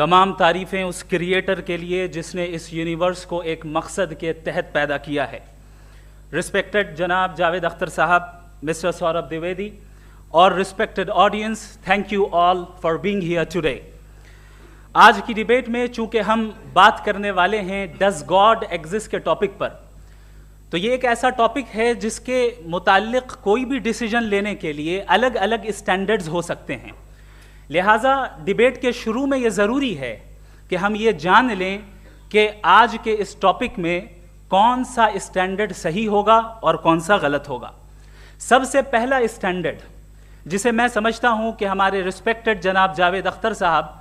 तमाम तारीफ़ें उस क्रिएटर के लिए जिसने इस यूनिवर्स को एक मकसद के तहत पैदा किया है। रिस्पेक्टेड जनाब जावेद अख्तर साहब, मिस्टर सौरभ द्विवेदी और respected audience, thank you all for being here today. आज की डिबेट में चूंकि हम बात करने वाले हैं डज गॉड एग्जिस्ट के टॉपिक पर, तो ये एक ऐसा टॉपिक है जिसके मुताल्लिक कोई भी डिसीजन लेने के लिए अलग अलग स्टैंडर्ड्स हो सकते हैं। लिहाजा डिबेट के शुरू में ये ज़रूरी है कि हम ये जान लें कि आज के इस टॉपिक में कौन सा स्टैंडर्ड सही होगा और कौन सा गलत होगा। सबसे पहला स्टैंडर्ड जिसे मैं समझता हूं कि हमारे रिस्पेक्टेड जनाब जावेद अख्तर साहब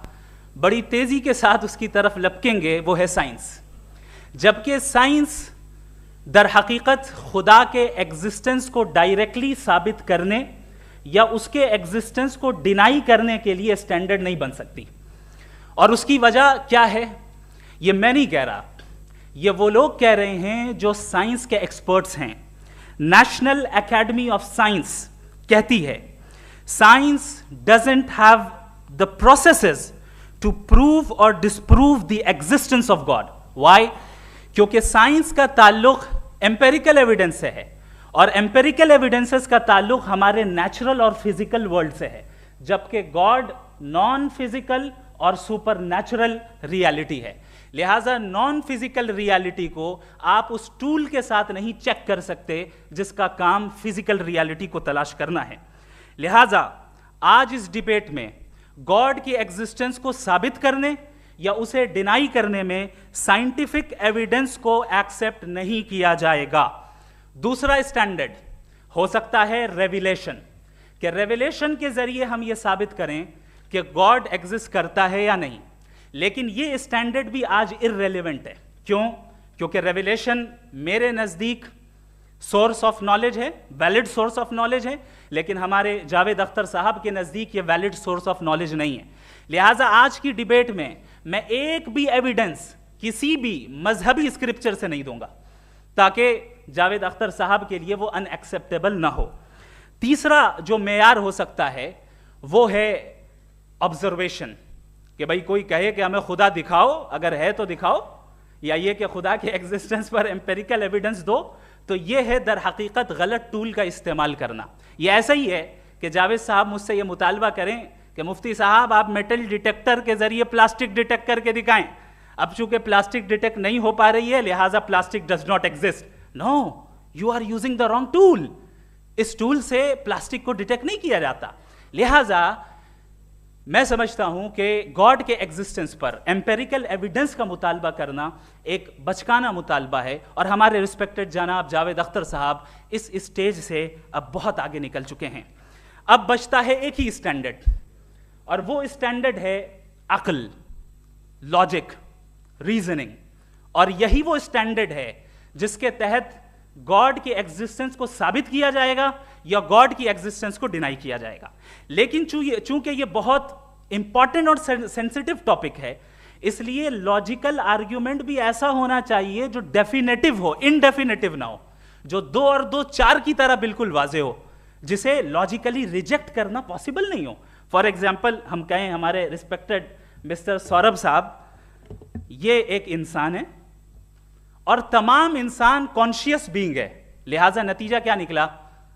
बड़ी तेज़ी के साथ उसकी तरफ लपकेंगे, वो है साइंस। जबकि साइंस दर हकीकत खुदा के एग्जिस्टेंस को डायरेक्टली साबित करने या उसके एग्जिस्टेंस को डिनाई करने के लिए स्टैंडर्ड नहीं बन सकती। और उसकी वजह क्या है, ये मैं नहीं कह रहा, ये वो लोग कह रहे हैं जो साइंस के एक्सपर्ट्स हैं। नेशनल एकेडमी ऑफ साइंस कहती है science doesn't have the processes to prove और disprove the existence of God. Why? क्योंकि साइंस का ताल्लुक एम्पेरिकल एविडेंस से है और एम्पेरिकल एविडेंसेस का ताल्लुक हमारे नेचुरल और फिजिकल वर्ल्ड से है, जबकि गॉड नॉन फिजिकल और सुपर नेचुरल रियलिटी है। लिहाजा नॉन फिजिकल रियलिटी को आप उस टूल के साथ नहीं चेक कर सकते जिसका काम फिजिकल रियलिटी को तलाश करना है। लिहाजा आज इस डिबेट में गॉड की एग्जिस्टेंस को साबित करने या उसे डिनाई करने में साइंटिफिक एविडेंस को एक्सेप्ट नहीं किया जाएगा। दूसरा स्टैंडर्ड हो सकता है रेविलेशन, कि रेविलेशन के जरिए हम यह साबित करें कि गॉड एग्जिस्ट करता है या नहीं। लेकिन यह स्टैंडर्ड भी आज इररेलेवेंट है। क्यों? क्योंकि रेविलेशन मेरे नज़दीक सोर्स ऑफ नॉलेज है, वैलिड सोर्स ऑफ नॉलेज है, लेकिन हमारे जावेद अख्तर साहब के नज़दीक ये वैलिड सोर्स ऑफ नॉलेज नहीं है। लिहाजा आज की डिबेट में मैं एक भी एविडेंस किसी भी मजहबी स्क्रिप्चर से नहीं दूंगा ताकि जावेद अख्तर साहब के लिए वो अनएक्सेप्टेबल ना हो। तीसरा जो मेयार हो सकता है वो है ऑब्जर्वेशन, कि भाई कोई कहे कि हमें खुदा दिखाओ, अगर है तो दिखाओ, या ये कि खुदा के एग्जिस्टेंस पर एम्पेरिकल एविडेंस दो, तो ये है दर हकीकत गलत टूल का इस्तेमाल करना। ये ऐसा ही है कि जावेद साहब मुझसे ये मुतालबा करें कि मुफ्ती साहब आप मेटल डिटेक्टर के जरिए प्लास्टिक डिटेक्ट करके दिखाएं। अब चूंकि प्लास्टिक डिटेक्ट नहीं हो पा रही है लिहाजा plastic does not exist. No, you are using the wrong tool. इस टूल से प्लास्टिक को डिटेक्ट नहीं किया जाता। लिहाजा मैं समझता हूं कि गॉड के एग्जिस्टेंस पर एम्पेरिकल एविडेंस का मुतालबा करना एक बचकाना मुतालबा है और हमारे रिस्पेक्टेड जनाब जावेद अख्तर साहब इस स्टेज से अब बहुत आगे निकल चुके हैं। अब बचता है एक ही स्टैंडर्ड और वो स्टैंडर्ड है अक्ल, लॉजिक, रीजनिंग। और यही वो स्टैंडर्ड है जिसके तहत गॉड की एग्जिस्टेंस को साबित किया जाएगा या गॉड की एग्जिस्टेंस को डिनाई किया जाएगा। लेकिन चूंकि ये बहुत इंपॉर्टेंट और सेंसिटिव टॉपिक है, इसलिए लॉजिकल आर्ग्यूमेंट भी ऐसा होना चाहिए जो डेफिनेटिव हो, इनडेफिनेटिव ना हो, जो 2 और 2 4 की तरह बिल्कुल वाजे हो, जिसे लॉजिकली रिजेक्ट करना पॉसिबल नहीं हो। फॉर एग्जाम्पल हम कहें हमारे रिस्पेक्टेड मिस्टर सौरभ साहब, ये एक इंसान है और तमाम इंसान कॉन्शियस बीइंग है। लिहाजा नतीजा क्या निकला,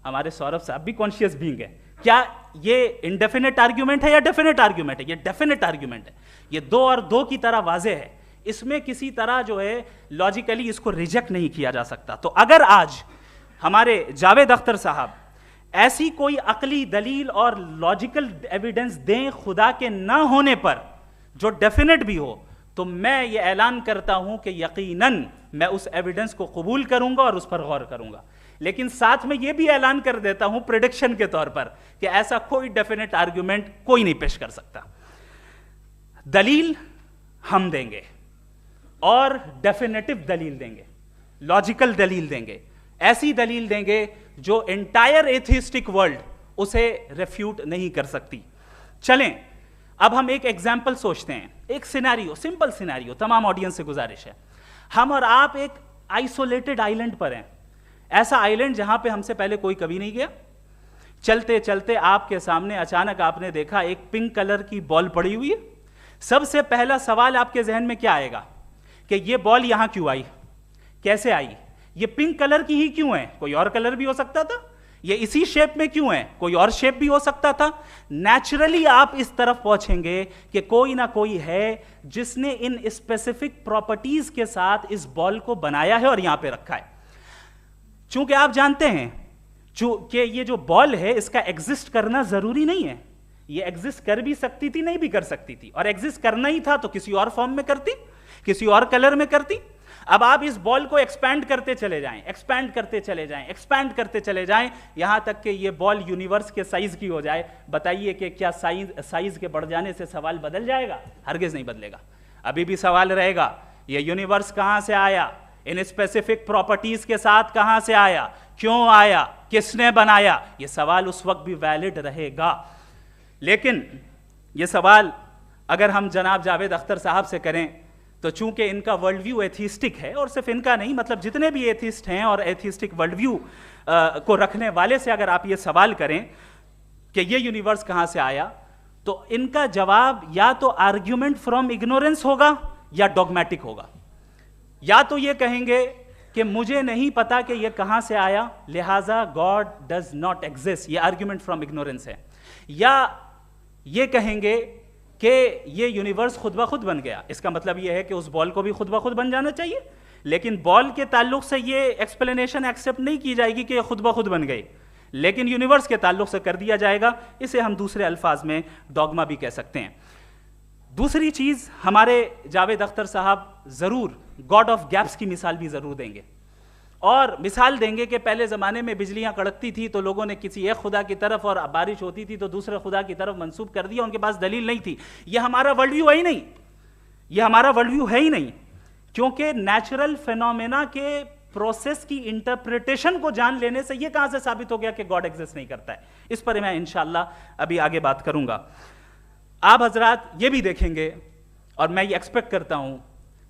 हमारे सौरभ साहब भी कॉन्शियस बीइंग है। क्या ये इनडेफिनेट आर्ग्यूमेंट है या डेफिनेट आर्ग्यूमेंट है? ये डेफिनेट आर्ग्यूमेंट है। ये 2 और 2 की तरह वाजे है, इसमें किसी तरह जो है लॉजिकली इसको रिजेक्ट नहीं किया जा सकता। तो अगर आज हमारे जावेद अख्तर साहब ऐसी कोई अकली दलील और लॉजिकल एविडेंस दें खुदा के ना होने पर जो डेफिनेट भी हो, तो मैं ये ऐलान करता हूं कि यकीनन मैं उस एविडेंस को कबूल करूंगा और उस पर गौर करूंगा। लेकिन साथ में यह भी ऐलान कर देता हूं प्रेडिक्शन के तौर पर कि ऐसा कोई डेफिनेट आर्ग्यूमेंट कोई नहीं पेश कर सकता। दलील हम देंगे और डेफिनेटिव दलील देंगे, लॉजिकल दलील देंगे, ऐसी दलील देंगे जो एंटायर एथिस्टिक वर्ल्ड उसे रेफ्यूट नहीं कर सकती। चलें अब हम एक एग्जाम्पल सोचते हैं, एक सिनेरियो, सिंपल सिनेरियो, तमाम ऑडियंस से गुजारिश है, हम और आप एक आइसोलेटेड आइलैंड पर हैं, ऐसा आइलैंड जहां पे हमसे पहले कोई कभी नहीं गया। चलते चलते आपके सामने अचानक आपने देखा एक पिंक कलर की बॉल पड़ी हुई है, सबसे पहला सवाल आपके जहन में क्या आएगा कि ये बॉल यहां क्यों आई, कैसे आई, ये पिंक कलर की ही क्यों है, कोई और कलर भी हो सकता था, ये इसी शेप में क्यों है, कोई और शेप भी हो सकता था। नेचुरली आप इस तरफ पहुंचेंगे कि कोई ना कोई है जिसने इन स्पेसिफिक प्रॉपर्टीज के साथ इस बॉल को बनाया है और यहां पे रखा है। चूंकि आप जानते हैं कि ये जो बॉल है इसका एग्जिस्ट करना जरूरी नहीं है, ये एग्जिस्ट कर भी सकती थी, नहीं भी कर सकती थी, और एग्जिस्ट करना ही था तो किसी और फॉर्म में करती, किसी और कलर में करती। अब आप इस बॉल को एक्सपैंड करते चले जाएं, एक्सपैंड करते चले जाएं, एक्सपैंड करते चले जाएं, यहां तक कि ये बॉल यूनिवर्स के साइज की हो जाए। बताइए कि क्या साइज के बढ़ जाने से सवाल बदल जाएगा? हरगिज नहीं बदलेगा। अभी भी सवाल रहेगा, ये यूनिवर्स कहां से आया, इन स्पेसिफिक प्रॉपर्टीज के साथ कहां से आया, क्यों आया, किसने बनाया, यह सवाल उस वक्त भी वैलिड रहेगा। लेकिन यह सवाल अगर हम जनाब जावेद अख्तर साहब से करें तो चूंकि इनका वर्ल्ड व्यू एथिस्टिक है, और सिर्फ इनका नहीं, मतलब जितने भी एथिस्ट हैं और एथिस्टिक वर्ल्ड व्यू को रखने वाले से अगर आप ये सवाल करें कि ये यूनिवर्स कहां से आया, तो इनका जवाब या तो आर्ग्यूमेंट फ्रॉम इग्नोरेंस होगा या डॉगमेटिक होगा। या तो ये कहेंगे कि मुझे नहीं पता कि ये कहां से आया, लिहाजा गॉड डज नॉट एग्जिस्ट, ये आर्ग्यूमेंट फ्रॉम इग्नोरेंस है, या ये कहेंगे कि ये यूनिवर्स खुद ब खुद बन गया। इसका मतलब ये है कि उस बॉल को भी खुद ब खुद बन जाना चाहिए, लेकिन बॉल के ताल्लुक से ये एक्सप्लेनेशन एक्सेप्ट नहीं की जाएगी कि ये खुद ब खुद बन गई, लेकिन यूनिवर्स के ताल्लुक से कर दिया जाएगा। इसे हम दूसरे अल्फाज में डॉगमा भी कह सकते हैं। दूसरी चीज, हमारे जावेद अख्तर साहब जरूर गॉड ऑफ गैप्स की मिसाल भी जरूर देंगे, और मिसाल देंगे कि पहले ज़माने में बिजलियां कड़कती थी तो लोगों ने किसी एक खुदा की तरफ, और बारिश होती थी तो दूसरे खुदा की तरफ मंसूब कर दिया, उनके पास दलील नहीं थी। यह हमारा वर्ल्ड व्यू है ही नहीं, यह हमारा वर्ल्ड व्यू है ही नहीं, क्योंकि नेचुरल फिनोमेना के प्रोसेस की इंटरप्रिटेशन को जान लेने से यह कहां से साबित हो गया कि गॉड एग्जिस्ट नहीं करता है। इस पर मैं इंशाअल्लाह अभी आगे बात करूंगा। आप हजरात ये भी देखेंगे, और मैं ये एक्सपेक्ट करता हूं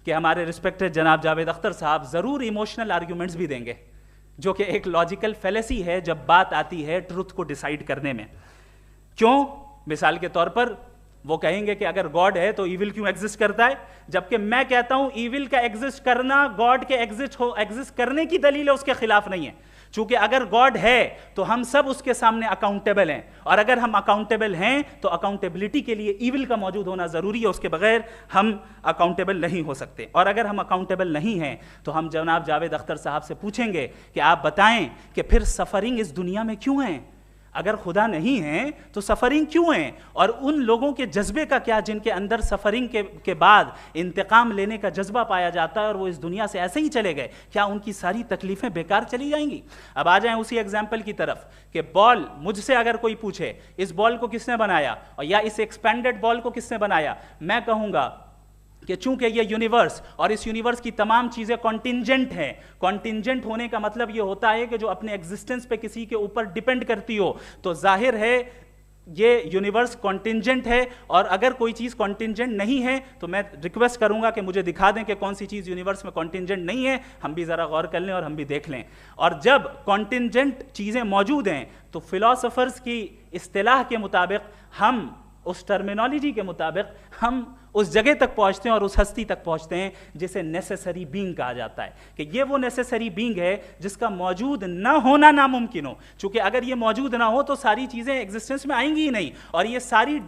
कि हमारे रिस्पेक्टेड जनाब जावेद अख्तर साहब जरूर इमोशनल आर्ग्यूमेंट्स भी देंगे, जो कि एक लॉजिकल फेलेसी है जब बात आती है ट्रुथ को डिसाइड करने में। क्यों? मिसाल के तौर पर वो कहेंगे कि अगर गॉड है तो ईविल क्यों एग्जिस्ट करता है, जबकि मैं कहता हूं ईविल का एग्जिस्ट करना गॉड के एग्जिस्ट करने की दलील है, उसके खिलाफ नहीं है। चूंकि अगर गॉड है तो हम सब उसके सामने अकाउंटेबल हैं, और अगर हम अकाउंटेबल हैं तो अकाउंटेबिलिटी के लिए ईविल का मौजूद होना जरूरी है, उसके बगैर हम अकाउंटेबल नहीं हो सकते। और अगर हम अकाउंटेबल नहीं हैं तो हम जनाब जावेद अख्तर साहब से पूछेंगे कि आप बताएं कि फिर सफरिंग इस दुनिया में क्यों है? अगर खुदा नहीं है तो सफरिंग क्यों है? और उन लोगों के जज्बे का क्या जिनके अंदर सफरिंग के बाद इंतकाम लेने का जज्बा पाया जाता है और वो इस दुनिया से ऐसे ही चले गए, क्या उनकी सारी तकलीफें बेकार चली जाएंगी? अब आ जाएं उसी एग्जाम्पल की तरफ कि बॉल, मुझसे अगर कोई पूछे इस बॉल को किसने बनाया और या इस एक्सपेंडेड बॉल को किसने बनाया, मैं कहूंगा कि चूंकि ये यूनिवर्स और इस यूनिवर्स की तमाम चीजें कॉन्टिंजेंट हैं। कॉन्टिंजेंट होने का मतलब ये होता है कि जो अपने एग्जिस्टेंस पे किसी के ऊपर डिपेंड करती हो, तो जाहिर है ये यूनिवर्स कॉन्टिंजेंट है। और अगर कोई चीज कॉन्टिंजेंट नहीं है तो मैं रिक्वेस्ट करूंगा कि मुझे दिखा दें कि कौन सी चीज यूनिवर्स में कॉन्टिंजेंट नहीं है, हम भी जरा गौर कर लें और हम भी देख लें। और जब कॉन्टिंजेंट चीजें मौजूद हैं तो फिलोसोफर्स की इस्तिलाह के मुताबिक, हम उस टर्मिनोलॉजी के मुताबिक हम उस जगह तक पहुंचते हैं और उस हस्ती तक पहुंचते हैं जिसे नेसेसरी बीइंग कहा जाता है, कि ये वो नेसेसरी बीइंग है जिसका मौजूद ना होना नामुमकिन हो। क्योंकि अगर ये मौजूद ना हो तो सारी चीजें एग्जिस्टेंस में आएंगी ही नहीं, और ये सारी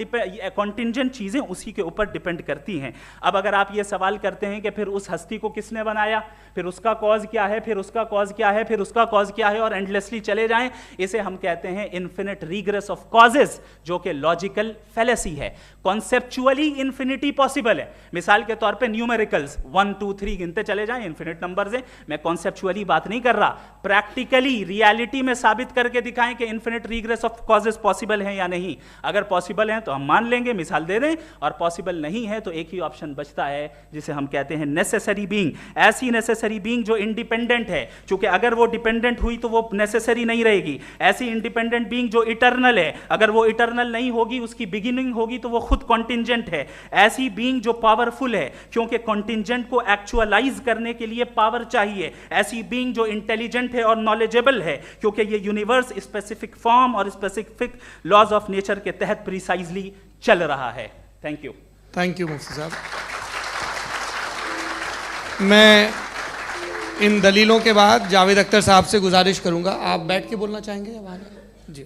कॉन्टिंजेंट चीजें उसी के ऊपर डिपेंड करती हैं। अब अगर आप ये सवाल करते हैं कि फिर उस हस्ती को किसने बनाया, फिर उसका कॉज क्या है, फिर उसका कॉज क्या है, फिर उसका कॉज क्या है, और एंडलेसली चले जाएं, इसे हम कहते हैं इन्फिनिट रिग्रेस ऑफ कॉजेज, जो कि लॉजिकल फेलेसी है। कॉन्सेप्चुअली इन्फिनिटी पॉसिबल है। मिसाल के तौर पे न्यूमेरिकल्स 1 2 3 गिनते चले जाएं, इन्फिनिट नंबर्स हैं। मैं कॉन्सेप्चुअली बात नहीं कर रहा, प्रैक्टिकली रियलिटी में साबित करके दिखाएं कि infinite regress of causes possible हैं या नहीं। अगर पॉसिबल हैं तो हम मान लेंगे, मिसाल दे दें, और पॉसिबल नहीं है तो एक ही ऑप्शन बचता है जिसे हम कहते हैं नेसेसरी बीइंग। ऐसी नेसेसरी बीइंग जो इंडिपेंडेंट है, क्योंकि अगर वो डिपेंडेंट हुई तो वो नेसेसरी नहीं रहेगी। ऐसी इंडिपेंडेंट बीइंग जो इटर्नल है, अगर वो इटर्नल नहीं होगी, उसकी बिगिनिंग होगी तो वो खुद कॉन्टिंजेंट है। ऐसी बीइंग जो पावरफुल है, क्योंकि कॉन्टिंजेंट को एक्चुअलाइज करने के लिए पावर चाहिए। ऐसी बीइंग जो इंटेलिजेंट है और नॉलेजेबल है, क्योंकि ये यूनिवर्स स्पेसिफिक फॉर्म और स्पेसिफिक लॉज ऑफ नेचर के तहत प्रिसाइजली चल रहा है। Thank you. थैंक यू मुफ्ती साहब। मैं इन दलीलों के बाद जावेद अख्तर साहब से गुजारिश करूंगा, आप बैठ के बोलना चाहेंगे या बाहर? जी।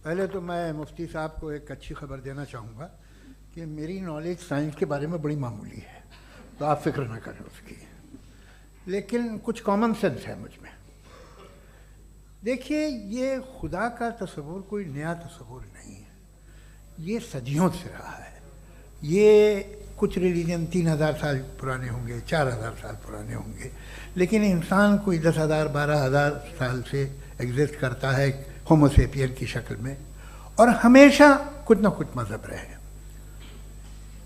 पहले तो मैं मुफ्ती साहब को एक अच्छी खबर देना चाहूँगा कि मेरी नॉलेज साइंस के बारे में बड़ी मामूली है, तो आप फिक्र ना करें उसकी, लेकिन कुछ कॉमन सेंस है मुझ में। देखिए, ये खुदा का तस्वुर कोई नया तस्वुर नहीं है, ये सदियों से रहा है। ये कुछ रिलीजन 3000 साल पुराने होंगे, 4000 साल पुराने होंगे, लेकिन इंसान कोई 10,000 12,000 साल से एग्जिस्ट करता है होमोसेपियन की शक्ल में, और हमेशा कुछ ना कुछ मज़हब रहे।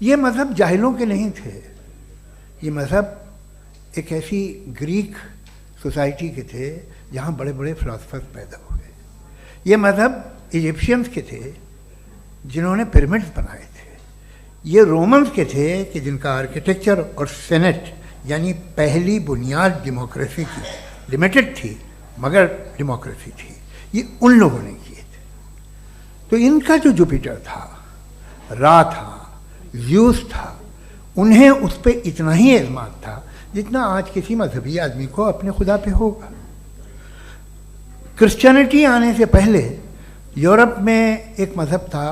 ये मज़हब जाहिलों के नहीं थे, ये मज़हब एक ऐसी ग्रीक सोसाइटी के थे जहाँ बड़े बड़े फिलोसफर्स पैदा हुए। ये मज़हब इजिप्शियंस के थे जिन्होंने पिरामिड्स बनाए थे। ये रोमन्स के थे कि जिनका आर्किटेक्चर और सेनेट यानी पहली बुनियाद डेमोक्रेसी की लिमिटेड थी, मगर डेमोक्रेसी थी, ये उन लोगों ने किए थे। तो इनका जो जुपिटर था, रा था, ज़्यूस था, उन्हें उस पर इतना ही एतमाद था जितना आज किसी मजहबी आदमी को अपने खुदा पे होगा। क्रिश्चियनिटी आने से पहले यूरोप में एक मज़हब था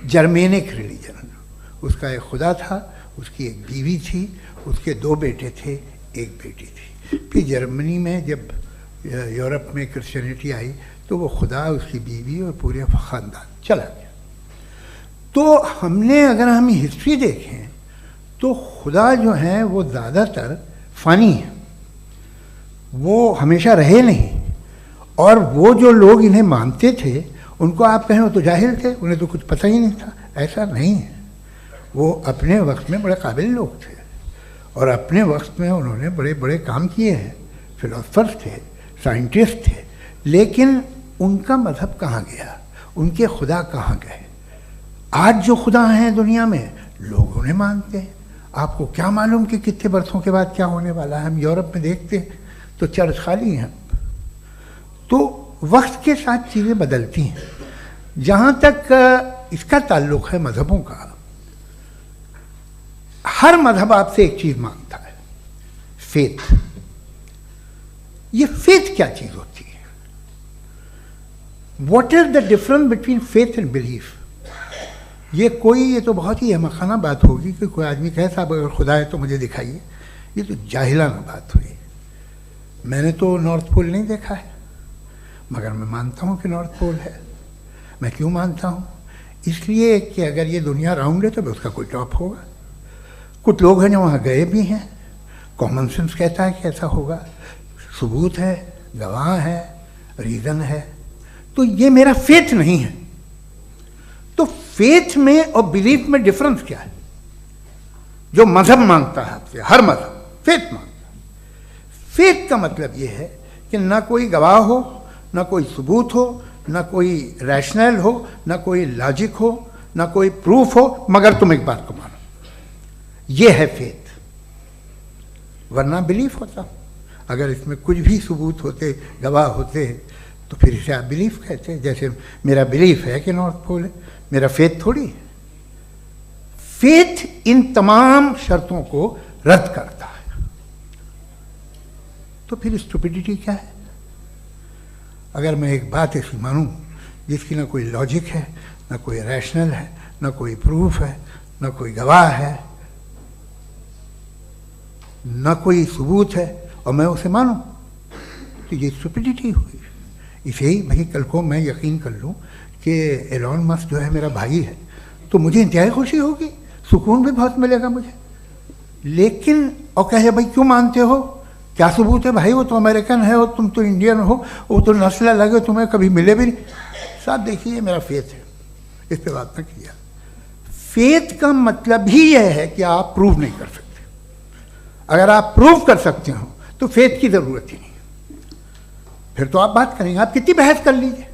जर्मेनिक रिलीजन, उसका एक खुदा था, उसकी एक बीवी थी, उसके 2 बेटे थे, एक बेटी थी। फिर जर्मनी में जब यूरोप में क्रिश्चियनिटी आई तो वो खुदा, उसकी बीवी और पूरे ख़ानदान चला गया। तो हमने, अगर हम हिस्ट्री देखें तो खुदा जो हैं वो ज़्यादातर फ़नी हैं, वो हमेशा रहे नहीं। और वो जो लोग इन्हें मानते थे उनको आप कहें वो तो जाहिल थे, उन्हें तो कुछ पता ही नहीं था, ऐसा नहीं है। वो अपने वक्त में बड़े काबिल लोग थे और अपने वक्त में उन्होंने बड़े बड़े काम किए हैं, फिलोसफर्स थे, साइंटिस्ट थे, लेकिन उनका मज़हब कहाँ गया, उनके खुदा कहाँ गए? आज जो खुदा हैं दुनिया में लोग उन्हें मानते हैं। आपको क्या मालूम कि कितने बरसों के बाद क्या होने वाला है? हम यूरोप में देखते हैं तो चर्च खाली हैं। तो वक्त के साथ चीज़ें बदलती हैं। जहाँ तक इसका ताल्लुक़ है मज़हबों का, हर मज़हब आपसे एक चीज़ मांगता है, फेथ। ये फेथ क्या चीज़ होती है? What is the difference between faith and belief? ये तो बहुत ही अहमक़ाना बात होगी कि कोई आदमी कहे साहब अगर खुदा है तो मुझे दिखाइए। ये तो जाहिलाना बात हुई। मैंने तो नॉर्थ पोल नहीं देखा है, मगर मैं मानता हूँ कि नॉर्थ पोल है। मैं क्यों मानता हूँ? इसलिए कि अगर ये दुनिया राउंड है तो उसका कोई टॉप होगा। कुछ लोग हैं जो वहाँ गए भी हैं, कॉमन सेंस कहता है कि ऐसा होगा, सबूत है, गवाह है, रीज़न है। तो ये मेरा फेथ नहीं है। तो फेथ में और बिलीफ में डिफरेंस क्या है? जो मज़हब मांगता है आपसे, हर मज़हब फेथ मांगता है। फेथ का मतलब ये है कि ना कोई गवाह हो, ना कोई सबूत हो, ना कोई रैशनल हो, ना कोई लॉजिक हो, ना कोई प्रूफ हो, मगर तुम एक बात को मानो। ये है फेथ। वरना बिलीफ होता। अगर इसमें कुछ भी सबूत होते, गवाह होते, तो फिर इसे आप बिलीफ कहते। जैसे मेरा बिलीफ है कि नॉर्थ पोल है, मेरा फेथ थोड़ी है। फेथ इन तमाम शर्तों को रद्द करता है। तो फिर स्टुपिडिटी क्या है? अगर मैं एक बात ऐसी मानूं जिसकी ना कोई लॉजिक है, ना कोई रैशनल है, ना कोई प्रूफ है, ना कोई गवाह है, ना कोई सबूत है, और मैं उसे मानूं, तो ये स्टुपिडिटी हुई। इसे ही भाई कल को मैं यकीन कर लूँ कि एलॉन मस्क जो है मेरा भाई है, तो मुझे इंतहाई खुशी होगी, सुकून भी बहुत मिलेगा मुझे। लेकिन और कहे भाई क्यों मानते हो, क्या सबूत है? भाई वो तो अमेरिकन है और तुम तो इंडियन हो, वो तो नस्ल अलग है, तुम्हें कभी मिले भी नहीं। साहब देखिए, मेरा फेथ है, इस पर बात ना किया। फेथ का मतलब ही यह है कि आप प्रूव नहीं कर सकते। अगर आप प्रूव कर सकते हो तो फेथ की ज़रूरत ही नहीं, फिर तो आप बात करेंगे, आप कितनी बहस कर लीजिए।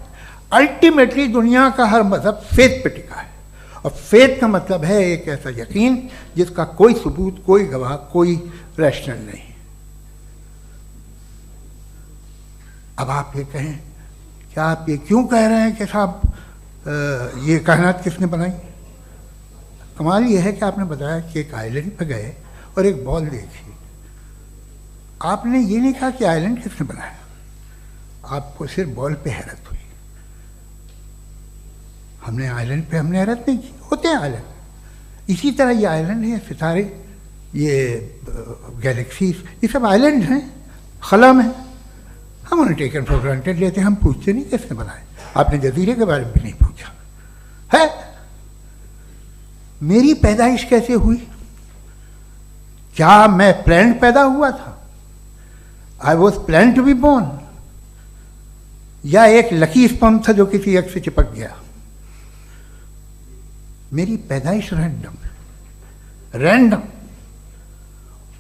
अल्टीमेटली दुनिया का हर मज़हब फेथ पे टिका है, और फेथ का मतलब है एक ऐसा यकीन जिसका कोई सबूत, कोई गवाह, कोई रैशनल नहीं। अब आप ये कहें, क्या आप ये क्यों कह रहे हैं कि साहब ये कायनात किसने बनाई? कमाल ये है कि आपने बताया कि एक आइलैंड पे गए और एक बॉल देखी। आपने ये नहीं कहा कि आइलैंड किसने बनाया, आपको सिर्फ बॉल पे हैरत हुई। हमने आइलैंड पे हमने हैरत नहीं की, होते हैं आइलैंड। इसी तरह ये आइलैंड है, सितारे, ये गैलेक्सीज, ये सब आइलैंड हैं, खला में। हम उन्हें टेकन फॉर ग्रांटेड लेते हैं, हम पूछते नहीं किसने बनाए। आपने जजीरे के बारे में भी नहीं पूछा है। मेरी पैदाइश कैसे हुई? क्या मैं प्लान्ड पैदा हुआ था? I was plan to be born, या एक लकी स्पर्म था जो किसी एग से चिपक गया? मेरी पैदाइश रैंडम।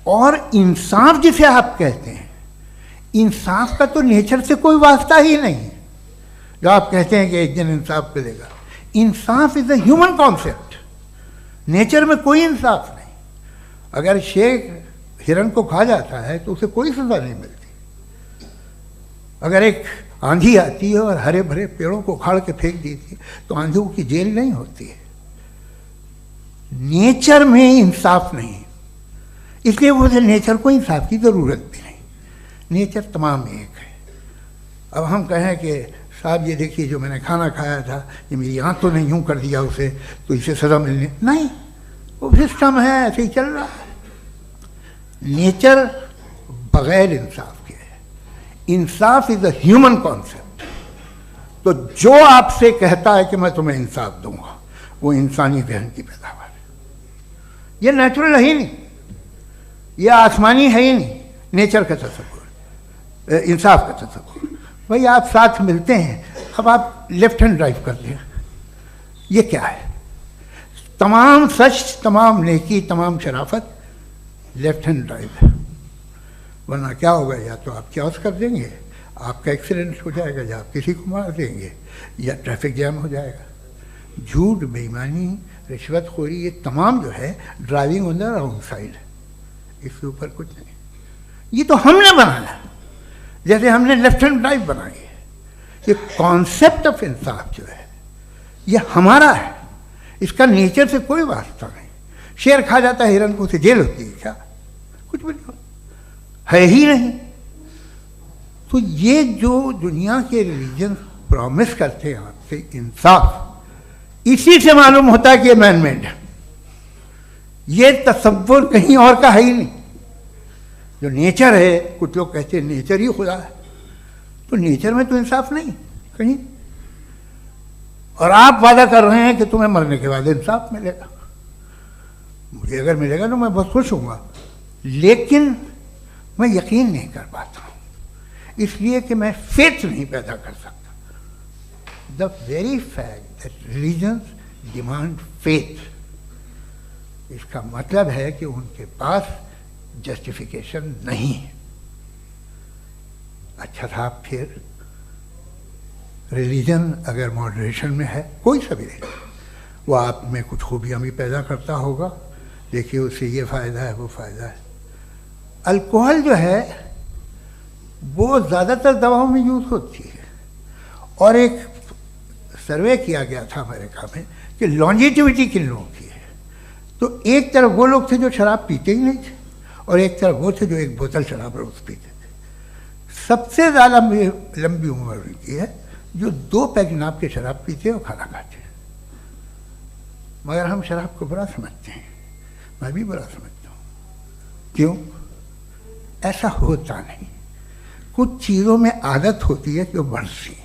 और इंसाफ जिसे आप कहते हैं, इंसाफ का तो नेचर से कोई वास्ता ही नहीं है। जो आप कहते हैं कि एक दिन इंसाफ मिलेगा, इंसाफ is a human concept, nature में कोई इंसाफ नहीं। अगर शेर हिरन को खा जाता है तो उसे कोई सजा नहीं मिलती। अगर एक आंधी आती है और हरे भरे पेड़ों को उखाड़ के फेंक देती है तो आंधियों की जेल नहीं होती है। नेचर में इंसाफ नहीं, इसलिए मुझे नेचर को इंसाफ की जरूरत भी नहीं। नेचर तमाम एक है। अब हम कहें कि साहब ये देखिए जो मैंने खाना खाया था, ये मेरी आंख तो नहीं यूं कर दिया उसे, तो इसे सजा मिलनी नहीं, वो सिस्टम है, ऐसे ही चल रहा है। नेचर बगैर इंसाफ के है। इंसाफ इज अ ह्यूमन कॉन्सेप्ट। तो जो आपसे कहता है कि मैं तुम्हें इंसाफ दूंगा, वो इंसानी जहन की पैदावार है। ये नेचुरल है ही नहीं, ये आसमानी है ही नहीं। नेचर का तसव्वुर, इंसाफ का तसव्वुर। भाई आप साथ मिलते हैं, अब आप लेफ्ट हैंड ड्राइव करते हैं, ये क्या है? तमाम सच, तमाम नेकी, तमाम शराफत लेफ्ट हैंड ड्राइव है। वरना क्या होगा, या तो आप क्रॉस कर देंगे, आपका एक्सीडेंट हो जाएगा, या आप किसी को मार देंगे, या ट्रैफिक जैम हो जाएगा। झूठ, बेईमानी, रिश्वतखोरी, ये तमाम जो है driving on the wrong side है। इसके ऊपर कुछ नहीं। ये तो हमने बनाया, जैसे हमने लेफ्ट हैंड ड्राइव बनाई है। ये कॉन्सेप्ट ऑफ इंसाफ जो है ये हमारा है, इसका नेचर से कोई वास्ता नहीं। शेर खा जाता है हिरन को, उसे जेल होती है क्या? कुछ भी नहीं, है ही नहीं। तो ये जो दुनिया के रिलीजन प्रॉमिस करते हैं आपसे इंसाफ, इसी से मालूम होता है कि ये मैन मेड है। ये तसव्वुर कहीं और का है ही नहीं। जो नेचर है, कुछ लोग कहते हैं नेचर ही खुदा है, तो नेचर में तो इंसाफ नहीं कहीं। और आप वादा कर रहे हैं कि तुम्हें मरने के बाद इंसाफ मिलेगा। मुझे अगर मिलेगा तो मैं बहुत खुश होऊंगा, लेकिन मैं यकीन नहीं कर पाता हूँ, इसलिए कि मैं फेथ नहीं पैदा कर सकता। The very fact that religions demand faith, इसका मतलब है कि उनके पास जस्टिफिकेशन नहीं है। अच्छा था, फिर रिलीजन अगर मॉडरेशन में है, कोई सा भी नहीं, वो आप में कुछ खूबियाँ भी पैदा करता होगा। देखिए उससे ये फ़ायदा है, वो फ़ायदा है। अल्कोहल जो है वो ज़्यादातर दवाओं में यूज़ होती है, और एक सर्वे किया गया था अमेरिका में कि लॉन्जिटिविटी किन लोगों की है। तो एक तरफ वो लोग थे जो शराब पीते ही नहीं थे, और एक तरफ वो थे जो एक बोतल शराब रोज़ पीते थे। सबसे ज़्यादा लंबी उम्र उनकी है जो 2 पैग नाप के शराब पीते हैं और खाना खाते हैं। मगर हम शराब को बुरा समझते हैं, मैं भी बुरा समझता हूँ। क्यों? ऐसा होता नहीं। कुछ चीज़ों में आदत होती है कि वो बढ़ती है।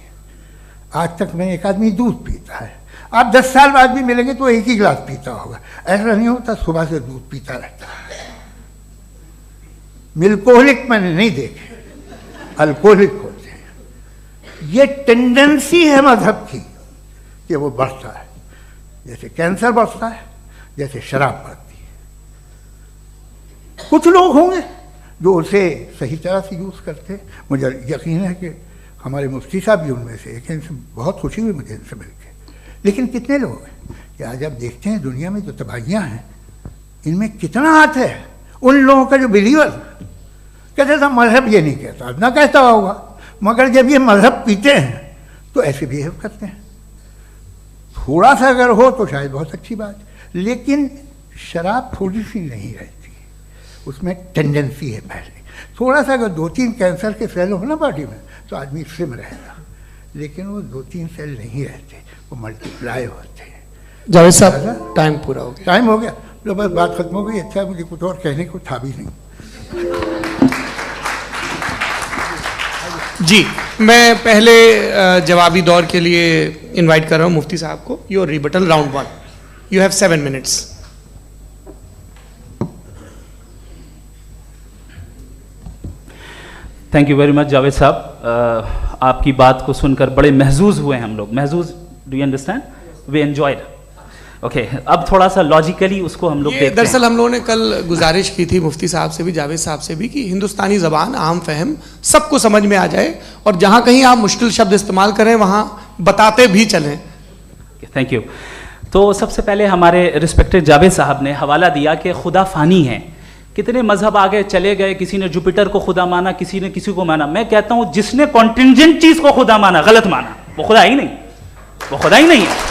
आज तक में एक आदमी दूध पीता है, आप 10 साल बाद भी मिलेंगे तो एक ही गिलास पीता होगा। ऐसा नहीं होता, सुबह से दूध पीता रहता है। मिल्कोहलिक मैंने नहीं देखे, अल्कोहलिक होते हैं। ये टेंडेंसी है मजहब की कि वो बढ़ता है, जैसे कैंसर बढ़ता है, जैसे शराब बढ़ती है। कुछ लोग होंगे जो उसे सही तरह से यूज़ करते हैं। मुझे यकीन है कि हमारे मुफ्ती साहब भी उनमें से एक, इनसे बहुत खुशी हुई मुझे इनसे मिलकर। लेकिन कितने लोग हैं कि आज आप देखते हैं दुनिया में जो तबाहियाँ हैं, इनमें कितना हाथ है उन लोगों का जो बिलीवर कहते था मजहब ये नहीं कहता, ना कहता होगा, मगर जब ये मजहब पीते हैं तो ऐसे बिहेव करते हैं। थोड़ा सा अगर हो तो शायद बहुत अच्छी बात, लेकिन शराब थोड़ी सी नहीं रहती, उसमें टेंडेंसी है पहले। थोड़ा सा अगर 2-3 कैंसर के सेल हो ना बॉडी में तो आदमी स्लिम रहेगा, लेकिन वो 2-3 सेल नहीं रहते, वो मल्टीप्लाई होते हैं। जावेद साहब टाइम पूरा हो गया। टाइम हो गया तो बस बात खत्म हो गई। अच्छा, मुझे कुछ और कहने को था भी नहीं। जी, मैं पहले जवाबी दौर के लिए इनवाइट कर रहा हूँ मुफ्ती साहब को। Your rebuttal round 1, you have 7 minutes. Thank you very much Javed साहब, आपकी बात को सुनकर बड़े महजूज हुए हम लोग। महजूज, do you understand? We enjoyed. Okay, अब थोड़ा सा लॉजिकली उसको हम लोग देखते हैं। दरअसल हम लोगों ने कल गुजारिश की थी मुफ्ती साहब से भी, जावेद साहब से भी, कि हिंदुस्तानी ज़बान आम फहम सबको समझ में आ जाए और जहाँ कहीं आप मुश्किल शब्द इस्तेमाल करें वहाँ बताते भी चलें। Thank you. तो सबसे पहले हमारे रिस्पेक्टेड जावेद साहब ने हवाला दिया कि खुदा फ़ानी है। कितने मजहब आगे चले गए, किसी ने जुपिटर को खुदा माना, किसी ने किसी को माना। मैं कहता हूँ जिसने कॉन्टिंजेंट चीज़ को खुदा माना, गलत माना, वो खुदा ही नहीं, वो खुदा ही नहीं है।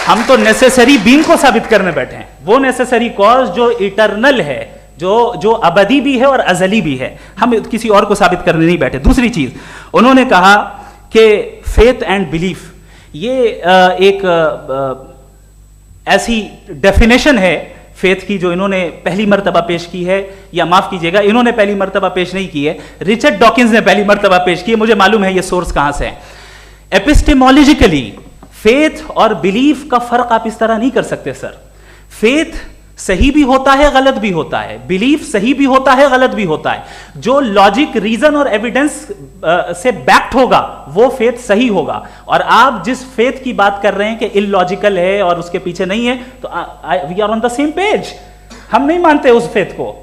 हम तो नेसेसरी बीइंग को साबित करने बैठे हैं, वो नेसेसरी कॉज जो इटरनल है, जो अबदी भी है और अजली भी है। हम किसी और को साबित करने नहीं बैठे। दूसरी चीज उन्होंने कहा कि फेथ एंड बिलीफ, ये एक ऐसी डेफिनेशन है फेथ की जो इन्होंने पहली मर्तबा पेश की है, या माफ कीजिएगा इन्होंने पहली मर्तबा पेश नहीं की है, रिचर्ड डॉकिंस ने पहली मर्तबा पेश की है। मुझे मालूम है ये सोर्स कहां से है। एपिस्टेमोलॉजिकली फेथ और बिलीफ का फर्क आप इस तरह नहीं कर सकते सर। फेथ सही भी होता है, गलत भी होता है, बिलीफ सही भी होता है, गलत भी होता है। जो लॉजिक, रीजन और एविडेंस से बैक्ड होगा वो फेथ सही होगा। और आप जिस फेथ की बात कर रहे हैं कि इलॉजिकल है और उसके पीछे नहीं है, तो we are on the same page. हम नहीं मानते उस फेथ को,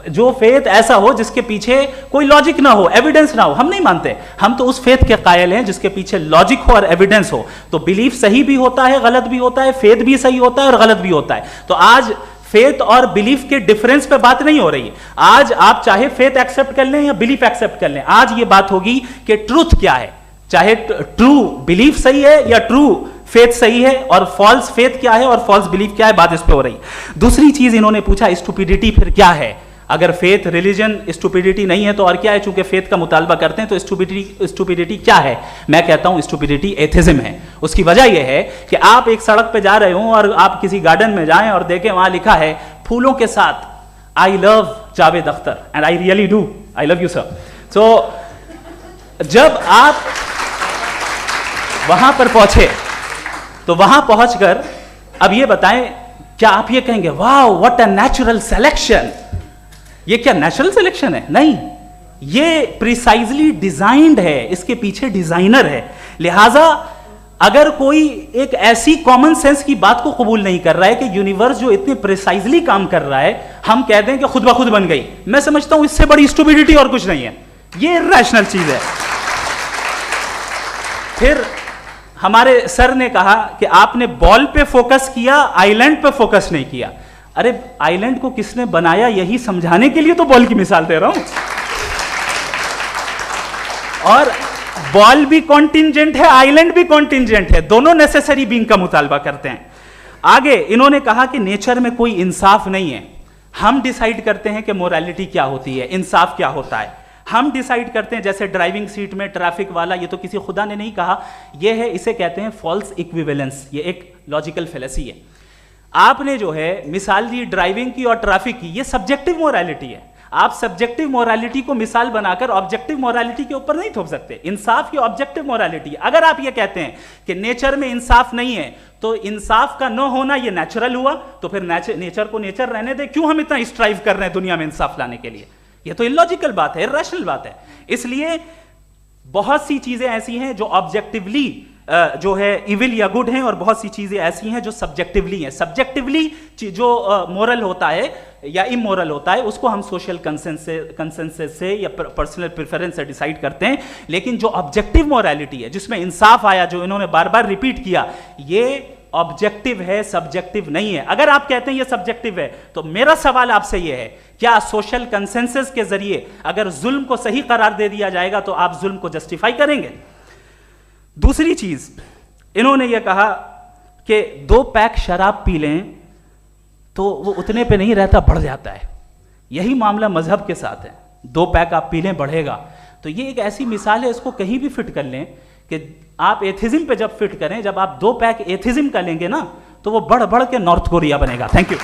जो फेथ ऐसा हो जिसके पीछे कोई लॉजिक ना हो, एविडेंस ना हो, हम नहीं मानते। हम तो उस फेथ के कायल हैं जिसके पीछे लॉजिक हो और एविडेंस हो। तो बिलीफ सही भी होता है, गलत भी होता है, फेथ भी सही होता है और गलत भी होता है। तो आज फेथ और बिलीफ के डिफरेंस पे बात नहीं हो रही है। आज आप चाहे फेथ एक्सेप्ट कर लें या बिलीफ एक्सेप्ट कर लें, आज ये बात होगी कि ट्रूथ क्या है, चाहे ट्रू बिलीफ सही है या ट्रू फेथ सही है, और फॉल्स फेथ क्या है और फॉल्स बिलीफ क्या है, बात इस पे हो रही। दूसरी चीज इन्होंने पूछा स्टुपिडिटी फिर क्या है। अगर फेथ रिलीजन स्टुपिडिटी नहीं है तो और क्या है? चूंकि फेथ का मुतालबा करते हैं तो स्टुपिडिटी क्या है? मैं कहता हूं स्टुपिडिटी एथिज्म है। उसकी वजह यह है कि आप एक सड़क पे जा रहे हो और आप किसी गार्डन में जाएं और देखें वहां लिखा है फूलों के साथ I love Javed Akhtar, and I really do, I love you sir. So जब आप वहां पर पहुंचे तो वहां पहुंचकर अब ये बताएं, क्या आप ये कहेंगे वाह व्हाट अ नेचुरल सिलेक्शन? ये क्या नेचुरल सिलेक्शन है? नहीं, ये प्रिसाइजली डिजाइंड है, इसके पीछे डिजाइनर है। लिहाजा अगर कोई एक ऐसी कॉमन सेंस की बात को कबूल नहीं कर रहा है कि यूनिवर्स जो इतने प्रिसाइजली काम कर रहा है, हम कह दें कि खुद ब खुद बन गई, मैं समझता हूं इससे बड़ी स्टुपिडिटी और कुछ नहीं है। ये इरैशनल चीज है। फिर हमारे सर ने कहा कि आपने बॉल पे फोकस किया, आइलैंड पे फोकस नहीं किया। अरे आइलैंड को किसने बनाया यही समझाने के लिए तो बॉल की मिसाल दे रहा हूं। और बॉल भी कॉन्टिंजेंट है, आइलैंड भी कॉन्टिंजेंट है, दोनों नेसेसरी बीइंग का मुतालबा करते हैं। आगे इन्होंने कहा कि नेचर में कोई इंसाफ नहीं है। हम डिसाइड करते हैं कि मोरालिटी क्या होती है, इंसाफ क्या होता है। हम डिसाइड करते हैं, जैसे ड्राइविंग सीट में ट्रैफिक वाला, ये तो किसी खुदा ने नहीं कहा, ये है, इसे कहते हैं फॉल्स इक्विवेलेंस। ये एक लॉजिकल फेलेसी है। आपने जो है मिसाल दी ड्राइविंग की और ट्रैफिक की, ये सब्जेक्टिव मोरालिटी है। आप सब्जेक्टिव मोरालिटी को मिसाल बनाकर ऑब्जेक्टिव मोरालिटी के ऊपर नहीं थोप सकते। इंसाफ की ऑब्जेक्टिव मोरालिटी। अगर आप ये कहते हैं कि नेचर में इंसाफ नहीं है तो इंसाफ का न होना ये नेचुरल हुआ, तो फिर नेचर को नेचर रहने दे, क्यों हम इतना स्ट्राइव कर रहे हैं दुनिया में इंसाफ लाने के लिए? ये तो इलॉजिकल बात है, इरैशनल बात है। इसलिए बहुत सी चीजें ऐसी हैं जो ऑब्जेक्टिवली जो है इविल या गुड हैं, और बहुत सी चीजें ऐसी हैं जो सब्जेक्टिवली हैं। सब्जेक्टिवली जो मोरल होता है या इमोरल होता है उसको हम सोशल कंसेंसस से या पर्सनल प्रेफरेंस से डिसाइड करते हैं। लेकिन जो ऑब्जेक्टिव मोरालिटी है जिसमें इंसाफ आया, जो इन्होंने बार बार रिपीट किया, ये ऑब्जेक्टिव है, सब्जेक्टिव नहीं है। अगर आप कहते हैं ये सब्जेक्टिव है, तो मेरा सवाल आपसे ये है, क्या सोशल कंसेंसस के जरिए अगर जुल्म को सही करार दे दिया जाएगा तो आप जुल्म को जस्टिफाई करेंगे? दूसरी चीज, इन्होंने ये कहा कि 2 पैक शराब पी लें तो वो उतने पे नहीं रहता, बढ़ जाता है। यही मामला मजहब के साथ है, 2 पैक आप पी लें बढ़ेगा। तो ये एक ऐसी मिसाल है, इसको कहीं भी फिट कर लें कि आप एथिज्म पे जब फिट करें, जब आप 2 पैक एथिज्म का लेंगे ना, तो वो बढ़ बढ़ के नॉर्थ कोरिया बनेगा। Thank you.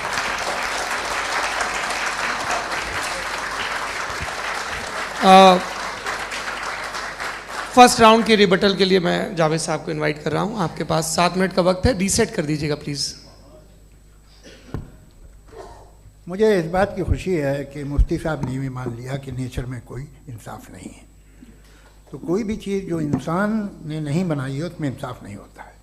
फर्स्ट राउंड के रिबटल के लिए मैं जावेद साहब को इनवाइट कर रहा हूं। आपके पास 7 मिनट का वक्त है, रीसेट कर दीजिएगा प्लीज। मुझे इस बात की खुशी है कि मुफ्ती साहब ने भी मान लिया कि नेचर में कोई इंसाफ नहीं है। तो कोई भी चीज़ जो इंसान ने नहीं बनाई है उसमें इंसाफ नहीं होता है।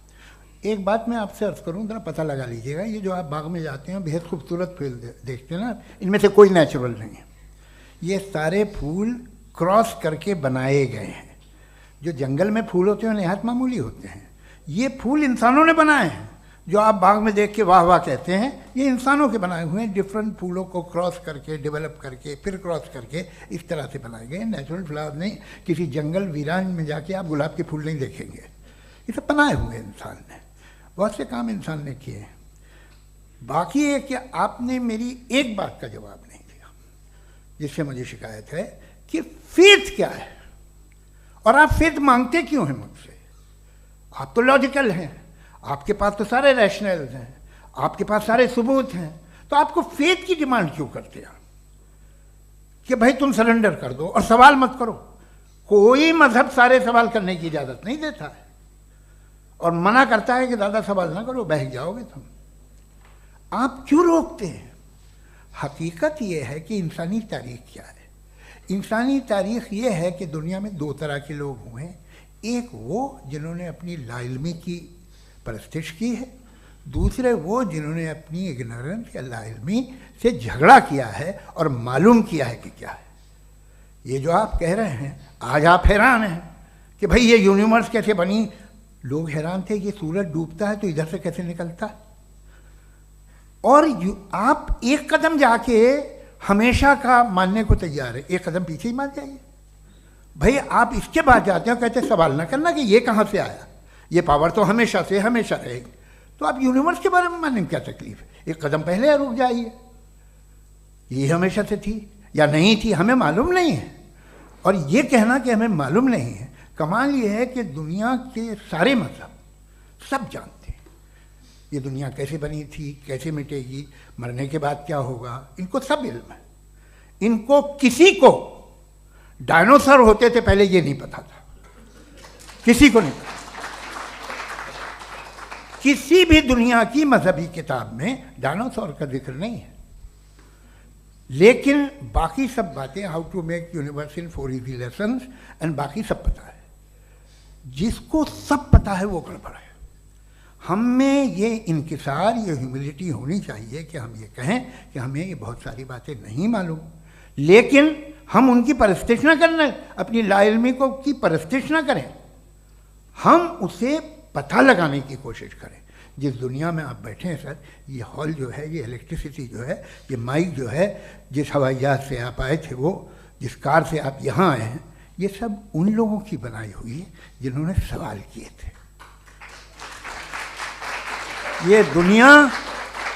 एक बात मैं आपसे अर्ज़ करूँ, जरा पता लगा लीजिएगा, ये जो आप बाग में जाते हैं बेहद खूबसूरत फूल देखते हैं ना, इनमें से कोई नेचुरल नहीं है। ये सारे फूल क्रॉस करके बनाए गए हैं। जो जंगल में फूल होते हैं नहायत मामूली होते हैं, ये फूल इंसानों ने बनाए हैं। जो आप बाग में देख के वाह वाह कहते हैं, ये इंसानों के बनाए हुए हैं। डिफरेंट फूलों को क्रॉस करके, डेवलप करके, फिर क्रॉस करके इस तरह से बनाए गए। नेचुरल फ्लावर नहीं। किसी जंगल वीरान में जाके आप गुलाब के फूल नहीं देखेंगे। ये सब बनाए हुए इंसान ने, बहुत से काम इंसान ने किए हैं। बाकी है कि आपने मेरी एक बात का जवाब नहीं दिया, जिससे मुझे शिकायत है कि फेथ क्या है और आप फेथ मांगते क्यों हैं मुझसे? आप तो लॉजिकल हैं, आपके पास तो सारे रैशनल्स हैं, आपके पास सारे सबूत हैं, तो आपको फेथ की डिमांड क्यों करते हैं कि भाई तुम सरेंडर कर दो और सवाल मत करो? कोई मजहब सारे सवाल करने की इजाज़त नहीं देता है और मना करता है कि ज़्यादा सवाल ना करो, बहक जाओगे तुम। आप क्यों रोकते हैं? हकीकत यह है कि इंसानी तारीख क्या है। इंसानी तारीख ये है कि दुनिया में 2 तरह के लोग हुए। एक वो जिन्होंने अपनी लाइल्मी की परस्तिश की है, दूसरे वो जिन्होंने अपनी इग्नोरेंस या लाइल्मी से झगड़ा किया है और मालूम किया है कि क्या है। ये जो आप कह रहे हैं, आज आप हैरान हैं कि भाई ये यूनिवर्स कैसे बनी। लोग हैरान थे कि सूरज डूबता है तो इधर से कैसे निकलता है। और आप एक कदम जाके हमेशा का मानने को तैयार है, एक कदम पीछे ही मान जाइए। भाई आप इसके बाद जाते हो, कहते सवाल ना करना कि ये कहाँ से आया, ये पावर तो हमेशा से हमेशा रहेगी। तो आप यूनिवर्स के बारे में मानने में क्या तकलीफ है? एक कदम पहले रुक जाइए, ये हमेशा से थी या नहीं थी हमें मालूम नहीं है। और ये कहना कि हमें मालूम नहीं है, कमाल ये है कि दुनिया के सारे मजहब सब जानते हैं ये दुनिया कैसे बनी थी, कैसे मिटेगी, मरने के बाद क्या होगा, इनको सब इल्म है। इनको किसी को डायनासोर होते थे पहले ये नहीं पता था, किसी को नहीं पता। किसी भी दुनिया की मजहबी किताब में डायनासोर का जिक्र नहीं है। लेकिन बाकी सब बातें, how to make universe in 4 easy lessons and बाकी सब पता है। जिसको सब पता है वो गड़बड़ है। हम में ये इंकिसार, ये ह्यूमिलिटी होनी चाहिए कि हम ये कहें कि हमें ये बहुत सारी बातें नहीं मालूम, लेकिन हम उनकी परस्तिश ना करें, अपनी लाइल्मी को की परस्तिश ना करें, हम उसे पता लगाने की कोशिश करें। जिस दुनिया में आप बैठे हैं सर, ये हॉल जो है, ये इलेक्ट्रिसिटी जो है, ये माइक जो है, जिस हवाई जहाज से आप आए थे, वो जिस कार से आप यहाँ आए हैं, ये सब उन लोगों की बनाई हुई है जिन्होंने सवाल किए थे। ये दुनिया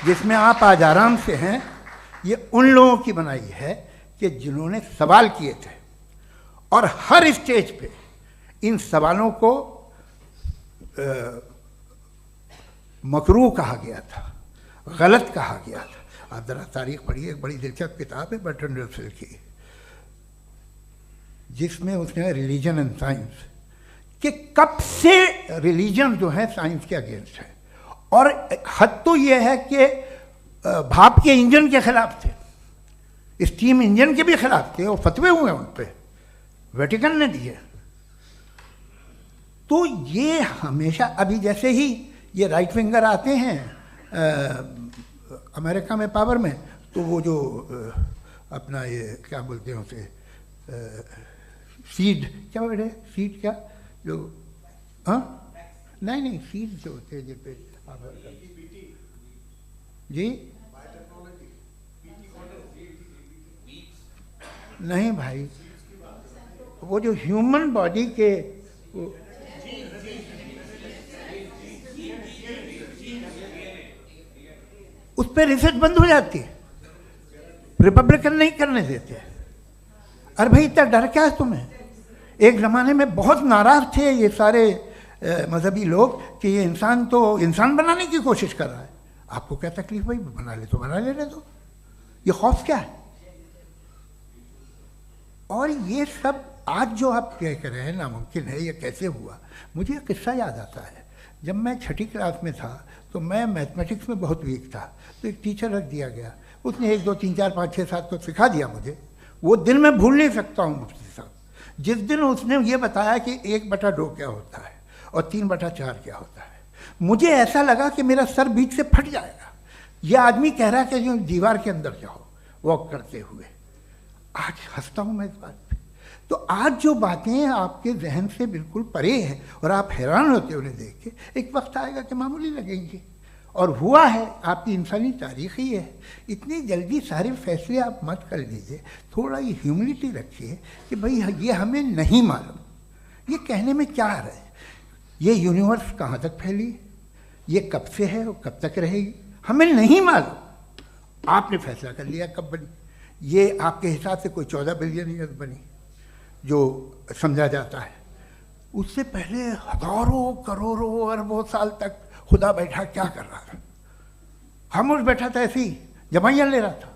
जिसमें आप आज आराम से हैं, ये उन लोगों की बनाई है कि जिन्होंने सवाल किए थे। और हर स्टेज पे इन सवालों को मकरूह कहा गया था, गलत कहा गया था। आप ज़रा तारीख पढ़िए, एक बड़ी दिलचस्प किताब है बर्ट्रैंड रसेल की, जिसमें उसने रिलीजन एंड साइंस कि कब से रिलीजन जो है साइंस के अगेंस्ट है। और हद तो यह है कि भाप के इंजन के खिलाफ थे, स्टीम इंजन के भी खिलाफ थे, और फतवे हुए उन पर, वेटिकन ने दिए। तो ये हमेशा, अभी जैसे ही ये राइट विंगर आते हैं अमेरिका में पावर में, तो वो जो अपना ये क्या बोलते हैं उसे, सीड क्या बोलते हैं, सीड क्या जो, हाँ नहीं नहीं, सीड्स जो होते हैं जिन पे आप जी नहीं भाई, वो जो ह्यूमन बॉडी के उस पर रिसर्च बंद हो जाती है, रिपब्लिकन नहीं करने देते। अरे भाई इतना डर क्या है तुम्हें? एक ज़माने में बहुत नाराज थे ये सारे मजहबी लोग कि ये इंसान तो इंसान बनाने की कोशिश कर रहा है। आपको क्या तकलीफ भाई, बना ले तो बना लेने दो, ये खौफ क्या है? और ये सब आज जो आप कह रहे हैं नामुमकिन है, ये कैसे हुआ? मुझे एक किस्सा याद आता है। जब मैं 6ठी क्लास में था तो मैं मैथमेटिक्स में बहुत वीक था, तो एक टीचर रख दिया गया, उसने 1 2 3 4 5 6 7 को सिखा दिया मुझे। वो दिन मैं भूल नहीं सकता हूँ मुफ्ती साहब, जिस दिन उसने ये बताया कि 1/2 क्या होता है और 3/4 क्या होता है। मुझे ऐसा लगा कि मेरा सर बीच से फट जाएगा। ये आदमी कह रहा है कि जो दीवार के अंदर जाओ वॉक करते हुए। आज हंसता हूँ मैं इस बात पे। तो आज जो बातें आपके जहन से बिल्कुल परे हैं और आप हैरान होते उन्हें देख के, एक वक्त आएगा कि मामूली लगेंगे। और हुआ है, आपकी इंसानी तारीख ही है। इतनी जल्दी सारे फैसले आप मत कर लीजिए, थोड़ा ये ह्यूमिलिटी रखिए कि भाई ये हमें नहीं मालूम। ये कहने में क्या आ रहा है? ये यूनिवर्स कहाँ तक फैली, ये कब से है और कब तक रहेगी, हमें नहीं मालूम। आपने फैसला कर लिया कब बनी। ये आपके हिसाब से कोई 14 बिलियन ईयर बनी जो समझा जाता है। उससे पहले हजारों करोड़ों अरबों साल तक खुदा बैठा क्या कर रहा था? खामोश बैठा था, ऐसे ही जमाइयाँ ले रहा था।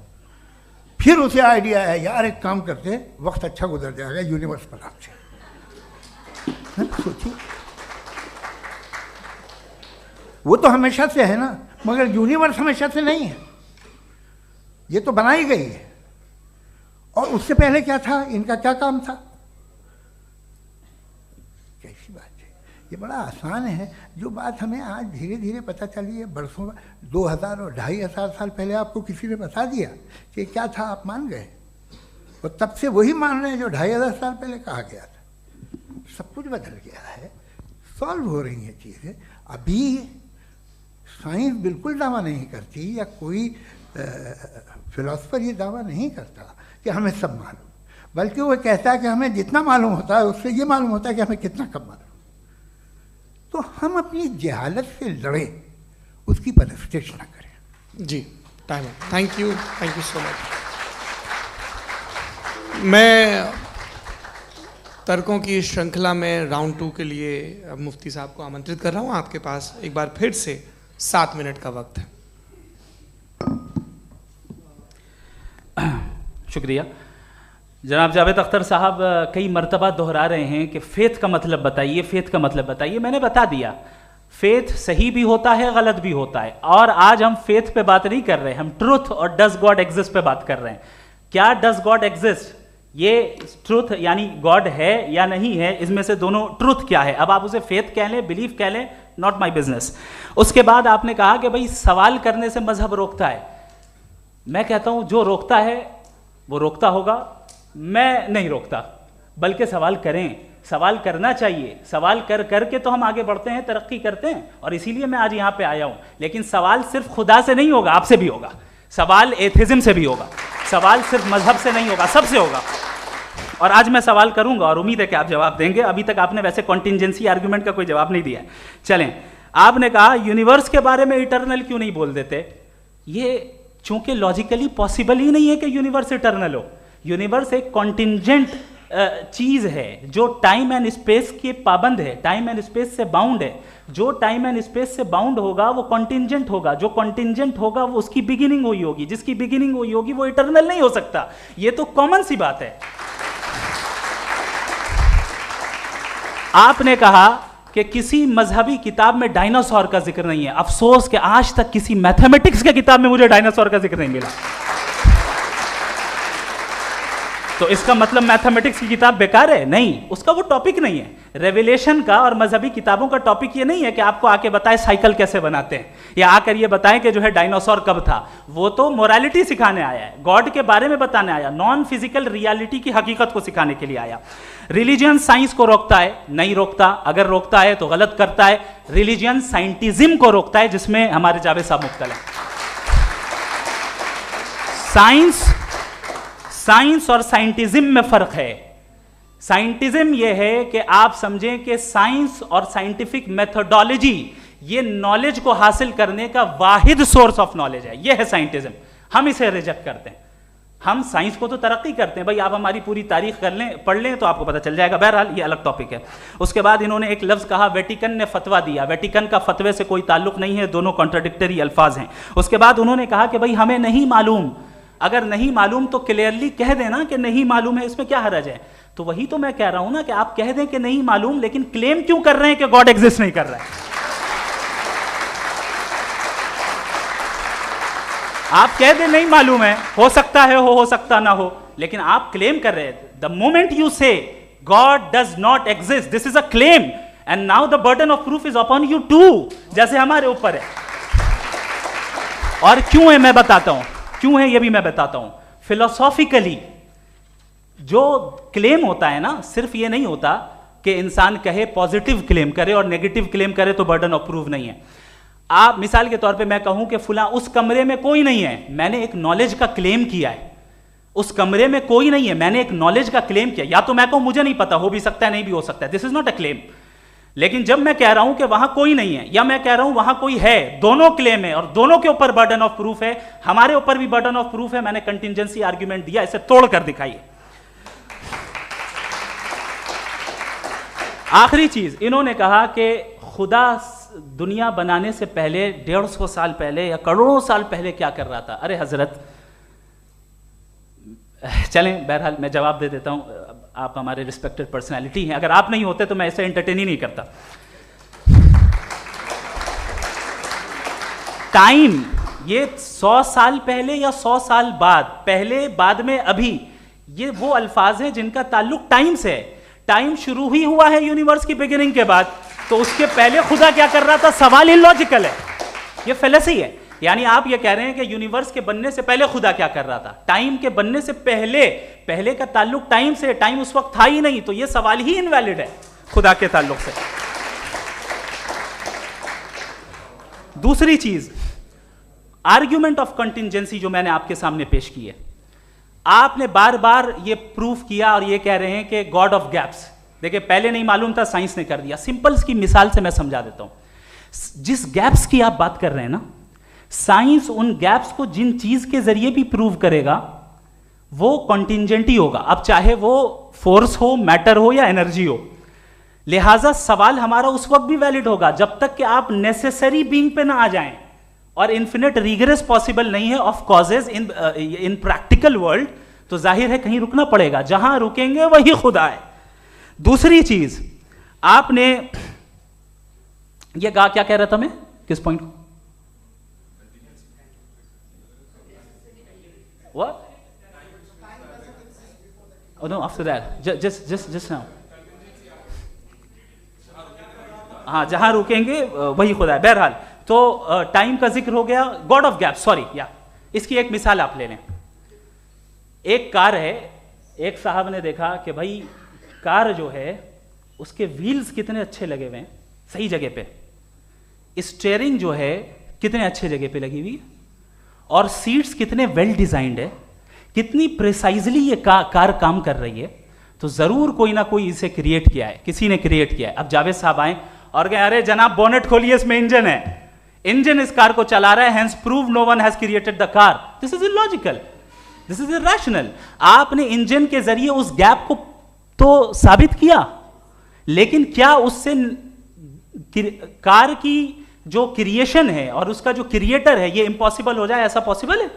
फिर उसे आइडिया आया, यार एक काम करते, वक्त अच्छा गुजर जाएगा, यूनिवर्स पर आपसे सोचिए। वो तो हमेशा से है ना, मगर यूनिवर्स हमेशा से नहीं है, ये तो बनाई गई है। और उससे पहले क्या था, इनका क्या काम था? कैसी बात है, ये बड़ा आसान है। जो बात हमें आज धीरे धीरे पता चली है, बरसों 2000 और 2500 साल पहले आपको किसी ने बता दिया कि क्या था, आप मान गए, और तब से वही मान रहे हैं जो 2500 साल पहले कहा गया था। सब कुछ बदल गया है, सॉल्व हो रही हैं चीज़ें। अभी साइंस बिल्कुल दावा नहीं करती, या कोई फिलोसफर ये दावा नहीं करता कि हमें सब मालूम, बल्कि वो कहता है कि हमें जितना मालूम होता है उससे ये मालूम होता है कि हमें कितना कम मालूम। तो हम अपनी जहालत से लड़ें, उसकी परस्तिश न करें। जी, time. Thank you so much. मैं तर्कों की श्रृंखला में राउंड 2 के लिए मुफ्ती साहब को आमंत्रित कर रहा हूँ। आपके पास एक बार फिर से 7 मिनट का वक्त है। शुक्रिया। जनाब जावेद अख्तर साहब कई मर्तबा दोहरा रहे हैं कि फ़ेथ का मतलब बताइए, फ़ेथ का मतलब बताइए। मैंने बता दिया, फ़ेथ सही भी होता है, गलत भी होता है। और आज हम फ़ेथ पे बात नहीं कर रहे, हम ट्रुथ और डज गॉड एग्जिस्ट पे बात कर रहे हैं। क्या डज गॉड एग्जिस्ट, ये ट्रुथ यानी गॉड है या नहीं है, इसमें से दोनों ट्रुथ क्या है। अब आप उसे फ़ेथ कह लें, बिलीफ कह लें, नॉट माई बिजनेस। उसके बाद आपने कहा कि भाई सवाल करने से मजहब रोकता है। मैं कहता हूं जो रोकता है वो रोकता होगा, मैं नहीं रोकता, बल्कि सवाल करें, सवाल करना चाहिए। सवाल कर करके तो हम आगे बढ़ते हैं, तरक्की करते हैं, और इसीलिए मैं आज यहां पे आया हूं। लेकिन सवाल सिर्फ खुदा से नहीं होगा, आपसे भी होगा। सवाल एथिज्म से भी होगा, सवाल सिर्फ मजहब से नहीं होगा, सबसे होगा। और आज मैं सवाल करूंगा और उम्मीद है कि आप जवाब देंगे। अभी तक आपने वैसे कॉन्टिंजेंसी आर्गुमेंट का कोई जवाब नहीं दिया है। चलें, आपने कहा यूनिवर्स के बारे में इटर्नल क्यों नहीं बोल देते। ये चूंकि लॉजिकली पॉसिबल ही नहीं है कि यूनिवर्स इटर्नल हो। यूनिवर्स एक कॉन्टिंजेंट चीज है जो टाइम एंड स्पेस के पाबंद है, टाइम एंड स्पेस से बाउंड है। जो टाइम एंड स्पेस से बाउंड होगा वो कॉन्टिंजेंट होगा, जो कॉन्टिंजेंट होगा वो उसकी बिगिनिंग हुई होगी, जिसकी बिगिनिंग हुई होगी वो इटर्नल नहीं हो सकता। ये तो कॉमन सी बात है। आपने कहा कि किसी मजहबी किताब में डायनासोर का जिक्र नहीं है। अफसोस कि आज तक किसी मैथमेटिक्स के किताब में मुझे डायनासोर का जिक्र नहीं मिला। तो इसका मतलब मैथमेटिक्स की किताब बेकार है? नहीं, उसका वो टॉपिक नहीं है। रेवलेशन का और मजहबी किताबों का टॉपिक ये नहीं है कि आपको आके बताए साइकिल कैसे बनाते हैं, या आकर ये बताएं कि जो है डायनासोर कब था। वो तो मोरालिटी सिखाने आया है, गॉड के बारे में बताने आया, नॉन फिजिकल रियलिटी की हकीकत को सिखाने के लिए आया। रिलीजियन साइंस को रोकता है? नहीं रोकता, अगर रोकता है तो गलत करता है। रिलीजियन साइंटिज्म को रोकता है, जिसमें हमारे जावेद साहब मुब्तला है। साइंस और साइंटिज्म में फर्क है। साइंटिज्म यह है कि आप समझें कि साइंस और साइंटिफिक मेथोडोलॉजी ये नॉलेज को हासिल करने का वाहिद सोर्स ऑफ नॉलेज है, यह है साइंटिज्म। हम इसे रिजेक्ट करते हैं। हम साइंस को तो तरक्की करते हैं, भाई आप हमारी पूरी तारीख कर लें, पढ़ लें तो आपको पता चल जाएगा। बहरहाल ये अलग टॉपिक है। उसके बाद इन्होंने एक लफ्ज़ कहा, वेटिकन ने फतवा दिया। वेटिकन का फतवे से कोई ताल्लुक नहीं है, दोनों कॉन्ट्राडिक्टरी अल्फाज हैं। उसके बाद उन्होंने कहा कि भाई हमें नहीं मालूम। अगर नहीं मालूम तो क्लियरली कह देना कि नहीं मालूम है, इसमें क्या हर्ज है? तो वही तो मैं कह रहा हूं ना कि आप कह दें कि नहीं मालूम, लेकिन क्लेम क्यों कर रहे हैं कि गॉड एग्जिस्ट नहीं कर रहा है? आप कह दें नहीं मालूम है, हो सकता है हो सकता ना हो, लेकिन आप क्लेम कर रहे हैं। The moment you say God does not exist, this is a claim, and now the burden of proof is upon you too, जैसे हमारे ऊपर है। और क्यों है मैं बताता हूं, क्यों है ये भी मैं बताता हूं। फिलोसॉफिकली जो क्लेम होता है ना, सिर्फ ये नहीं होता कि इंसान कहे पॉजिटिव क्लेम करे और नेगेटिव क्लेम करे तो बर्डन ऑफ प्रूफ नहीं है। आप मिसाल के तौर पे मैं कहूं कि फुला उस कमरे में कोई नहीं है, मैंने एक नॉलेज का क्लेम किया है। उस कमरे में कोई नहीं है, मैंने एक नॉलेज का क्लेम किया। या तो मैं कहूं मुझे नहीं पता, हो भी सकता है नहीं भी हो सकता है, this is not a claim. लेकिन जब मैं कह रहा हूं कि वहां कोई नहीं है, या मैं कह रहा हूं वहां कोई है, दोनों क्लेम है और दोनों के ऊपर बर्डन ऑफ प्रूफ है। हमारे ऊपर भी बर्डन ऑफ प्रूफ है, मैंने कंटिजेंसी आर्ग्यूमेंट दिया, इसे तोड़कर दिखाइए। आखिरी चीज, इन्होंने कहा कि खुदा दुनिया बनाने से पहले 150 साल पहले या करोड़ों साल पहले क्या कर रहा था। अरे हजरत, चलें बहरहाल मैं जवाब दे देता हूं, आप हमारे रिस्पेक्टेड पर्सनैलिटी हैं, अगर आप नहीं होते तो मैं ऐसे एंटरटेन ही नहीं करता। टाइम, ये 100 साल पहले या 100 साल बाद, पहले बाद में अभी, ये वो अल्फाज हैं जिनका ताल्लुक टाइम से है। टाइम शुरू ही हुआ है यूनिवर्स की बिगिनिंग के बाद, तो उसके पहले खुदा क्या कर रहा था? सवाल इलॉजिकल है, ये फेलेसी है। यानी आप ये कह रहे हैं कि यूनिवर्स के बनने से पहले खुदा क्या कर रहा था? टाइम के बनने से पहले, पहले का ताल्लुक टाइम से, टाइम उस वक्त था ही नहीं, तो ये सवाल ही इनवैलिड है खुदा के ताल्लुक से। दूसरी चीज, आर्ग्यूमेंट ऑफ कंटिजेंसी जो मैंने आपके सामने पेश की है, आपने बार बार ये प्रूफ किया और ये कह रहे हैं कि गॉड ऑफ गैप्स। देखिए पहले नहीं मालूम था, साइंस ने कर दिया। सिंपल की मिसाल से मैं समझा देता हूं। जिस गैप्स की आप बात कर रहे हैं ना, साइंस उन गैप्स को जिन चीज के जरिए भी प्रूव करेगा वो कॉन्टिजेंट ही होगा, अब चाहे वो फोर्स हो, मैटर हो या एनर्जी हो। लिहाजा सवाल हमारा उस वक्त भी वैलिड होगा जब तक कि आप नेसेसरी बीइंग पे ना आ जाएं, और इन्फिनिट रिग्रेस पॉसिबल नहीं है of causes in practical world, तो जाहिर है कहीं रुकना पड़ेगा, जहां रुकेंगे वही खुदा है। दूसरी चीज, आपने ये कहा, क्या कह रहा था मैं, किस पॉइंट को? What? Oh no, after that, just now. हाँ, जहां रुकेंगे वही खुदा है। बहरहाल, तो टाइम का जिक्र हो गया, गॉड ऑफ गैप, सॉरी, या इसकी एक मिसाल आप ले लें। एक कार है, एक साहब ने देखा कि भाई कार जो है उसके व्हील्स कितने अच्छे लगे हुए हैं, सही जगह पे, स्टीयरिंग जो है कितने अच्छे जगह पे लगी हुई है, और सीट्स कितने वेल डिजाइंड है, कितनी प्रिसाइजली ये कार काम कर रही है। तो जरूर कोई ना कोई इसे क्रिएट किया है, किसी ने क्रिएट किया है। अब जावेद साहब आए और कहे, अरे जनाब बोनेट खोलिए, इसमें इंजन है, इंजन इस कार को चला रहा है, hence prove no one has created the car. This is illogical, this is irrational. आपने इंजन के जरिए उस गैप को तो साबित किया, लेकिन क्या उससे कार की जो क्रिएशन है और उसका जो क्रिएटर है ये इम्पॉसिबल हो जाए? ऐसा पॉसिबल है?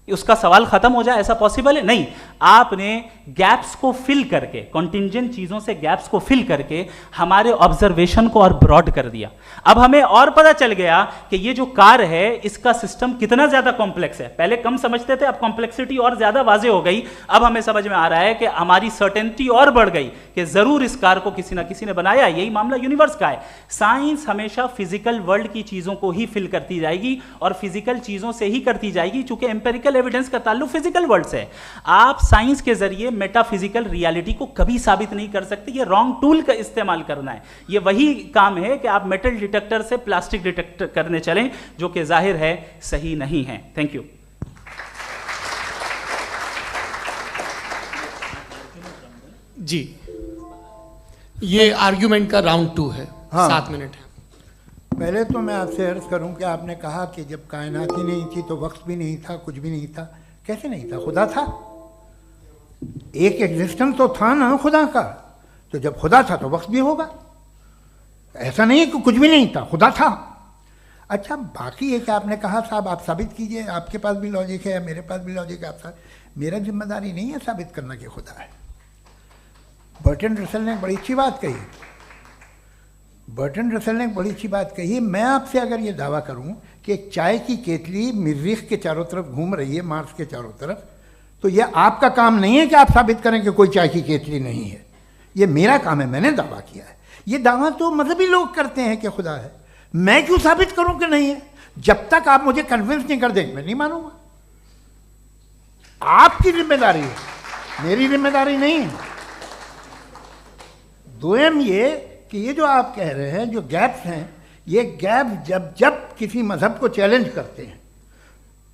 उसका सवाल खत्म हो जाए? ऐसा पॉसिबल है? नहीं। आपने गैप्स को फिल करके, कॉन्टिंजेंट चीजों से गैप्स को फिल करके हमारे ऑब्जर्वेशन को और ब्रॉड कर दिया। अब हमें और पता चल गया कि ये जो कार है इसका सिस्टम कितना ज्यादा कॉम्प्लेक्स है। पहले कम समझते थे, अब कॉम्प्लेक्सिटी और ज्यादा वाजे हो गई। अब हमें समझ में आ रहा है कि हमारी सर्टेनिटी और बढ़ गई कि जरूर इस कार को किसी ना किसी ने बनाया। यही मामला यूनिवर्स का है। साइंस हमेशा फिजिकल वर्ल्ड की चीजों को ही फिल करती जाएगी और फिजिकल चीजों से ही करती जाएगी, चूंकि एम्पेरिकल एविडेंस का ताल्लुक फिजिकल वर्ल्ड से है। आप साइंस के जरिए मेटाफिजिकल रियलिटी को कभी साबित नहीं कर सकते। ये रॉन्ग टूल का इस्तेमाल करना है। ये वही काम है कि आप मेटल डिटेक्टर से प्लास्टिक डिटेक्टर करने चलें, जो कि जाहिर है सही नहीं है। Thank you. जी, ये आर्ग्यूमेंट का राउंड 2 है। हाँ। 7 मिनट है। पहले तो मैं आपसे अर्ज करूं कि आपने कहा कि जब कायनात ही नहीं थी तो वक्त भी नहीं था, कुछ भी नहीं था। कैसे नहीं था? खुदा था। एक एग्जिस्टेंस तो था ना खुदा का। तो जब खुदा था तो वक्त भी होगा। ऐसा नहीं है कि कुछ भी नहीं था, खुदा था। अच्छा, बाकी एक आपने कहा साहब आप साबित कीजिए, आपके पास भी लॉजिक है या मेरे पास भी लॉजिक है। आप मेरा जिम्मेदारी नहीं है साबित करना कि खुदा है। बर्टन रसल ने बड़ी अच्छी बात कही। बर्टन रसल ने बड़ी अच्छी बात कही। मैं आपसे अगर ये दावा करूं कि एक चाय की केतली मरीख के चारों तरफ घूम रही है, मार्स के चारों तरफ, तो ये आपका काम नहीं है कि आप साबित करें कि कोई चाय की केतली नहीं है। ये मेरा काम है, मैंने दावा किया है। ये दावा तो मजहबी लोग करते हैं कि खुदा है। मैं क्यों साबित करूं कि नहीं है? जब तक आप मुझे कन्विंस नहीं कर देंगे मैं नहीं मानूंगा। आपकी जिम्मेदारी है, मेरी जिम्मेदारी नहीं है। दोयम ये कि ये जो आप कह रहे हैं, जो गैप्स हैं, ये गैप जब जब किसी मजहब को चैलेंज करते हैं,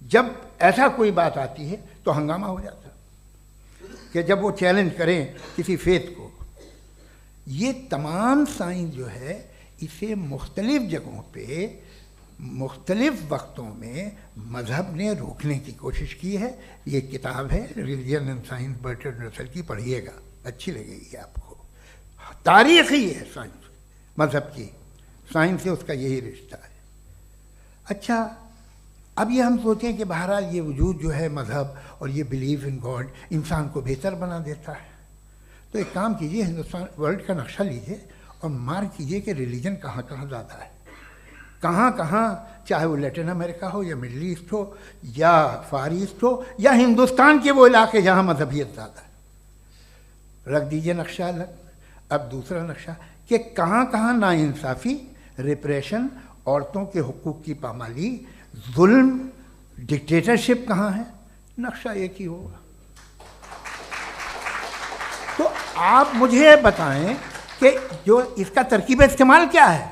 जब ऐसा कोई बात आती है तो हंगामा हो जाता है कि जब वो चैलेंज करें किसी फेथ को। ये तमाम साइंस जो है इसे मुख्तलिफ जगहों पे मुख्तलिफ वक्तों में मजहब ने रोकने की कोशिश की है। ये किताब है religion and science, Burton Russell की, पढ़िएगा, अच्छी लगेगी आपको। तारीख ही है साइंस, मजहब की साइंस से उसका यही रिश्ता है। अच्छा, अब ये हम सोचें कि बहरहाल ये वजूद जो है मजहब और ये बिलीव इन गॉड इंसान को बेहतर बना देता है। तो एक काम कीजिए, हिंदुस्तान वर्ल्ड का नक्शा लीजिए और मार्क कीजिए कि रिलीजन कहाँ कहाँ ज़्यादा है, कहाँ कहाँ, चाहे वो लैटिन अमेरिका हो या मिडल ईस्ट हो या फार ईस्ट हो या हिंदुस्तान के वो इलाके जहाँ मजहबियत ज़्यादा है। रख दीजिए नक्शा अलग। अब दूसरा नक्शा कि कहाँ कहाँ नाइंसाफ़ी, रिप्रेशन, औरतों के हुकूक की पामाली, जुल्म, डिक्टेटरशिप कहाँ है, नक्शा एक ही होगा। तो आप मुझे बताएं कि जो इसका तरकीब इस्तेमाल क्या है।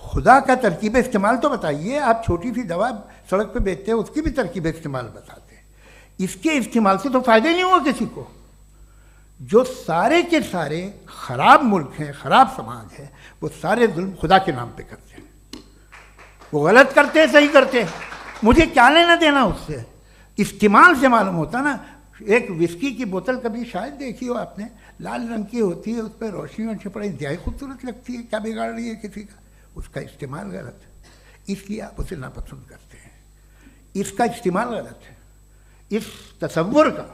खुदा का तरकीब इस्तेमाल तो बताइए। आप छोटी सी दवा सड़क पे बेचते हैं, उसकी भी तरकीब इस्तेमाल बताते हैं। इसके इस्तेमाल से तो फ़ायदा ही नहीं हुआ किसी को। जो सारे के सारे ख़राब मुल्क हैं, ख़राब समाज है, वो सारे जुल्म खुदा के नाम पे करते हैं। वो गलत करते हैं, सही करते हैं, मुझे क्या लेना देना उससे। इस्तेमाल से मालूम होता ना। एक विस्की की बोतल कभी शायद देखी हो आपने, लाल रंग की होती है, उस पर रोशनी और छिपड़े, इंतहाई खूबसूरत लगती है, क्या बिगाड़ रही है किसी का? उसका इस्तेमाल गलत है, इसलिए आप उसे नापसंद करते हैं। इसका इस्तेमाल गलत है, इस तसव्वुर का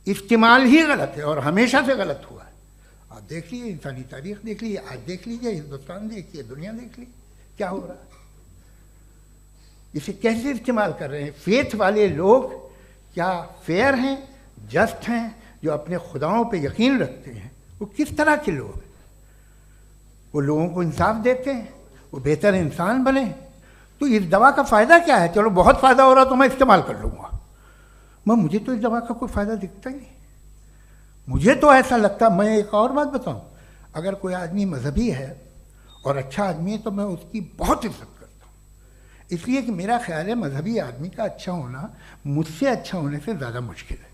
इस्तेमाल ही गलत है और हमेशा से गलत हुआ है। आप देख लीजिए, इंसानी तारीख देख लीजिए, आज देख लीजिए, हिंदुस्तान देखिए, दुनिया देख लीजिए, क्या हो रहा है। इसे कैसे इस्तेमाल कर रहे हैं फेथ वाले लोग? क्या फेयर हैं, जस्ट हैं, जो अपने खुदाओं पे यकीन रखते हैं? वो किस तरह के लोग हैं? वो लोगों को इंसाफ देते हैं, वो बेहतर इंसान बने। तो इस दवा का फ़ायदा क्या है? चलो बहुत फ़ायदा हो रहा तो मैं इस्तेमाल कर लूँगा, मैं मुझे तो इस दवा का कोई फ़ायदा दिखता ही नहीं। मुझे तो ऐसा लगता, मैं एक और बात बताऊं, अगर कोई आदमी मजहबी है और अच्छा आदमी है तो मैं उसकी बहुत इज्जत करता हूँ, इसलिए कि मेरा ख्याल है मजहबी आदमी का अच्छा होना मुझसे अच्छा होने से ज़्यादा मुश्किल है।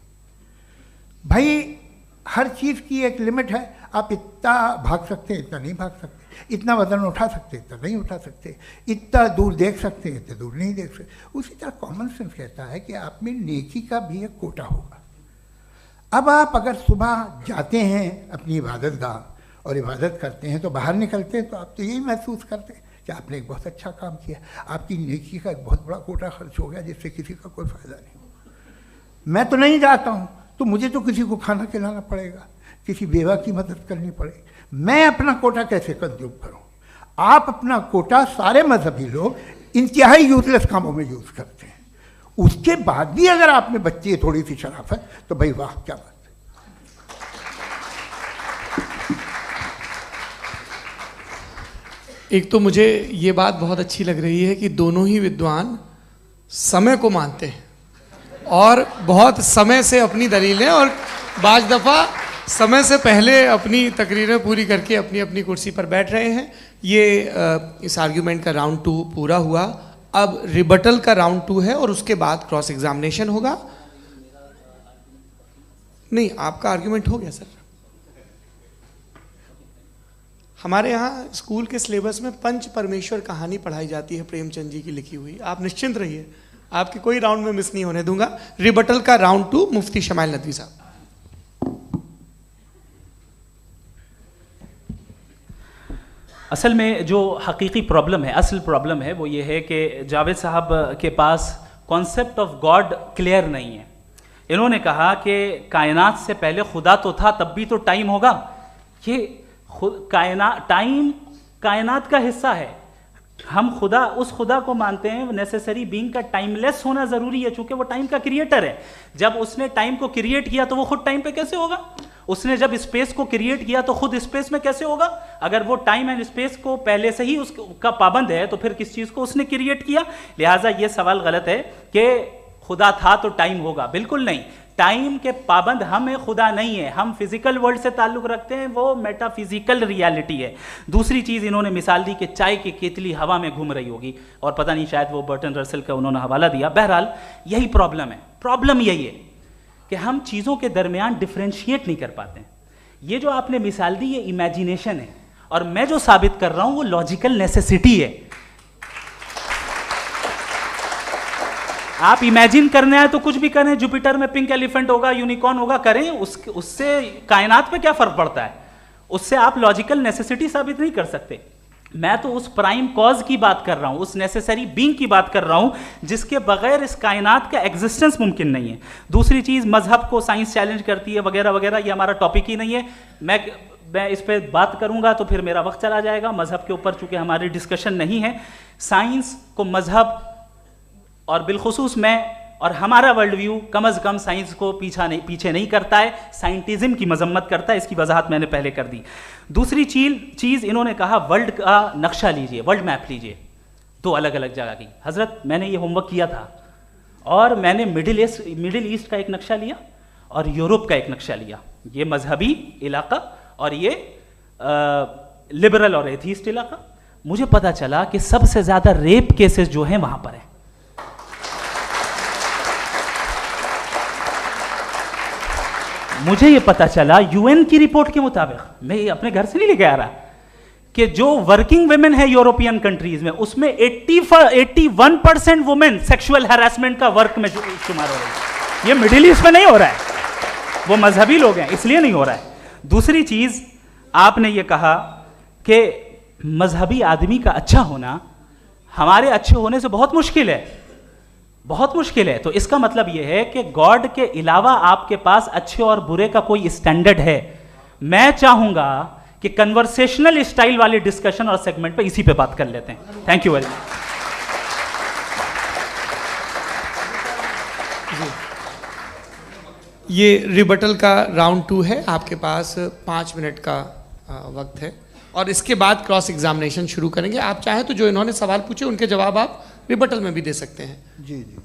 भाई हर चीज़ की एक लिमिट है। आप इतना भाग सकते हैं, इतना नहीं भाग सकते, इतना वजन उठा सकते, इतना नहीं उठा सकते, इतना दूर देख सकते हैं, इतना दूर नहीं देख सकते। उसी तरह कॉमन सेंस कहता है कि आप में नेकी का भी एक कोटा होगा। अब आप अगर सुबह जाते हैं अपनी इबादत गाह और इबादत करते हैं तो बाहर निकलते हैं तो आप तो यही महसूस करते हैं कि आपने एक बहुत अच्छा काम किया, आपकी नेकी का एक बहुत बड़ा कोटा खर्च हो गया जिससे किसी का कोई फ़ायदा नहीं। मैं तो नहीं जाता हूँ, तो मुझे तो किसी को खाना खिलाना पड़ेगा, किसी बेवा की मदद करनी पड़ेगी। मैं अपना कोटा कैसे कंज्यूम करूँ? आप अपना कोटा सारे मजहबी लोग इंतहाई यूजलेस कामों में यूज करते हैं। उसके बाद भी अगर आप में बच्ची है थोड़ी सी शराफत, तो भाई वाह क्या बात है। एक तो मुझे ये बात बहुत अच्छी लग रही है कि दोनों ही विद्वान समय को मानते हैं और बहुत समय से अपनी दलीलें और बाज दफ़ा समय से पहले अपनी तकरीरें पूरी करके अपनी अपनी कुर्सी पर बैठ रहे हैं। ये इस आर्ग्यूमेंट का राउंड 2 पूरा हुआ। अब रिबटल का राउंड 2 है और उसके बाद क्रॉस एग्जामिनेशन होगा। नहीं, आपका आर्ग्यूमेंट हो गया सर। हमारे यहाँ स्कूल के सिलेबस में पंच परमेश्वर कहानी पढ़ाई जाती है, प्रेमचंद जी की लिखी हुई। आप निश्चिंत रहिए, आपके कोई राउंड में मिस नहीं होने दूंगा। रिबटल का राउंड 2 मुफ्ती शमाइल नदवी साहब। असल में जो हकीकी प्रॉब्लम है, असल प्रॉब्लम है वो ये है कि जावेद साहब के पास कॉन्सेप्ट ऑफ गॉड क्लियर नहीं है। इन्होंने कहा कि कायनात से पहले खुदा तो था, तब भी तो टाइम होगा। ये टाइम कायनात का हिस्सा है। हम खुदा, उस खुदा को मानते हैं, नेसेसरी बीइंग का टाइमलेस होना जरूरी है, चूंकि वो टाइम का क्रिएटर है। जब उसने टाइम को क्रिएट किया तो वो खुद टाइम पे कैसे होगा? उसने जब स्पेस को क्रिएट किया तो खुद स्पेस में कैसे होगा? अगर वो टाइम एंड स्पेस को पहले से ही उसका पाबंद है तो फिर किस चीज को उसने क्रिएट किया? लिहाजा ये सवाल गलत है कि खुदा था तो टाइम होगा। बिल्कुल नहीं, टाइम के पाबंद हम हैं, खुदा नहीं है। हम फिजिकल वर्ल्ड से ताल्लुक रखते हैं, वो मेटाफिजिकल रियलिटी है। दूसरी चीज इन्होंने मिसाल दी कि चाय की केतली हवा में घूम रही होगी, और पता नहीं शायद वो बर्टन रसल का उन्होंने हवाला दिया। बहरहाल यही प्रॉब्लम है। प्रॉब्लम यही है कि हम चीजों के दरमियान डिफरेंशिएट नहीं कर पाते। ये जो आपने मिसाल दी ये इमेजिनेशन है, और मैं जो साबित कर रहा हूं वो लॉजिकल नेसेसिटी है। आप इमेजिन करने आए तो कुछ भी करें, जुपिटर में पिंक एलिफेंट होगा, यूनिकॉर्न होगा, करें, उससे कायनात पे क्या फर्क पड़ता है? उससे आप लॉजिकल नेसेसिटी साबित नहीं कर सकते। मैं तो उस प्राइम कॉज की बात कर रहा हूं, उस नेसेसरी बीइंग की बात कर रहा हूं जिसके बगैर इस कायनात का एग्जिस्टेंस मुमकिन नहीं है। दूसरी चीज, मजहब को साइंस चैलेंज करती है वगैरह वगैरह, ये हमारा टॉपिक ही नहीं है। मैं इस पे बात करूंगा तो फिर मेरा वक्त चला जाएगा। मजहब के ऊपर चूंकि हमारी डिस्कशन नहीं है, साइंस को मजहब और बिलखुसूस मैं और हमारा वर्ल्ड व्यू कम अज कम साइंस को पीछे नहीं करता है, साइंटिज्म की मजम्मत करता है। इसकी वजाहत मैंने पहले कर दी। दूसरी चीज इन्होंने कहा वर्ल्ड का नक्शा लीजिए, वर्ल्ड मैप लीजिए, 2 अलग अलग जगह की। हजरत, मैंने ये होमवर्क किया था और मैंने मिडिल ईस्ट का एक नक्शा लिया और यूरोप का एक नक्शा लिया। ये मजहबी इलाका और ये लिबरल और एथीस्ट इलाका। मुझे पता चला कि सबसे ज्यादा रेप केसेस जो हैं वहां पर है। मुझे ये पता चला यूएन की रिपोर्ट के मुताबिक, मैं ये अपने घर से नहीं लेके आ रहा, कि जो वर्किंग वुमेन है यूरोपियन कंट्रीज में, उसमें 81% वुमेन सेक्सुअल हैरेसमेंट का वर्क में शुमार हो रही है। ये मिडिल ईस्ट में नहीं हो रहा है, वो मजहबी लोग हैं इसलिए नहीं हो रहा है। दूसरी चीज, आपने ये कहा कि मजहबी आदमी का अच्छा होना हमारे अच्छे होने से बहुत मुश्किल है, बहुत मुश्किल है। तो इसका मतलब यह है कि गॉड के अलावा आपके पास अच्छे और बुरे का कोई स्टैंडर्ड है। मैं चाहूंगा कि कन्वर्सेशनल स्टाइल वाली डिस्कशन और सेगमेंट पे इसी पे बात कर लेते हैं। Thank you very much. ये रिबटल का राउंड 2 है। आपके पास 5 मिनट का वक्त है और इसके बाद क्रॉस एग्जामिनेशन शुरू करेंगे। आप चाहें तो जो इन्होंने सवाल पूछे उनके जवाब आप रिबटल में भी दे सकते हैं। जी जी,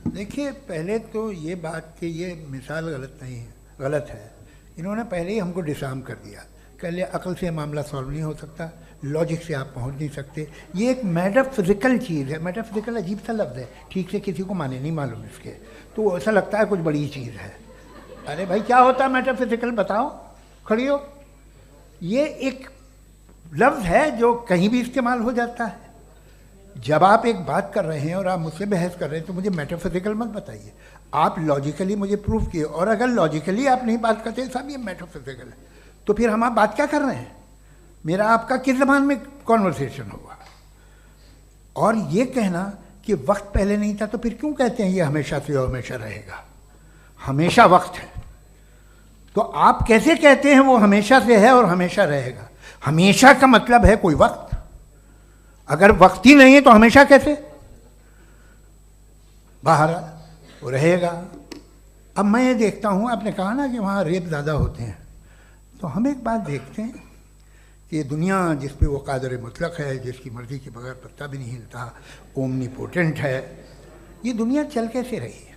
देखिए, पहले तो ये बात कि ये मिसाल गलत नहीं है, गलत है। इन्होंने पहले ही हमको डिसार्म कर दिया। कह लिया अकल से मामला सॉल्व नहीं हो सकता, लॉजिक से आप पहुंच नहीं सकते। ये एक मेटाफिजिकल चीज़ है। मेटाफिजिकल अजीब सा लफ्ज़ है, ठीक से किसी को माने नहीं मालूम इसके, तो ऐसा लगता है कुछ बड़ी चीज़ है। अरे भाई, क्या होता है मेटाफिजिकल, बताओ, खड़ी हो। ये एक लफ्ज़ है जो कहीं भी इस्तेमाल हो जाता है। जब आप एक बात कर रहे हैं और आप मुझसे बहस कर रहे हैं तो मुझे मेटाफिजिकल मत बताइए, आप लॉजिकली मुझे प्रूफ किए। और अगर लॉजिकली आप नहीं बात करते साहब ये मेटाफिजिकल है, तो फिर हम आप बात क्या कर रहे हैं? मेरा आपका किस ज़बान में कॉन्वर्सेशन होगा? और ये कहना कि वक्त पहले नहीं था, तो फिर क्यों कहते हैं ये हमेशा से और हमेशा रहेगा? हमेशा वक्त है, तो आप कैसे कहते हैं वो हमेशा से है और हमेशा रहेगा? हमेशा का मतलब है कोई वक्त, अगर वक्त ही नहीं है तो हमेशा कैसे? बाहर वो रहेगा। अब मैं ये देखता हूँ, आपने कहा ना कि वहाँ रेप ज़्यादा होते हैं, तो हम एक बात देखते हैं कि ये दुनिया जिस पे वो कादर मुतलक है, जिसकी मर्ज़ी के बगैर पत्ता भी नहीं हिलता, ओमनीपोटेंट है, ये दुनिया चल कैसे रही है?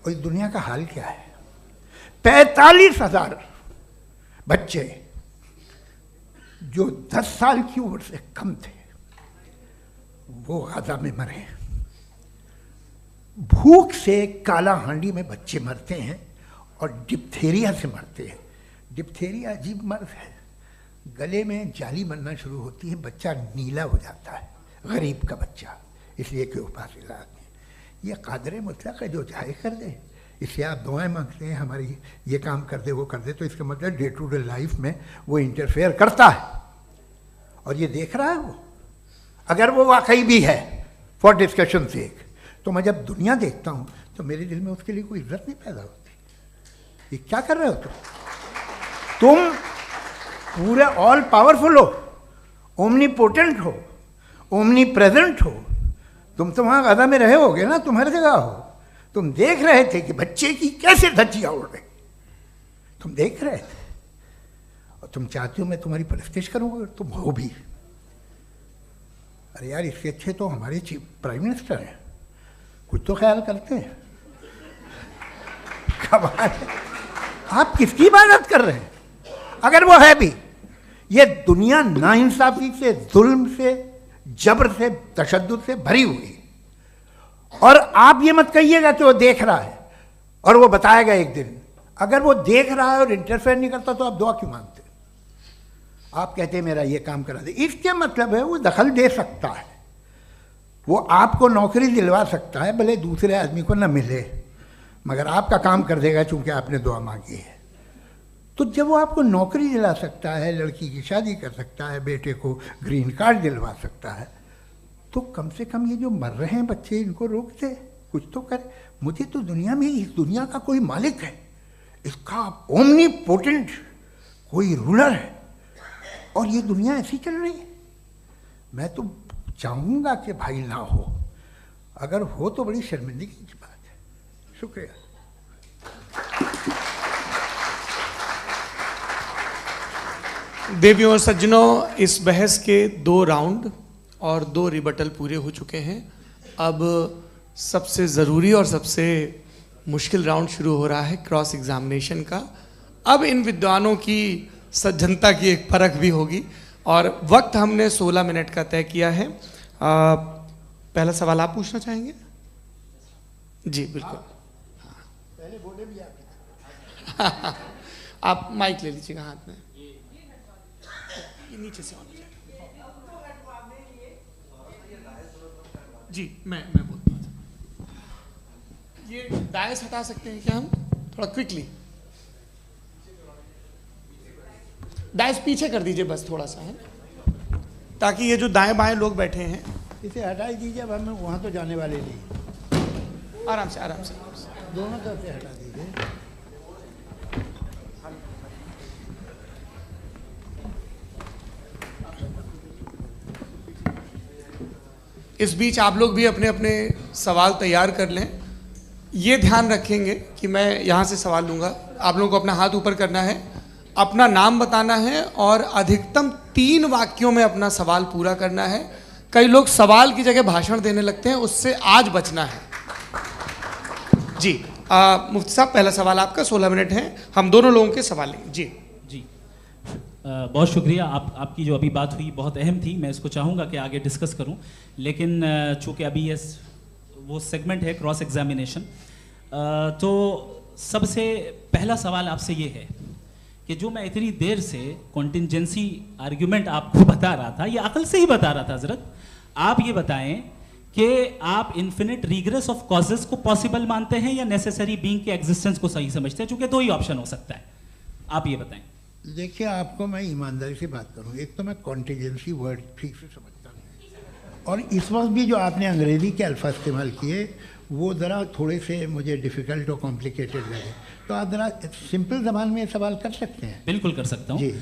और इस दुनिया का हाल क्या है? 45,000 बच्चे जो 10 साल की उम्र से कम थे वो गाजा में मरे। भूख से काला हांडी में बच्चे मरते हैं और डिप्थेरिया से मरते हैं। डिप्थेरिया अजीब मर्ज है, गले में जाली बनना शुरू होती है, बच्चा नीला हो जाता है, गरीब का बच्चा, इसलिए कि उपास इलाज में। ये कादर मुतलक है जो चाहे कर दे, इससे आप दुआएं मांगते हैं हमारी ये काम कर दे वो कर दे, तो इसका मतलब डे टू डे लाइफ में वो इंटरफेयर करता है और ये देख रहा है वो। अगर वो वाकई भी है फॉर डिस्कशन सेक, तो मैं जब दुनिया देखता हूँ तो मेरे दिल में उसके लिए कोई इज्जत नहीं पैदा होती। ये क्या कर रहे हो तुम पूरे ऑल पावरफुल हो, ओमनीपोटेंट हो, ओमनी प्रेजेंट हो, तुम तो वहाँ गाजा में रहे होगे ना, तुम हर जगह हो। तुम देख रहे थे कि बच्चे की कैसे धज्जियाँ उड़ रही, तुम देख रहे थे और तुम चाहते हो मैं तुम्हारी परस्तिश करूँगा, तुम हो भी। अरे यार, इसके अच्छे तो हमारे चीफ प्राइम मिनिस्टर हैं, कुछ तो ख्याल करते हैं। कमाल है, आप किसकी इबादत कर रहे हैं? अगर वो है भी, ये दुनिया नाइंसाफी से, जुल्म से, जबर से, तशद्दुद से भरी हुई। और आप ये मत कहिएगा कि वो देख रहा है और वो बताएगा एक दिन। अगर वो देख रहा है और इंटरफेयर नहीं करता तो आप दुआ क्यों मांगते? आप कहते हैं मेरा ये काम करा दे, इसके मतलब है वो दखल दे सकता है, वो आपको नौकरी दिलवा सकता है, भले दूसरे आदमी को ना मिले, मगर आपका काम कर देगा चूंकि आपने दुआ मांगी है। तो जब वो आपको नौकरी दिला सकता है, लड़की की शादी कर सकता है, बेटे को ग्रीन कार्ड दिलवा सकता है, तो कम से कम ये जो मर रहे हैं बच्चे, इनको रोक दे, कुछ तो करे। मुझे तो दुनिया में, इस दुनिया का कोई मालिक है, इसका ओमनीपोटेंट कोई रूलर है, और ये दुनिया ऐसी चल रही है। मैं तो चाहूँगा कि भाई ना हो, अगर हो तो बड़ी शर्मिंदगी की बात है। शुक्रिया। देवियों और सज्जनों, इस बहस के 2 राउंड और 2 रिबटल पूरे हो चुके हैं। अब सबसे ज़रूरी और सबसे मुश्किल राउंड शुरू हो रहा है, क्रॉस एग्जामिनेशन का। अब इन विद्वानों की सज्जनता की एक परख भी होगी और वक्त हमने 16 मिनट का तय किया है। पहला सवाल आप पूछना चाहेंगे? जी बिल्कुल। पहले बोले भी आप माइक ले लीजिएगा हाथ में, ये नीचे से होना चाहिए। जी मैं बोलता हूँ, ये दायस हटा सकते हैं क्या हम थोड़ा क्विकली? दायस पीछे कर दीजिए बस थोड़ा सा, है, ताकि ये जो दाएं बाएं लोग बैठे हैं इसे हटा ही दीजिए। अब हमें वहाँ तो जाने वाले नहीं, आराम से आराम से दोनों तरफ से हटा दीजिए। इस बीच आप लोग भी अपने अपने सवाल तैयार कर लें। ये ध्यान रखेंगे कि मैं यहाँ से सवाल लूँगा, आप लोगों को अपना हाथ ऊपर करना है, अपना नाम बताना है और अधिकतम 3 वाक्यों में अपना सवाल पूरा करना है। कई लोग सवाल की जगह भाषण देने लगते हैं, उससे आज बचना है। जी मुफ्ती साहब, पहला सवाल आपका, 16 मिनट हैं, हम दोनों लोगों के सवाल लेंगे। जी जी बहुत शुक्रिया। आपकी जो अभी बात हुई बहुत अहम थी, मैं इसको चाहूँगा कि आगे डिस्कस करूँ, लेकिन चूँकि अभी ये वो सेगमेंट है क्रॉस एग्जामिनेशन, तो सबसे पहला सवाल आपसे ये है कि जो मैं इतनी देर से कॉन्टिंजेंसी आर्ग्यूमेंट आपको बता रहा था, ये अकल से ही बता रहा था हजरत, आप ये बताएं कि आप इन्फिनिट रिग्रेस ऑफ कॉजेस को पॉसिबल मानते हैं या नेसेसरी बीइंग के एग्जिस्टेंस को सही समझते हैं? चूंकि 2 ही ऑप्शन हो सकता है, आप ये बताएं। देखिए, आपको मैं ईमानदारी से बात करूं, एक तो मैं कॉन्टिजेंसी वर्ड ठीक से समझता नहीं और इस वक्त भी जो आपने अंग्रेज़ी के अल्फाज इस्तेमाल किए वो ज़रा थोड़े से मुझे डिफ़िकल्ट और कॉम्प्लिकेटेड लगे, तो आप ज़रा सिंपल ज़बान में सवाल कर सकते हैं? बिल्कुल कर सकता हूँ जी।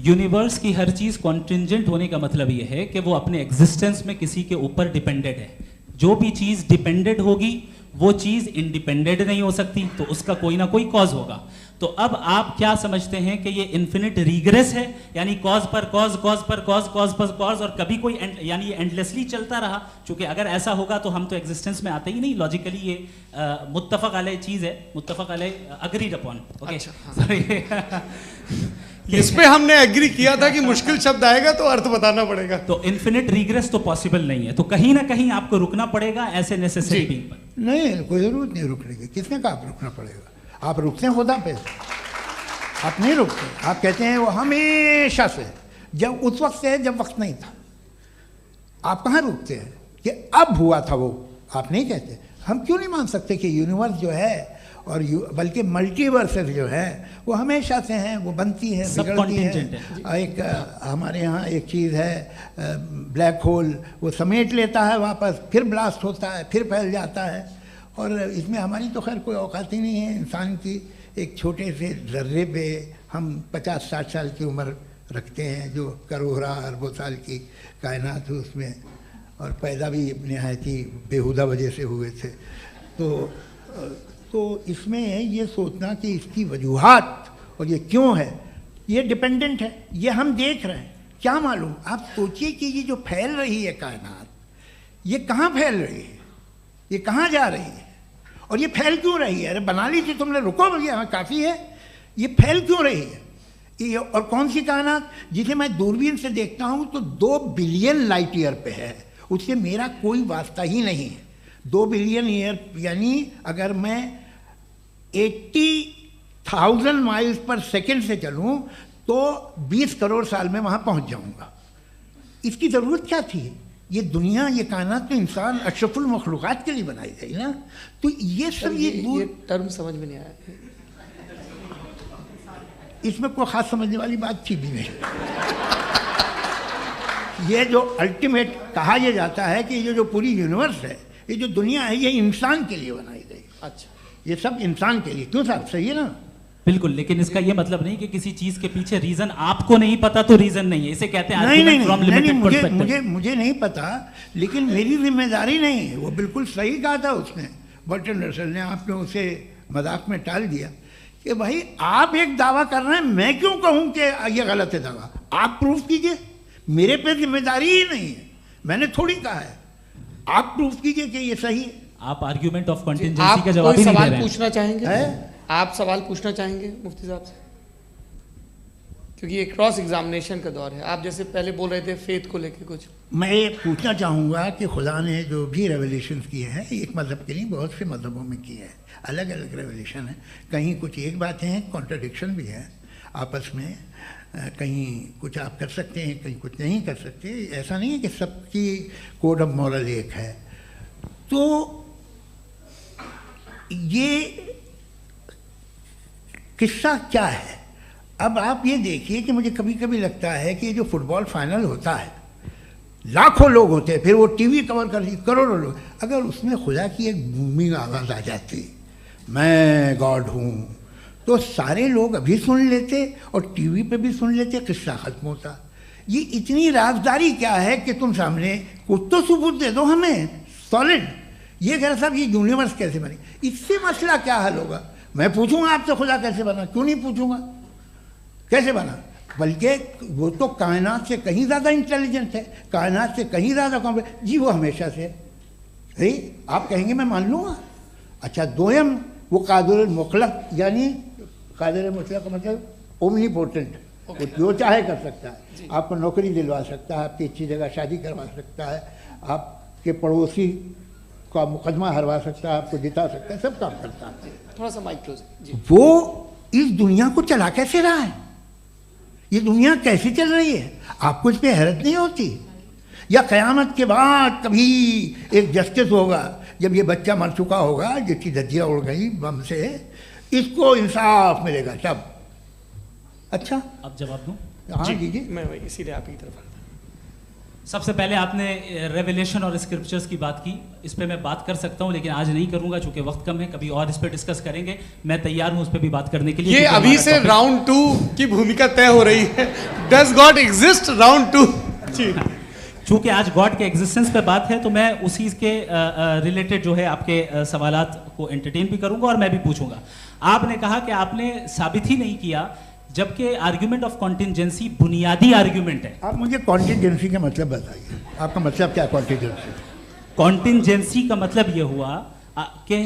यूनिवर्स की हर चीज़ कॉन्टिंजेंट होने का मतलब ये है कि वो अपने एग्जिस्टेंस में किसी के ऊपर डिपेंडेड है। जो भी चीज़ डिपेंडेड होगी वो चीज़ इंडिपेंडेंट नहीं हो सकती, तो उसका कोई ना कोई कॉज होगा। तो अब आप क्या समझते हैं कि ये इन्फिनिट रिग्रेस है, यानी कॉज पर कॉज, कॉज पर कॉज, कॉज पर कॉज, और कभी कोई यानी ये एंडलेसली चलता रहा? क्योंकि अगर ऐसा होगा तो हम तो एग्जिस्टेंस में आते ही नहीं। लॉजिकली ये मुत्तफक अलैह चीज़ है, मुत्तफक अलैह, अग्रीड अपॉन। ओके, इस पे हमने एग्री किया था कि मुश्किल शब्द आएगा तो अर्थ बताना पड़ेगा। तो इन्फिनिट रिग्रेस तो पॉसिबल नहीं है, तो कहीं ना कहीं आपको रुकना पड़ेगा ऐसे नेसेसरी बीइंग पर। नहीं, कोई ज़रूरत नहीं रुकने की। किसने कहा आप रुकना पड़ेगा? आप रुकते हैं खुदा पे, आप नहीं रुकते। आप कहते हैं वो हमेशा से, जब उस वक्त से जब वक्त नहीं था। आप कहाँ रुकते हैं कि अब हुआ था वो? आप नहीं कहते। हम क्यों नहीं मान सकते कि यूनिवर्स जो है और बल्कि मल्टीवर्सेस जो है वो हमेशा से हैं, वो बनती है, बिगड़ती है। एक हमारे यहाँ एक चीज़ है ब्लैक होल, वो समेट लेता है वापस, फिर ब्लास्ट होता है, फिर फैल जाता है। और इसमें हमारी तो खैर कोई औकात ही नहीं है। इंसान की एक छोटे से ज़र्रे पे हम 50-60 साल की उम्र रखते हैं, जो करोड़ों अरबों साल की कायनात है उसमें, और पैदा भी नहायत ही बेहुदा वजह से हुए थे। तो इसमें ये सोचना कि इसकी वजूहात और ये क्यों है, ये डिपेंडेंट है, ये हम देख रहे हैं। क्या मालूम, आप सोचिए कि ये जो फैल रही है कायनात, ये कहाँ फैल रही है, ये कहाँ जा रही है, और ये फैल क्यों रही है? अरे बना ली थी तुमने, रुको भैया, काफ़ी है। ये फैल क्यों रही है? ये और कौन सी कायनात जिसे मैं दूरबीन से देखता हूँ तो 2 बिलियन लाइट ईयर पे है, उससे मेरा कोई वास्ता ही नहीं है। 2 बिलियन ईयर यानी अगर मैं 80,000 माइल्स पर सेकेंड से चलूँ तो 20 करोड़ साल में वहाँ पहुँच जाऊँगा। इसकी ज़रूरत क्या थी? ये दुनिया, ये कायनात तो इंसान अशरफुल मखलूक़ात के लिए बनाई गई ना। तो ये सब ये टर्म समझ में नहीं आया, इसमें कोई ख़ास समझने वाली बात थी भी नहीं। ये जो अल्टीमेट कहा यह जाता है कि ये जो पूरी यूनिवर्स है, ये जो दुनिया है, ये इंसान के लिए बनाई गई। अच्छा, ये सब इंसान के लिए। क्यों साहब, सही है ना? बिल्कुल, लेकिन इसका ये मतलब नहीं कि किसी चीज के पीछे रीजन आपको नहीं पता तो रीजन नहीं है, इसे कहते हैं नहीं, मुझे नहीं पता, लेकिन मेरी जिम्मेदारी नहीं है। वो बिल्कुल सही कहा था उसने, बर्टन रसल ने। आपने उसे मजाक में टाल दिया कि भाई आप एक दावा कर रहे हैं, मैं क्यों कहूँ कि ये गलत है दावा? आप प्रूफ कीजिए, मेरे पे जिम्मेदारी ही नहीं है, मैंने थोड़ी कहा है। आप प्रूफ कीजिए कि ये सही है। आप आर्ग्यूमेंट ऑफ कंटिजेंसी का जवाब ही नहीं दे रहे हैं। पूछना चाहेंगे? आप सवाल पूछना चाहेंगे मुफ्ती साहब से? क्योंकि ये क्रॉस एग्जामिनेशन का दौर है। आप जैसे पहले बोल रहे थे फेथ को लेके कुछ, मैं ये पूछना चाहूँगा कि खुदा ने जो भी रेवोल्यूशन किए हैं, एक मज़हब के लिए बहुत से मज़हबों में किए हैं, अलग अलग रेवोल्यूशन है। कहीं कुछ एक बातें हैं, कॉन्ट्रडिक्शन भी है आपस में, कहीं कुछ आप कर सकते हैं, कहीं कुछ नहीं कर सकते। ऐसा नहीं है कि सबकी कोड ऑफ मॉरल एक है। तो ये किस्सा क्या है? अब आप ये देखिए कि मुझे कभी कभी लगता है कि जो फुटबॉल फाइनल होता है, लाखों लोग होते हैं, फिर वो टीवी कवर कर, करोड़ों लोग, अगर उसमें खुदा की एक बूमिंग आवाज़ आ जाती, मैं गॉड हूँ, तो सारे लोग अभी सुन लेते और टीवी पे भी सुन लेते, किस्सा ख़त्म होता। ये इतनी राजदारी क्या है कि तुम सामने कुछ तो सबूत दे दो हमें सॉलिड। ये कह साहब ये यूनिवर्स कैसे बनी, इससे मसला क्या हल होगा? मैं पूछूंगा आपसे खुदा कैसे बना? क्यों नहीं पूछूंगा कैसे बना? बल्कि वो तो कायनात से कहीं ज़्यादा इंटेलिजेंट है, कायनात से कहीं ज़्यादा कॉम्प्लेक्स। जी वो हमेशा से है, आप कहेंगे मैं मान लूँगा। अच्छा, दोयम वो कादिर मुतलक, यानी कादिर मुतलक का मतलब ओमनीपोटेंट, वो जो चाहे कर सकता है। आपको नौकरी दिलवा सकता है, आपकी अच्छी जगह शादी करवा सकता है, आपके पड़ोसी का मुकदमा हरवा सकता है, आपको जिता सकता है, सब काम करता है। थोड़ा सा माइक क्लोज। वो इस दुनिया को चला कैसे रहा है? ये दुनिया कैसे चल रही है? आपको इस पर हैरत नहीं होती? या क़यामत के बाद कभी एक जस्टिस होगा, जब ये बच्चा मर चुका होगा, जिसकी धज्जियाँ उड़ गई बम से, इसको इंसाफ मिलेगा तब? अच्छा, अब जवाब दूं? हाँ दीजिए। मैं इसीलिए आप की तरफ सबसे पहले आपने रेवलेशन और स्क्रिप्चर्स की बात की, इस पे मैं बात कर सकता हूं लेकिन आज नहीं करूंगा चूंकि वक्त कम है, कभी और इस पे डिस्कस करेंगे। मैं तैयार हूं उस पे भी बात करने के लिए। ये अभी से राउंड 2 की भूमिका तय हो रही है। Does God exist round 2? जी, चूंकि आज गॉड के एग्जिस्टेंस पे बात है तो मैं उसी के रिलेटेड जो है आपके सवालात को एंटरटेन भी करूंगा और मैं भी पूछूंगा। आपने कहा कि आपने साबित ही नहीं किया, जबकि आर्ग्यूमेंट ऑफ कॉन्टिंजेंसी बुनियादी आर्ग्यूमेंट है। आप मुझे कॉन्टिंजेंसी का मतलब बताइए, आपका मतलब क्या है कॉन्टिंजेंसी? कॉन्टिंजेंसी का मतलब यह हुआ कि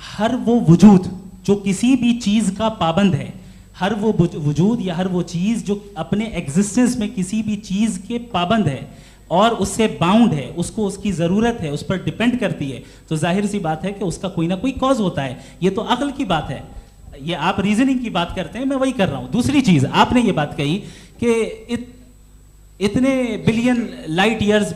हर वो वजूद जो किसी भी चीज का पाबंद है, हर वो वजूद या हर वो चीज जो अपने एग्जिस्टेंस में किसी भी चीज के पाबंद है और उससे बाउंड है, उसको उसकी जरूरत है, उस पर डिपेंड करती है, तो जाहिर सी बात है कि उसका कोई ना कोई कॉज होता है। ये तो अक्ल की बात है। ये आप रीजनिंग की बात करते हैं, मैं वही कर रहा हूं। दूसरी चीज आपने ये बात कही कि इतने बिलियन लाइट ईयर्स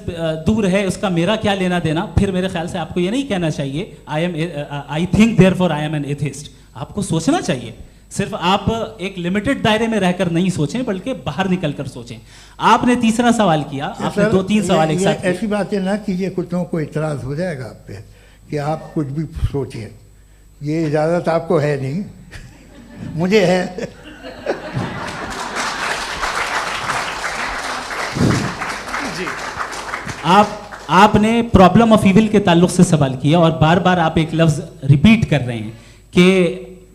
दूर है, उसका मेरा क्या लेना देना। फिर मेरे ख्याल से आपको ये नहीं कहना चाहिए I think therefore I am an atheist. आपको सोचना चाहिए। सिर्फ आप एक लिमिटेड दायरे में रहकर नहीं सोचें बल्कि बाहर निकलकर सोचें। आपने तीसरा सवाल किया, आपने 2-3 सवाल एक साथ। ऐसी बातें ना कीजिए, कुछ लोगों को इतराज हो जाएगा आप पे कि आप कुछ भी सोचें। ये इजाज़त आपको है नहीं, मुझे है। जी, आपने प्रॉब्लम ऑफ इविल के ताल्लुक से सवाल किया और बार बार आप एक लफ्ज रिपीट कर रहे हैं कि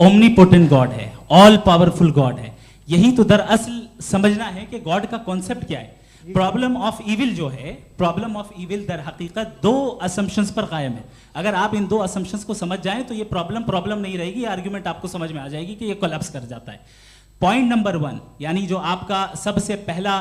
ओमनीपोटेंट गॉड है, ऑल पावरफुल गॉड है। यही तो दरअसल समझना है कि गॉड का कॉन्सेप्ट क्या है। प्रॉब्लम ऑफ इविल जो है, प्रॉब्लम ऑफ इविल दर हकीकत 2 असम्पशंस पर कायम है। अगर आप इन 2 असम्पशंस को समझ जाएं तो ये प्रॉब्लम नहीं रहेगी, आर्ग्यूमेंट आपको समझ में आ जाएगी कि ये कोलैप्स कर जाता है। पॉइंट नंबर 1, यानी जो आपका सबसे पहला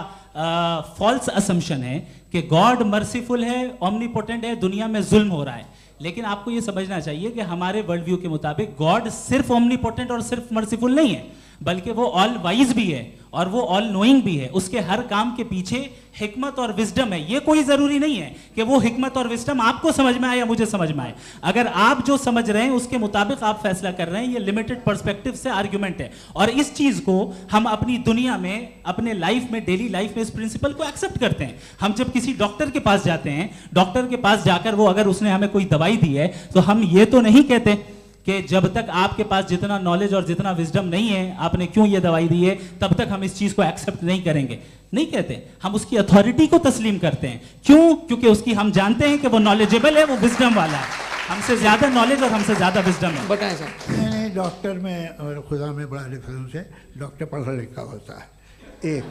फॉल्स असम्पशन है कि गॉड मर्सीफुल है, ओमनीपोटेंट है, दुनिया में जुल्म हो रहा है। लेकिन आपको ये समझना चाहिए कि हमारे वर्ल्ड व्यू के मुताबिक गॉड सिर्फ ओमनीपोटेंट और सिर्फ मर्सीफुल नहीं है, बल्कि वो ऑल वाइज भी है और वो ऑल नोइंग भी है। उसके हर काम के पीछे हिकमत और विजडम है। ये कोई जरूरी नहीं है कि वो हिकमत और विजडम आपको समझ में आए या मुझे समझ में आए। अगर आप जो समझ रहे हैं उसके मुताबिक आप फैसला कर रहे हैं, ये लिमिटेड पर्सपेक्टिव से आर्ग्यूमेंट है। और इस चीज को हम अपनी दुनिया में, अपने लाइफ में, डेली लाइफ में इस प्रिंसिपल को एक्सेप्ट करते हैं। हम जब किसी डॉक्टर के पास जाते हैं, डॉक्टर के पास जाकर वो अगर उसने हमें कोई दवाई दी है तो हम ये तो नहीं कहते कि जब तक आपके पास जितना नॉलेज और जितना विजडम नहीं है, आपने क्यों ये दवाई दी है, तब तक हम इस चीज को एक्सेप्ट नहीं करेंगे। नहीं कहते, हम उसकी अथॉरिटी को तस्लीम करते हैं। क्यों? क्योंकि उसकी हम जानते हैं कि वो नॉलेजेबल है, वो विजडम वाला है, हमसे ज्यादा नॉलेज और हमसे ज्यादा विजडम है। बताएं सर। नहीं, डॉक्टर में और खुदा में बड़ा डिफरेंस है। डॉक्टर पढ़ा लिखा होता है एक,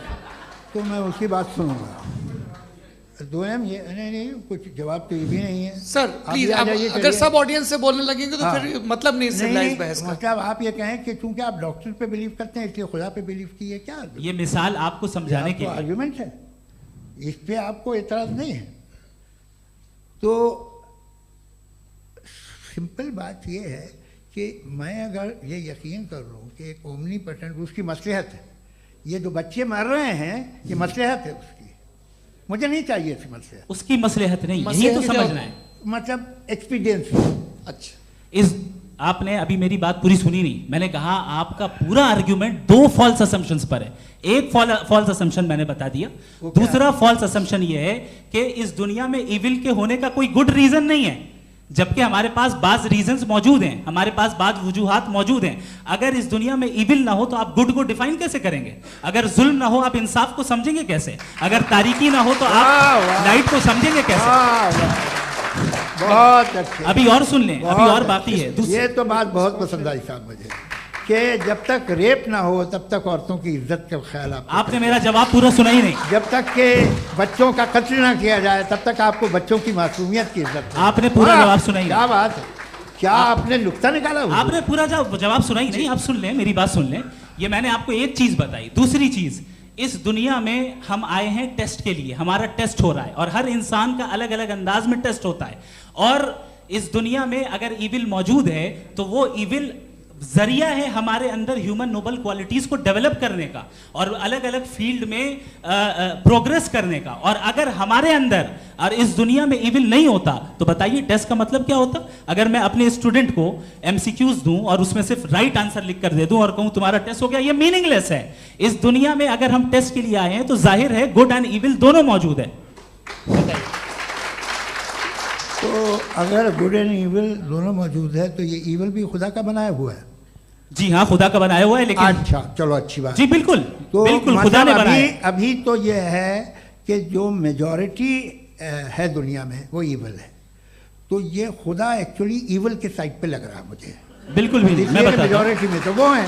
तो मैं उसकी बात सुनूंगा। 2 ये नहीं, कुछ जवाब तो ये भी नहीं है सर। प्लीज आप अगर सब ऑडियंस से बोलने लगेंगे तो फिर मतलब नहीं सिविलाइज बहस का। मतलब आप ये कहें कि चूंकि आप डॉक्टर पे बिलीव करते हैं इसलिए खुदा पे बिलीव किए, क्या ये मिसाल आपको समझाने के लिए आर्ग्यूमेंट है, इस पे आपको एतराज नहीं है। तो सिंपल बात ये है कि मैं अगर ये यकीन कर लूँ कि एक ओमनीपोटेंट, उसकी मसलहत है, ये जो बच्चे मर रहे हैं ये मसलहत है उसकी, मुझे नहीं चाहिए थी मसलहत। उसकी मसलहत नहीं, यही तो समझना है। मतलब एक्सपीरियंस। अच्छा, इस आपने अभी मेरी बात पूरी सुनी नहीं। मैंने कहा आपका पूरा आर्ग्यूमेंट 2 फॉल्स असम्पशंस पर है। एक फॉल्स असम्पशन मैंने बता दिया, दूसरा फॉल्स असम्पशन ये है कि इस दुनिया में इविल के होने का कोई गुड रीजन नहीं है, जबकि हमारे पास बाज रीजंस मौजूद हैं, हमारे पास बाज वजूहात मौजूद हैं। अगर इस दुनिया में इविल ना हो तो आप गुड को डिफाइन कैसे करेंगे? अगर जुल्म ना हो आप इंसाफ को समझेंगे कैसे? अगर तारीकी ना हो तो आप लाइट को समझेंगे कैसे? बहुत अच्छे। अभी और सुन लें, अभी और बाकी है। ये तो बात बहुत पसंद आई साहब मुझे कि जब तक रेप ना हो तब तक औरतों की इज्जत का ख्याल आपने मेरा जवाब पूरा सुना ही नहीं। जब तक के बच्चों का कत्ल ना किया जाए तब तक आपको बच्चों की मासूमियत की इज्जत। आपने पूरा जवाब सुना ही नहीं। क्या बात है, क्या आपने नुक्ता निकाला? आपने पूरा जवाब सुना ही नहीं। आप सुन लें, मेरी बात सुन लें। ये मैंने आपको एक चीज बताई। दूसरी चीज, इस दुनिया में हम आए हैं टेस्ट के लिए, हमारा टेस्ट हो रहा है और हर इंसान का अलग अलग अंदाज में टेस्ट होता है। और इस दुनिया में अगर इविल मौजूद है तो वो इविल जरिया है हमारे अंदर ह्यूमन नोबल क्वालिटीज को डेवलप करने का और अलग अलग फील्ड में प्रोग्रेस करने का। और अगर हमारे अंदर और इस दुनिया में इविल नहीं होता तो बताइए टेस्ट का मतलब क्या होता? अगर मैं अपने स्टूडेंट को एमसीक्यूज दूं और उसमें सिर्फ राइट आंसर लिख कर दे दूं और कहूं तुम्हारा टेस्ट हो गया, ये मीनिंगलेस है। इस दुनिया में अगर हम टेस्ट के लिए आए हैं तो जाहिर है गुड एंड इविल दोनों मौजूद है। तो अगर गुड एंड इविल दोनों मौजूद है तो ये इविल भी खुदा का बनाया हुआ है। जी हाँ, खुदा का बनाया हुआ है, लेकिन अच्छा चलो अच्छी बात। जी बिल्कुल, तो बिल्कुल खुदा ने बनाया। अभी तो ये है कि जो मेजॉरिटी है दुनिया में वो इविल है, तो ये खुदा एक्चुअली इविल के साइड पे लग रहा है मुझे। बिल्कुल भी नहीं, मैं बताता हूं। मेजॉरिटी में तो वो है।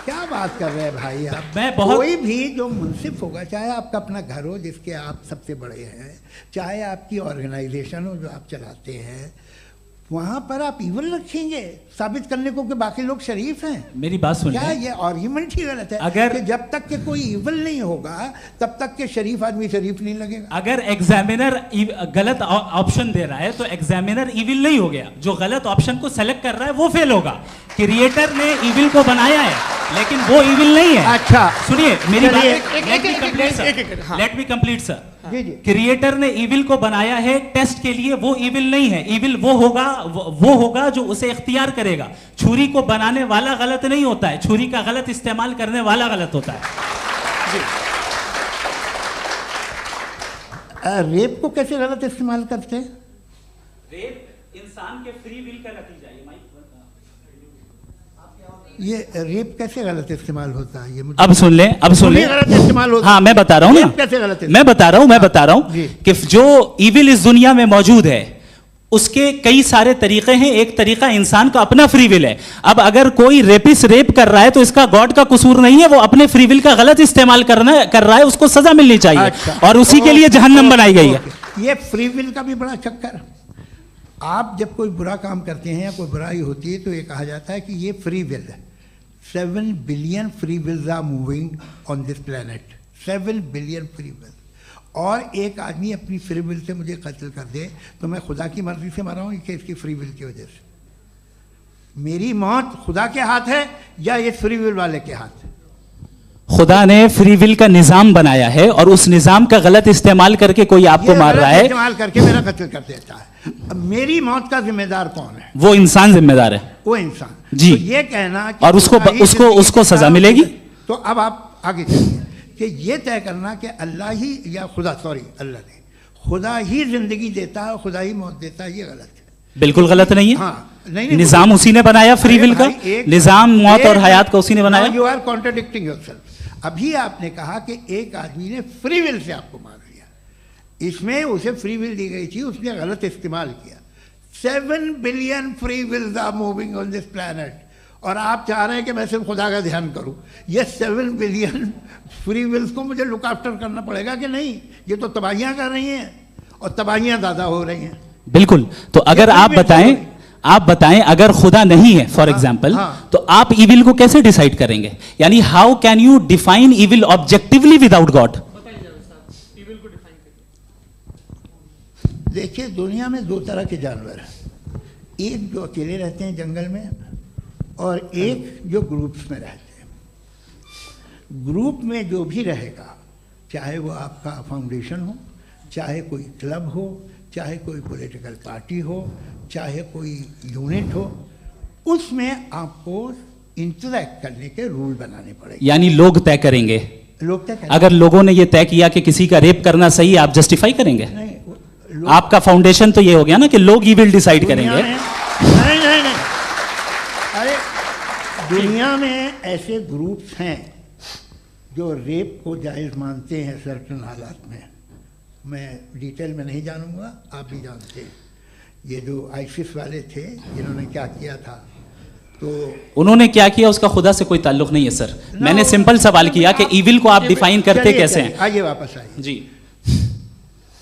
क्या बात कर रहे हैं भाई आप? मैं बहुत कोई भी जो मुंसिफ होगा, चाहे आपका अपना घर हो जिसके आप सबसे बड़े हैं, चाहे आपकी ऑर्गेनाइजेशन हो जो आप चलाते हैं, वहां पर आप इवल रखेंगे साबित करने को कि बाकी लोग शरीफ हैं। मेरी बात सुनिए, क्या ये आर्ग्यूमेंट ही गलत है? अगर कि जब तक के कोई इवल नहीं होगा तब तक के शरीफ आदमी शरीफ नहीं लगेगा। अगर एग्जामिनर गलत ऑप्शन दे रहा है तो एग्जामिनर इविल नहीं हो गया, जो गलत ऑप्शन को सेलेक्ट कर रहा है वो फेल होगा। क्रिएटर ने इविल को बनाया है लेकिन वो इविल नहीं है। अच्छा सुनिए मेरी बात, हाँ। Let me complete sir. जी जी। क्रिएटर ने इविल को बनाया है टेस्ट के लिए, वो इविल नहीं है। इविल वो होगा जो उसे इख्तियार करेगा। छुरी को बनाने वाला गलत नहीं होता है, छुरी का गलत इस्तेमाल करने वाला गलत होता है। रेप को कैसे गलत इस्तेमाल करते हैं? रेप इंसान के फ्री विल का नतीजा है। ये रेप कैसे गलत इस्तेमाल होता है? ये मुझे अब सुन ले, अब सुन ले। गलत इस्तेमाल होता हाँ मैं बता रहा हूँ ना, कैसे गलत इस्तेमाल? मैं बता रहा हूँ कि जो इविल इस दुनिया में मौजूद है उसके कई सारे तरीके हैं। एक तरीका इंसान का अपना फ्री विल है। अब अगर कोई रेपिस्ट रेप कर रहा है तो इसका गॉड का कसूर नहीं है, वो अपने फ्री विल का गलत इस्तेमाल कर रहा है, उसको सजा मिलनी चाहिए। अच्छा। और उसी के लिए जहन्नम बनाई गई है। ये फ्री विल का भी बड़ा चक्कर। आप जब कोई बुरा काम करते हैं या कोई बुराई होती है तो ये कहा जाता है कि ये फ्री विल है। 7 billion free wills are moving on this planet. 7 billion free will. और एक आदमी अपनी फ्री विल से मुझे कत्ल कर दे तो मैं खुदा की मर्जी से मरा हूँ कि इसकी फ्री विल की वजह से? मेरी मौत खुदा के हाथ है या ये फ्री विल वाले के हाथ है? खुदा ने फ्री विल का निजाम बनाया है और उस निजाम का गलत इस्तेमाल करके कोई आपको मार रहा है, इस्तेमाल करके मेरा कत्ल कर देता है। अब मेरी मौत का जिम्मेदार कौन है? वो इंसान जिम्मेदार है। वो इंसान। जी। तो ये कहना कि और उसको सजा मिलेगी। तो अब आप आगे चलिए कि ये तय करना कि अल्लाह ही या अल्लाह ने खुदा ही जिंदगी देता है, खुदा ही मौत देता है, ये गलत है। बिल्कुल गलत नहीं है। हाँ, नहीं, निजाम उसी ने बनाया फ्री विल का। निजाम मौत और हयात का उसी ने बनाया। You are contradicting yourself. अभी आपने कहा कि एक आदमी ने फ्री विल से आपको मार दिया, इसमें उसे फ्री विल दी गई थी, उसने गलत इस्तेमाल किया। 7 billion free wills are moving on this planet और आप चाह रहे हैं कि मैं सिर्फ खुदा का ध्यान करूं। ये 7 बिलियन फ्री विल्स को मुझे लुक आफ्टर करना पड़ेगा कि नहीं? ये तो तबाहियां कर रही हैं और तबाहियां ज़्यादा हो रही हैं। बिल्कुल। तो अगर आप बताएं अगर खुदा नहीं है फॉर एग्जाम्पल, तो आप इविल को कैसे डिसाइड करेंगे? यानी how can you define evil objectively without God? देखिए दुनिया में 2 तरह के जानवर हैं। एक जो अकेले रहते हैं जंगल में और एक जो ग्रुप्स में रहते हैं। ग्रुप में जो भी रहेगा, चाहे वो आपका फाउंडेशन हो, चाहे कोई क्लब हो, चाहे कोई पॉलिटिकल पार्टी हो, चाहे कोई यूनिट हो, उसमें आपको इंटरैक्ट करने के रूल बनाने पड़ेंगे। यानी लोग तय करेंगे। लोग तय करेंगे। अगर लोगों ने ये तय किया कि किसी का रेप करना सही है, आप जस्टिफाई करेंगे? नहीं, आपका फाउंडेशन तो ये हो गया ना कि लोग ही विल डिसाइड करेंगे। नहीं। अरे दुनिया में ऐसे ग्रुप्स हैं जो रेप को जायज़ मानते हैं सर्टन हालात में। मैं डिटेल में नहीं जानूंगा, आप भी जानते हैं। ये जो आईसिस वाले थे जिन्होंने क्या किया था, तो उन्होंने क्या किया उसका खुदा से कोई ताल्लुक नहीं है सर। मैंने सिंपल सवाल किया कि इविल को आप डिफाइन करते कैसे हैं? आइए वापस आइए जी।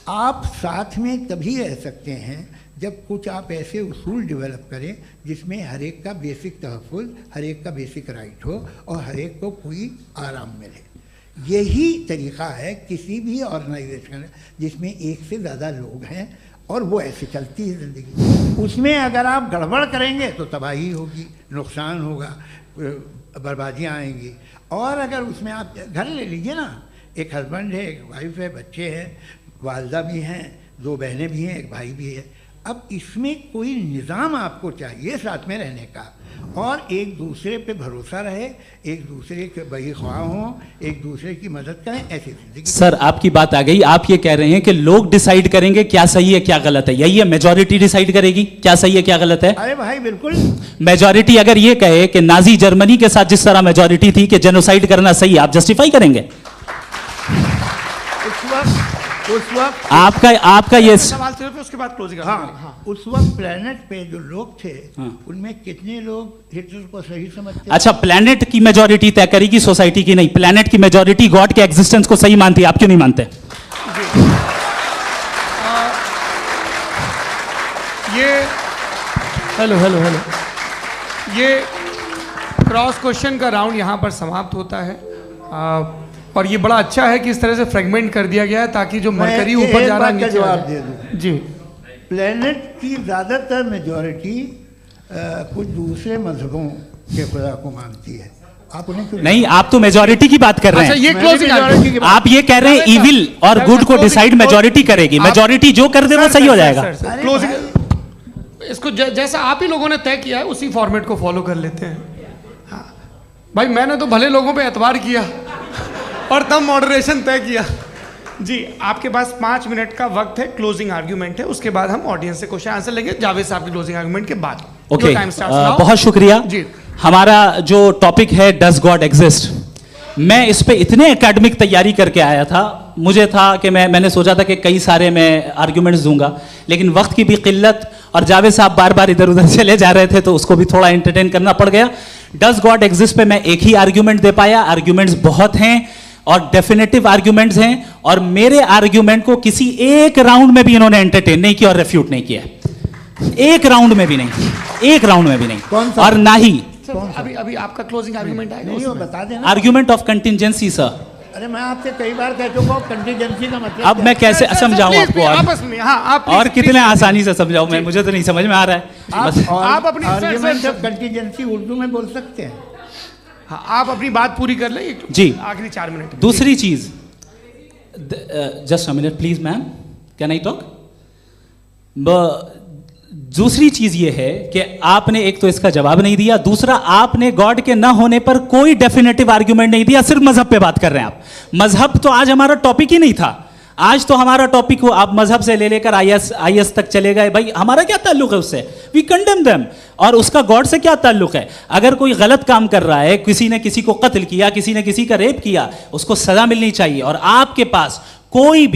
आप साथ में तभी रह सकते हैं जब कुछ आप ऐसे उसूल डेवलप करें जिसमें हर एक का बेसिक तहफ़्फ़ुज़, हर एक का बेसिक राइट हो और हर एक को कोई आराम मिले। यही तरीक़ा है किसी भी ऑर्गेनाइजेशन जिसमें एक से ज़्यादा लोग हैं और वो ऐसे चलती है ज़िंदगी। उसमें अगर आप गड़बड़ करेंगे तो तबाही होगी, नुकसान होगा, बर्बादियाँ आएंगी। और अगर उसमें आप घर ले लीजिए ना, एक हस्बैंड है, एक वाइफ है, बच्चे हैं, वालदा भी हैं, 2 बहनें भी हैं, एक भाई भी है। अब इसमें कोई निज़ाम आपको चाहिए साथ में रहने का, और एक दूसरे पे भरोसा रहे, एक दूसरे के बहीख्वाह हों, एक दूसरे की मदद करें, ऐसी जिंदगी। सर आपकी बात आ गई, आप ये कह रहे हैं कि लोग डिसाइड करेंगे क्या सही है क्या गलत है, यही है मेजॉरिटी डिसाइड करेगी क्या सही है क्या गलत है? अरे भाई बिल्कुल। मेजॉरिटी अगर ये कहे कि नाजी जर्मनी के साथ जिस तरह मेजॉरिटी थी कि जेनोसाइड करना सही है, आप जस्टिफाई करेंगे? उस वक्त आपका ये सवाल सिर्फ उसके बाद क्लोजिंग। हाँ, उस वक्त प्लेनेट पे जो लोग थे उनमें कितने लोग हिटलर को सही समझते? अच्छा, प्लेनेट की मेजॉरिटी तय करेगी, सोसाइटी की नहीं। प्लेनेट की मेजॉरिटी गॉड के एग्जिस्टेंस को सही मानती है, आप क्यों नहीं मानते? ये हेलो ये क्रॉस क्वेश्चन का राउंड यहाँ पर समाप्त होता है। और ये बड़ा अच्छा है कि इस तरह से फ्रेगमेंट कर दिया गया है ताकि जो मरकरी ऊपर जा रहा है नीचे जवाब दे दूं जी। प्लेनेट की ज़्यादातर मेजॉरिटी कुछ दूसरे मजहबों के खुदा को मानती है। आप उन्हें क्यों नहीं, आप तो मेजॉरिटी की बात कर रहे हैं। अच्छा, ये क्लोजिंग आप ये कह रहे हैं इविल और गुड को डिसाइड मेजॉरिटी करेगी, मेजॉरिटी जो कर दे वो सही हो जाएगा। क्लोजिंग इसको जैसा आप ही लोगों ने तय किया है उसी फॉर्मेट को फॉलो कर लेते हैं। हाँ भाई, मैंने तो भले लोगों पे एतबार किया और तब मॉडरेशन तय किया। जी, आपके पास 5 मिनट का वक्त है, क्लोजिंग आर्ग्यूमेंट है, उसके बाद हम ऑडियंस से क्वेश्चन आंसर लेंगे जावेद साहब की क्लोजिंग आर्ग्यूमेंट के बाद। ओके, बहुत शुक्रिया जी। हमारा जो टॉपिक है डज गॉड एग्जिस्ट, मैं इस पे इतने एकेडमिक तैयारी करके आया था, मुझे था कि मैंने सोचा था कि कई सारे मैं आर्ग्यूमेंट्स दूंगा, लेकिन वक्त की भी किल्लत और जावेद साहब बार बार इधर उधर चले जा रहे थे तो उसको भी थोड़ा एंटरटेन करना पड़ गया। डज गॉड एग्जिस्ट पे मैं एक ही आर्ग्यूमेंट दे पाया, आर्ग्यूमेंट्स बहुत हैं और डेफिनेटिव आर्ग्यूमेंट्स हैं, और मेरे आर्ग्यूमेंट को किसी एक राउंड में भी इन्होंने एंटरटेन नहीं किया और रेफ्यूट नहीं किया, एक राउंड में भी नहीं, एक राउंड में भी नहीं। और ना ही अभी आपका क्लोजिंग आर्ग्यूमेंट आएगा, नहीं, वो बता देना। Argument of contingency sir. अरे मैं आपसे कई बार कह चुका हूं कंटिजेंसी का मतलब अब मैं कैसे समझाऊं आपको? और कितने आसानी से समझाऊं मैं, मुझे तो नहीं समझ में आ रहा है। आप अपनी आर्ग्यूमेंट ऑफ कंटिजेंसी उर्दू में बोल सकते हैं। हाँ, आप अपनी बात पूरी कर लें जी, आखिरी 4 मिनट। दूसरी चीज, just a minute please ma'am, can I talk? दूसरी चीज ये है कि आपने एक तो इसका जवाब नहीं दिया, दूसरा आपने गॉड के ना होने पर कोई डेफिनेटिव आर्ग्यूमेंट नहीं दिया, सिर्फ मजहब पे बात कर रहे हैं आप। मजहब तो आज हमारा टॉपिक ही नहीं था, आज तो हमारा टॉपिक हो, आप मजहब से ले लेकर आईएस तक चले गए। भाई हमारा क्या ताल्लुक है उससे? We condemn them. और उसका गॉड से क्या ताल्लुक है? अगर कोई गलत काम कर रहा है, किसी ने किसी को कत्ल किया, किसी ने किसी का रेप किया, उसको सजा मिलनी चाहिए। और आपके पास कोई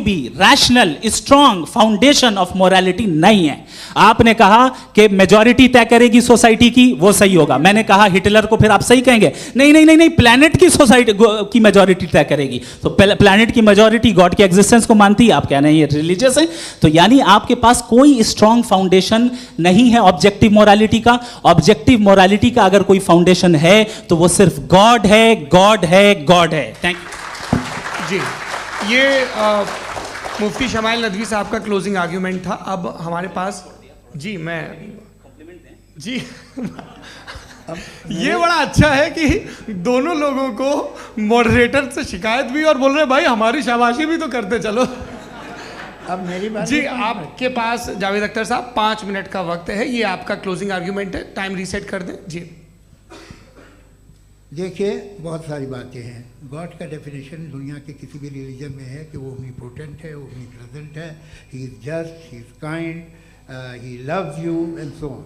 भी rational strong foundation of morality नहीं है। आपने कहा कि मेजॉरिटी तय करेगी सोसाइटी की, वो सही होगा। मैंने कहा हिटलर को फिर आप सही कहेंगे, नहीं, प्लैनेट की सोसाइटी की मेजॉरिटी तय करेगी। तो प्लैनेट की मेजॉरिटी गॉड के एग्जिस्टेंस को मानती है, आप कह रहे हैं ये रिलीजियस है। तो यानी आपके पास कोई स्ट्रॉन्ग फाउंडेशन नहीं है ऑब्जेक्टिव मोरालिटी का। ऑब्जेक्टिव मोरालिटी का अगर कोई फाउंडेशन है तो वो सिर्फ गॉड है, गॉड है, गॉड है। थैंक यू जी। ये मुफ्ती शमाइल नदवी साहब का क्लोजिंग आर्ग्यूमेंट था। अब हमारे पास जी, मैं जी ये बड़ा अच्छा है कि दोनों लोगों को मॉडरेटर से शिकायत भी और बोल रहे भाई हमारी शाबाशी भी तो करते चलो। अब मेरी बात जी, आपके पास जावेद अख्तर साहब 5 मिनट का वक्त है, ये आपका क्लोजिंग आर्ग्यूमेंट है, टाइम रीसेट कर दें जी। देखिए, बहुत सारी बातें हैं। गॉड का डेफिनेशन दुनिया के किसी भी रिलीजन में है कि वो ओमनीपोटेंट है, ओमनीप्रेजेंट है, he is just, he is kind, he loves you and so on.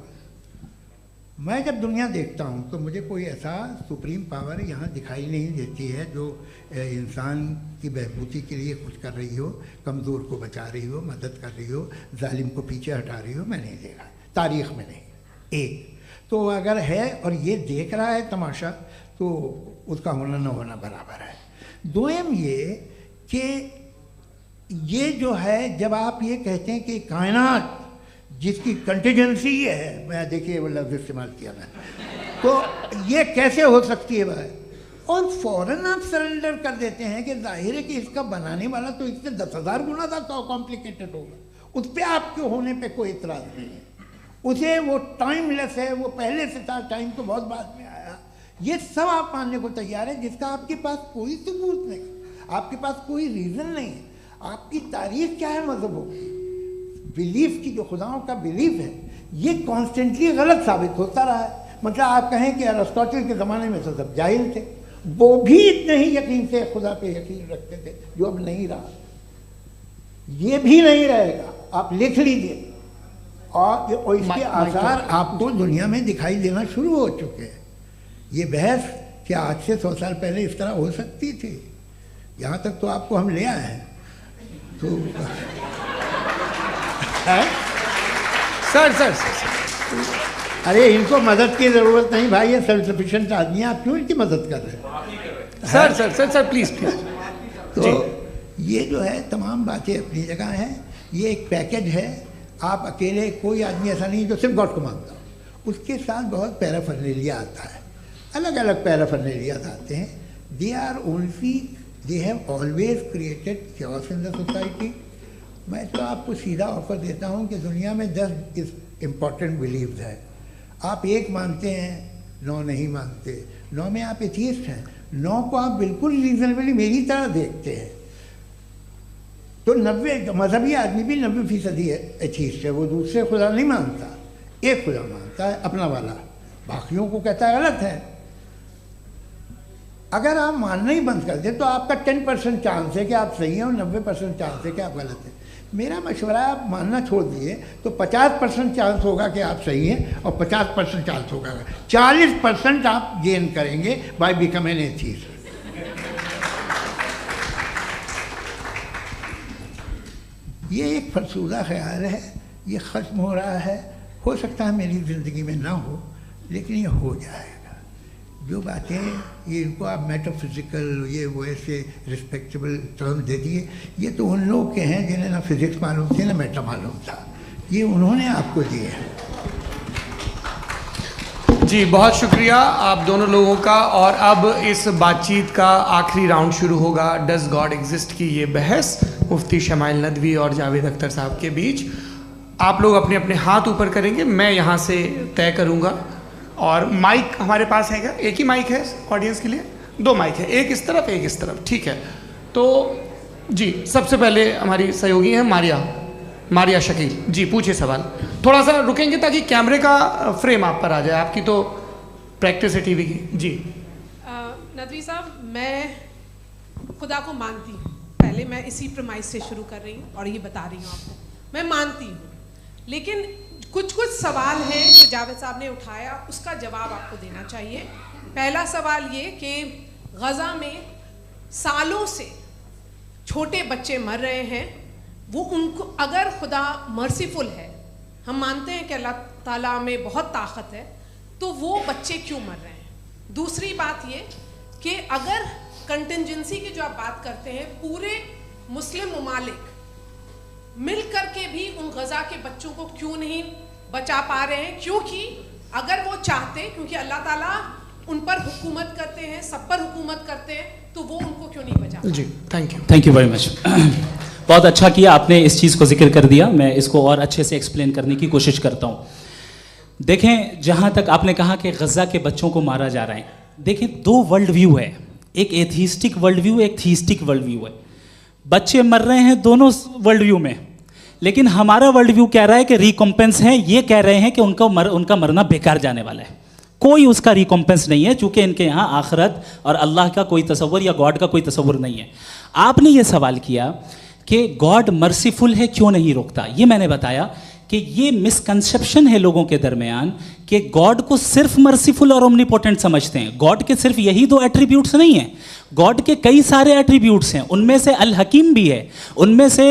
मैं जब दुनिया देखता हूँ तो मुझे कोई ऐसा सुप्रीम पावर यहाँ दिखाई नहीं देती है जो इंसान की बहबूदी के लिए कुछ कर रही हो, कमज़ोर को बचा रही हो, मदद कर रही हो, जालिम को पीछे हटा रही हो। मैं नहीं देखा, तारीख़ में नहीं। एक तो अगर है और ये देख रहा है तमाशा, तो उसका होना न होना बराबर है। दोयम ये कि ये जो है, जब आप ये कहते हैं कि कायनात जिसकी कंटिजेंसी है, मैं देखिए वो लफ्ज़ इस्तेमाल किया मैं, तो ये कैसे हो सकती है भाई? और फ़ौरन आप सरेंडर कर देते हैं कि जाहिर है कि इसका बनाने वाला तो इससे 10,000 गुना ज़्यादा कॉम्प्लिकेटेड होगा, उस पर आपके होने पे कोई इतराज़ नहीं है। उसे वो टाइमलेस है, वो पहले से था, टाइम तो बहुत बाद में आया। ये सब आप मानने को तैयार है जिसका आपके पास कोई सबूत नहीं, आपके पास कोई रीज़न नहीं है। आपकी तारीख क्या है मजहबों की? बिलीफ की जो खुदाओं का बिलीफ है ये कॉन्स्टेंटली गलत साबित होता रहा है। मतलब आप कहें कि अरिस्टोटल के ज़माने में तो सब जाहिल थे, वो भी इतने ही यकीन से खुदा पे यकीन रखते थे जो अब नहीं रहा, ये भी नहीं रहेगा, आप लिख लीजिए। और इसके आसार आपको दुनिया में दिखाई देना शुरू हो चुके हैं। ये बहस क्या आज से 100 साल पहले इस तरह हो सकती थी? यहाँ तक तो आपको हम ले आए हैं। तो सर अरे इनको मदद की ज़रूरत नहीं भाई, ये सेल्फ सफिशिएंट आदमी है, आप क्यों इनकी मदद कर रहे हैं? Sir please. तो ये जो है तमाम बातें अपनी जगह हैं। ये एक पैकेज है। आप अकेले, कोई आदमी ऐसा नहीं जो सिर्फ गॉड को मानता हो, उसके साथ बहुत पैराफर्नेलिया आता है, अलग अलग पैराफर्नेलियाज आते हैं। They have always created chaos in the society. मैं तो आपको सीधा ऑफर देता हूँ कि दुनिया में 10 इम्पॉर्टेंट बिलीव्स है। आप 1 मानते हैं, 9 नहीं मानते, 9 में आप एथियस्ट हैं, 9 को आप बिल्कुल रीजनेबली मेरी तरह देखते हैं। तो 90 मजहबी आदमी भी 90% एथियस्ट है, वो दूसरे खुदा नहीं मानता, एक खुदा मानता है अपना वाला, बाकियों को कहता है गलत है। अगर आप मानना ही बंद कर दें तो आपका 10% चांस है कि आप सही हैं और 90% चांस है कि आप गलत हैं। मेरा मशवरा है आप मानना छोड़ दिए तो 50% चांस होगा कि आप सही हैं और 50% चांस होगा, 40% आप गेन करेंगे बाय बिकमिंग एन एथियस्ट। ये एक फरसूदा ख्याल है, ये ख़त्म हो रहा है। हो सकता है मेरी ज़िंदगी में ना हो, लेकिन ये हो जाएगा। जो बातें ये इनको आप मेटाफिज़िकल ये वो ऐसे रिस्पेक्टेबल टर्म दे दिए, ये तो उन लोग के हैं जिन्हें ना फिज़िक्स मालूम थी ना मेटा मालूम था, ये उन्होंने आपको दिए हैं। जी बहुत शुक्रिया आप दोनों लोगों का। और अब इस बातचीत का आखिरी राउंड शुरू होगा, डज गॉड एग्जिस्ट की ये बहस मुफ्ती शमाइल नदवी और जावेद अख्तर साहब के बीच। आप लोग अपने अपने हाथ ऊपर करेंगे, मैं यहाँ से तय करूँगा। और माइक हमारे पास है क्या? एक ही माइक है ऑडियंस के लिए? 2 माइक है, एक इस तरफ एक इस तरफ, ठीक है। तो जी सबसे पहले हमारी सहयोगी हैं मारिया शकील जी, पूछिए सवाल। थोड़ा सा रुकेंगे ताकि कैमरे का फ्रेम आप पर आ जाए, आपकी तो प्रैक्टिस है टीवी की। जी नदवी साहब, मैं खुदा को मानती हूँ, पहले मैं इसी प्रमाइस से शुरू कर रही हूँ और ये बता रही हूँ आपको, मैं मानती हूँ। लेकिन कुछ सवाल हैं जो जावेद साहब ने उठाया, उसका जवाब आपको देना चाहिए। पहला सवाल ये कि गज़ा में सालों से छोटे बच्चे मर रहे हैं, वो उनको, अगर खुदा मर्सीफुल है, हम मानते हैं कि अल्लाह ताला में बहुत ताकत है, तो वो बच्चे क्यों मर रहे हैं? दूसरी बात ये कि अगर कंटिजेंसी की जो आप बात करते हैं, पूरे मुस्लिम ममालिक मिल कर के भी उन गज़ा के बच्चों को क्यों नहीं बचा पा रहे हैं? क्योंकि अगर वो चाहते, क्योंकि अल्लाह ताला उन पर हुकूमत करते हैं, सब पर हुकूमत करते हैं, तो वो उनको क्यों नहीं बचा? जी थैंक यू वेरी मच। बहुत अच्छा किया आपने इस चीज़ को जिक्र कर दिया, मैं इसको और अच्छे से एक्सप्लेन करने की कोशिश करता हूँ। देखें, जहाँ तक आपने कहा कि गज़ा के बच्चों को मारा जा रहा है, देखें 2 वर्ल्ड व्यू है, एक एथिस्टिक वर्ल्ड व्यू, एक थीस्टिक वर्ल्ड व्यू है। बच्चे मर रहे हैं दोनों वर्ल्ड व्यू में, लेकिन हमारा वर्ल्ड व्यू कह रहा है कि रिकॉम्पेंस है, ये कह रहे हैं कि उनका मरना बेकार जाने वाला है, कोई उसका रिकॉम्पेंस नहीं है, चूंकि इनके यहाँ आखिरत और अल्लाह का कोई तसव्वुर या गॉड का कोई तसव्वुर नहीं है। आपने ये सवाल किया कि गॉड मर्सीफुल है, क्यों नहीं रोकता? ये मैंने बताया कि ये मिसकंसेप्शन है लोगों के दरमियान कि गॉड को सिर्फ मर्सीफुल और ओमनीपोटेंट समझते हैं। गॉड के सिर्फ यही 2 एट्रीब्यूट्स नहीं हैं, गॉड के कई सारे एट्रीब्यूट्स हैं, उनमें से अल हकीम भी है, उनमें से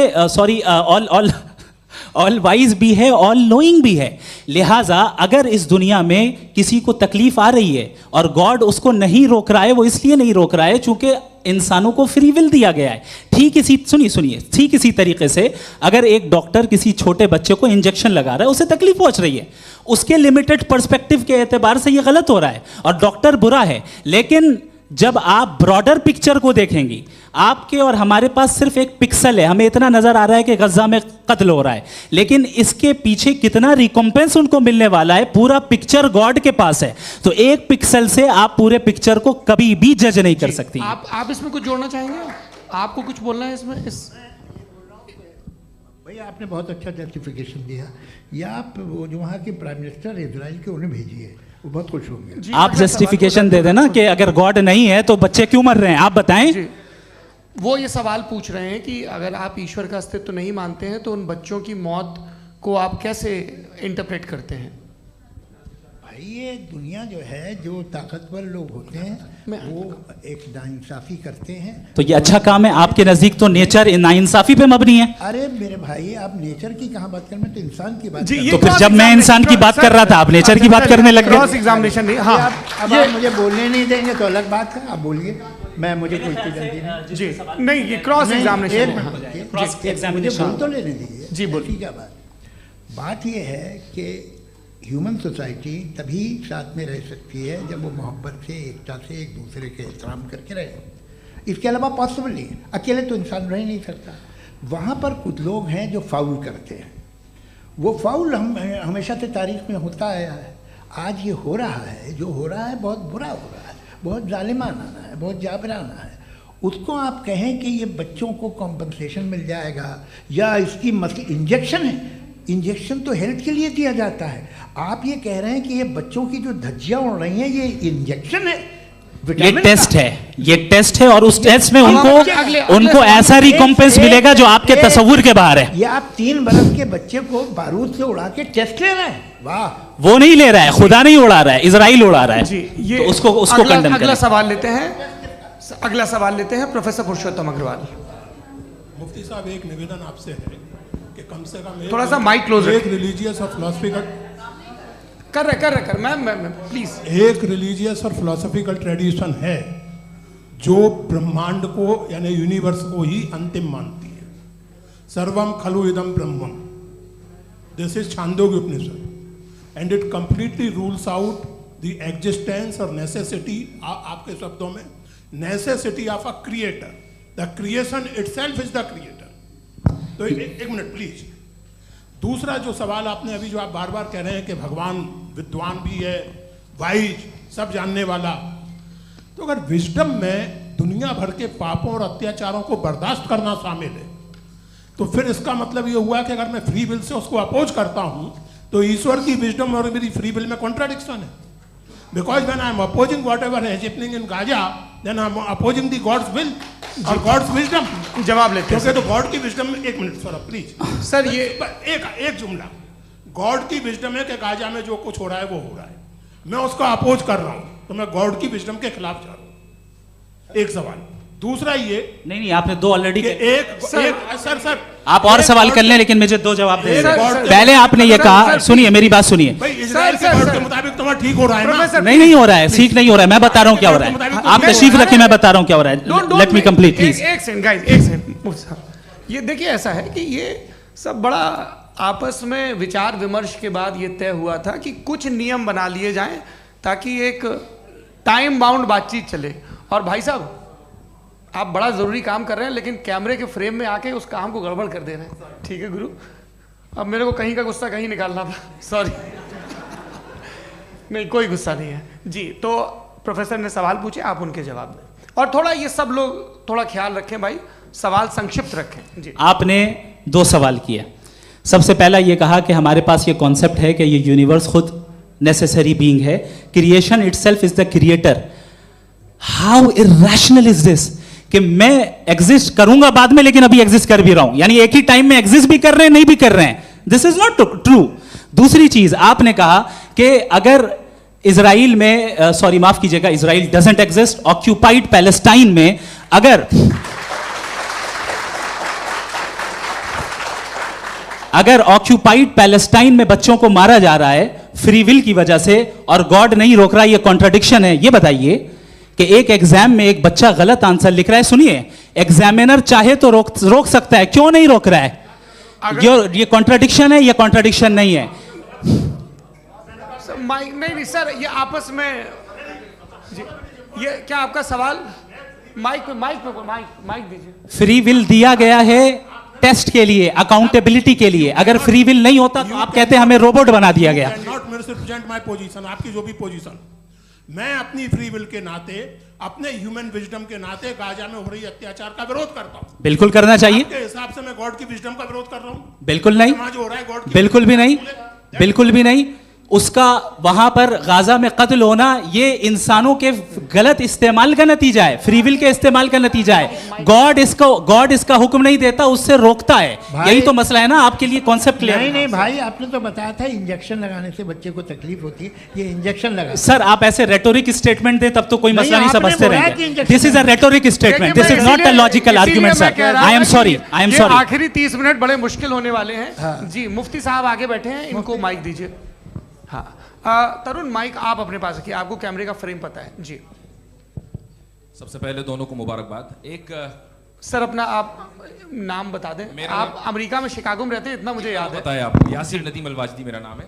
ऑल वाइज भी है, ऑल नोइंग भी है। लिहाजा अगर इस दुनिया में किसी को तकलीफ आ रही है और गॉड उसको नहीं रोक रहा है, वो इसलिए नहीं रोक रहा है चूंकि इंसानों को फ्री विल दिया गया है। ठीक इसी तरीके से अगर एक डॉक्टर किसी छोटे बच्चे को इंजेक्शन लगा रहा है, उसे तकलीफ पहुंच रही है, उसके लिमिटेड पर्सपेक्टिव के एतबार से ये गलत हो रहा है और डॉक्टर बुरा है। लेकिन जब आप ब्रॉडर पिक्चर को देखेंगी, आपके और हमारे पास सिर्फ एक पिक्सल है, हमें इतना नजर आ रहा है कि गज़ा में कत्ल हो रहा है, लेकिन इसके पीछे कितना रिकॉम्पेंस उनको मिलने वाला है, पूरा पिक्चर गॉड के पास है। तो एक पिक्सल से आप पूरे पिक्चर को कभी भी जज नहीं कर सकती। आप इसमें कुछ जोड़ना चाहेंगे? आपको कुछ बोलना है इसमें? भैया आपने बहुत अच्छा जस्टिफिकेशन दिया। या आप वो जो वहाँ के प्राइम मिनिस्टर इजराइल के उन्हें भेजिए, वो बहुत खुश होंगे। आप जस्टिफिकेशन दे देना कि अगर गॉड नहीं है तो बच्चे क्यों मर रहे हैं, आप बताएं। जी, वो ये सवाल पूछ रहे हैं कि अगर आप ईश्वर का अस्तित्व नहीं मानते हैं तो उन बच्चों की मौत को आप कैसे इंटरप्रेट करते हैं? भाई ये दुनिया जो है, जो ताकतवर लोग होते हैं वो एक नाइंसाफ़ी करते हैं। तो ये अच्छा काम है आपके नजदीक, तो नेचर नाइंसाफी पे मबनी है। अरे मेरे भाई, आप नेचर की कहाँ बात कर रहे हैं, मैं तो इंसान की बात कर रहा ये तो फिर जब मैं इंसान की बात कर रहा था आप नेचर की बात करने लग क्रॉस गए। एग्जामिनेशन नहीं। हूँ। हाँ, अब आप मुझे बोलने नहीं देंगे तो अलग बात है, आप बोलिए, मुझे कोई जल्दी नहीं। जी नहीं, ये क्रॉस एग्जामिनेशन एक है। मिनट हाँ। रुकिए, Cross मुझे examination। बोल तो लेने दीजिए। जी, बोलिए। ठीक है। बात ये है कि ह्यूमन सोसाइटी तभी साथ में रह सकती है जब वो मोहब्बत से, एकता से, एक दूसरे के एहतराम करके रहे। इसके अलावा पॉसिबल नहीं है, अकेले तो इंसान रह ही नहीं सकता। वहाँ पर कुछ लोग हैं जो फाउल करते हैं। वो फाउल हम हमेशा से तारीख में होता आया है। आज ये हो रहा है, जो हो रहा है बहुत बुरा हो रहा है, बहुत जालिमाना है, बहुत जाबराना है। उसको आप कहें कि ये बच्चों को कॉम्पनसेशन मिल जाएगा या इसकी इंजेक्शन है। इंजेक्शन तो हेल्थ के लिए दिया जाता है। आप ये कह रहे हैं कि ये बच्चों की जो धज्जियां उड़ रही हैं ये इंजेक्शन है, ये विटामिन टेस्ट का। है, ये टेस्ट है और उस टेस्ट में अगले उनको ऐसा रिकॉम्पेंस मिलेगा जो आपके तस्वुर के बाहर है। ये आप 3 बरस के बच्चे को बारूद से उड़ा के टेस्ट ले रहे हैं। वाह, वो नहीं ले रहा है, खुदा नहीं उड़ा रहा है, इजराइल उड़ा रहा है। जी, ये तो उसको कंडेम अगला करें। सवाल लेते हैं। अगला सवाल लेते हैं प्रोफेसर पुरुषोत्तम अग्रवाल। मुफ्ती साहब, एक निवेदन आपसे है कि कम से कम थोड़ा सा माइक क्लोज एक रखिए। रिलीजियस और फिलोसफिकल कर मैम प्लीज। एक रिलीजियस और फिलोसफिकल ट्रेडिशन है जो ब्रह्मांड को यानी यूनिवर्स को ही अंतिम मानती है। सर्वम खलु इदम ब्रह्मम, this is Chandogya Upanishad and it completely rules out the existence और नेसेसिटी, आपके शब्दों में necessity of a creator. The creation itself is the creator. तो एक मिनट प्लीज। दूसरा जो सवाल आपने अभी, जो आप बार बार कह रहे हैं कि भगवान विद्वान भी है, वाइज, सब जानने वाला, तो अगर विजडम में दुनिया भर के पापों और अत्याचारों को बर्दाश्त करना शामिल है तो फिर इसका मतलब ये हुआ कि अगर मैं फ्री विल से उसको अपोज करता हूं तो ईश्वर की विजडम और मेरी फ्री विल में कॉन्ट्राडिक्शन है। Because when I am opposing whatever is happening in Gaza, then I am opposing the God's will or God's wisdom. जवाब लेते हैं क्योंकि तो गॉड की विजडम में, एक मिनट सर प्लीज सर, ये एक जुमला, गॉड की विजडम है कि गाजा में जो कुछ हो रहा है वो हो रहा है, मैं उसको अपोज कर रहा हूं तो मैं गॉड की विजडम के खिलाफ जा रहा हूं। एक सवाल। दूसरा ये नहीं, आपने 2 ऑलरेडी। सर आप और सवाल कर लें, लेकिन मुझे 2 जवाब दे सर, दें। सर, पहले आपने ये कहा, सुनिए मेरी बात सुनिए। भाई इजराइल के गॉड के मुताबिक तुम्हारा ठीक हो रहा है ना? प्रोफेसर, नहीं हो रहा है, ठीक नहीं हो रहा है, मैं बता रहा हूं क्या हो रहा है। आप तशरीफ रखें, मैं बता रहा हूं क्या हो रहा है। Late me complete please. एक सेकंड गाइस, एक सेकंड। ये देखिए, ऐसा है कि ये सब बड़ा आपस में विचार विमर्श के बाद ये तय हुआ था कि कुछ नियम बना लिए जाएं ताकि एक टाइम बाउंड बातचीत चले। और भाई साहब, आप बड़ा जरूरी काम कर रहे हैं लेकिन कैमरे के फ्रेम में आके उस काम को गड़बड़ कर दे रहे हैं। ठीक है गुरु, अब मेरे को कहीं का गुस्सा कहीं निकालना था, सॉरी। नहीं, कोई गुस्सा नहीं है जी। तो प्रोफेसर ने सवाल पूछे, आप उनके जवाब दें। और थोड़ा ये सब लोग थोड़ा ख्याल रखें भाई, सवाल संक्षिप्त रखें जी। आपने 2 सवाल किया। सबसे पहला ये कहा कि हमारे पास ये कॉन्सेप्ट है कि ये यूनिवर्स खुद नेसेसरी बीइंग है, creation itself is the creator. How irrational is this कि मैं एग्जिस्ट करूंगा बाद में लेकिन अभी एग्जिस्ट कर भी रहा हूं, यानी एक ही टाइम में एग्जिस्ट भी कर रहे हैं, नहीं भी कर रहे हैं। This is not true. दूसरी चीज आपने कहा कि अगर इजराइल में, सॉरी माफ कीजिएगा, Israel doesn't exist, occupied Palestine में अगर ऑक्यूपाइड पैलेस्टाइन में बच्चों को मारा जा रहा है फ्री विल की वजह से और गॉड नहीं रोक रहा, ये कॉन्ट्रडिक्शन है। ये बताइए कि एक एग्जाम में एक बच्चा गलत आंसर लिख रहा है, सुनिए, एग्जामिनर चाहे तो रोक सकता है, क्यों नहीं रोक रहा है? ये कॉन्ट्रडिक्शन है, ये कॉन्ट्रडिक्शन नहीं है। माइक नहीं सर, ये आपस में जी, ये क्या आपका सवाल? माइक दीजिए। फ्री विल दिया गया है टेस्ट के लिए, अकाउंटेबिलिटी के लिए। अगर फ्री विल नहीं होता तो आप कहते हैं हमें रोबोट बना दिया गया। नॉट मिसरिप्रेजेंट माय पोजीशन, आपकी जो भी पोजीशन, मैं अपनी फ्री विल के नाते, अपने ह्यूमन विजडम के नाते गाजा में हो रही अत्याचार का विरोध करता हूँ। बिल्कुल करना चाहिए। आपके हिसाब से मैं गॉड की विजडम का विरोध कर रहा हूँ? बिल्कुल नहीं, समाज हो रहा है गॉड की, बिल्कुल भी नहीं, बिल्कुल भी नहीं। उसका वहां पर गाजा में कत्ल होना ये इंसानों के गलत इस्तेमाल का नतीजा है, फ्री विल के इस्तेमाल का नतीजा है। गॉड इसका हुक्म नहीं देता, उससे रोकता है। यही तो मसला है ना, आपके लिए कॉन्सेप्ट क्लियर नहीं भाई, आपने तो बताया था इंजेक्शन लगाने से बच्चे को तकलीफ होती है, ये इंजेक्शन लगा। सर आप ऐसे रेटोरिक स्टेटमेंट दे तब तो कोई मसला नहीं समझते रहेंगे। This is a rhetoric statement, this is not a logical argument sir. I am sorry, I am sorry. आखिरी 30 मिनट बड़े मुश्किल होने वाले हैं। जी मुफ्ती साहब आगे बैठे हैं, इनको माइक दीजिए। हाँ तरुण, माइक आप अपने पास रखिए, आपको कैमरे का फ्रेम पता है जी। सबसे पहले दोनों को मुबारकबाद। एक सर अपना आप नाम बता दें। आप अमेरिका में शिकागो में रहते हैं, इतना मुझे याद है। बताया आपको, यासिर नदीम अलवाजदी मेरा नाम है।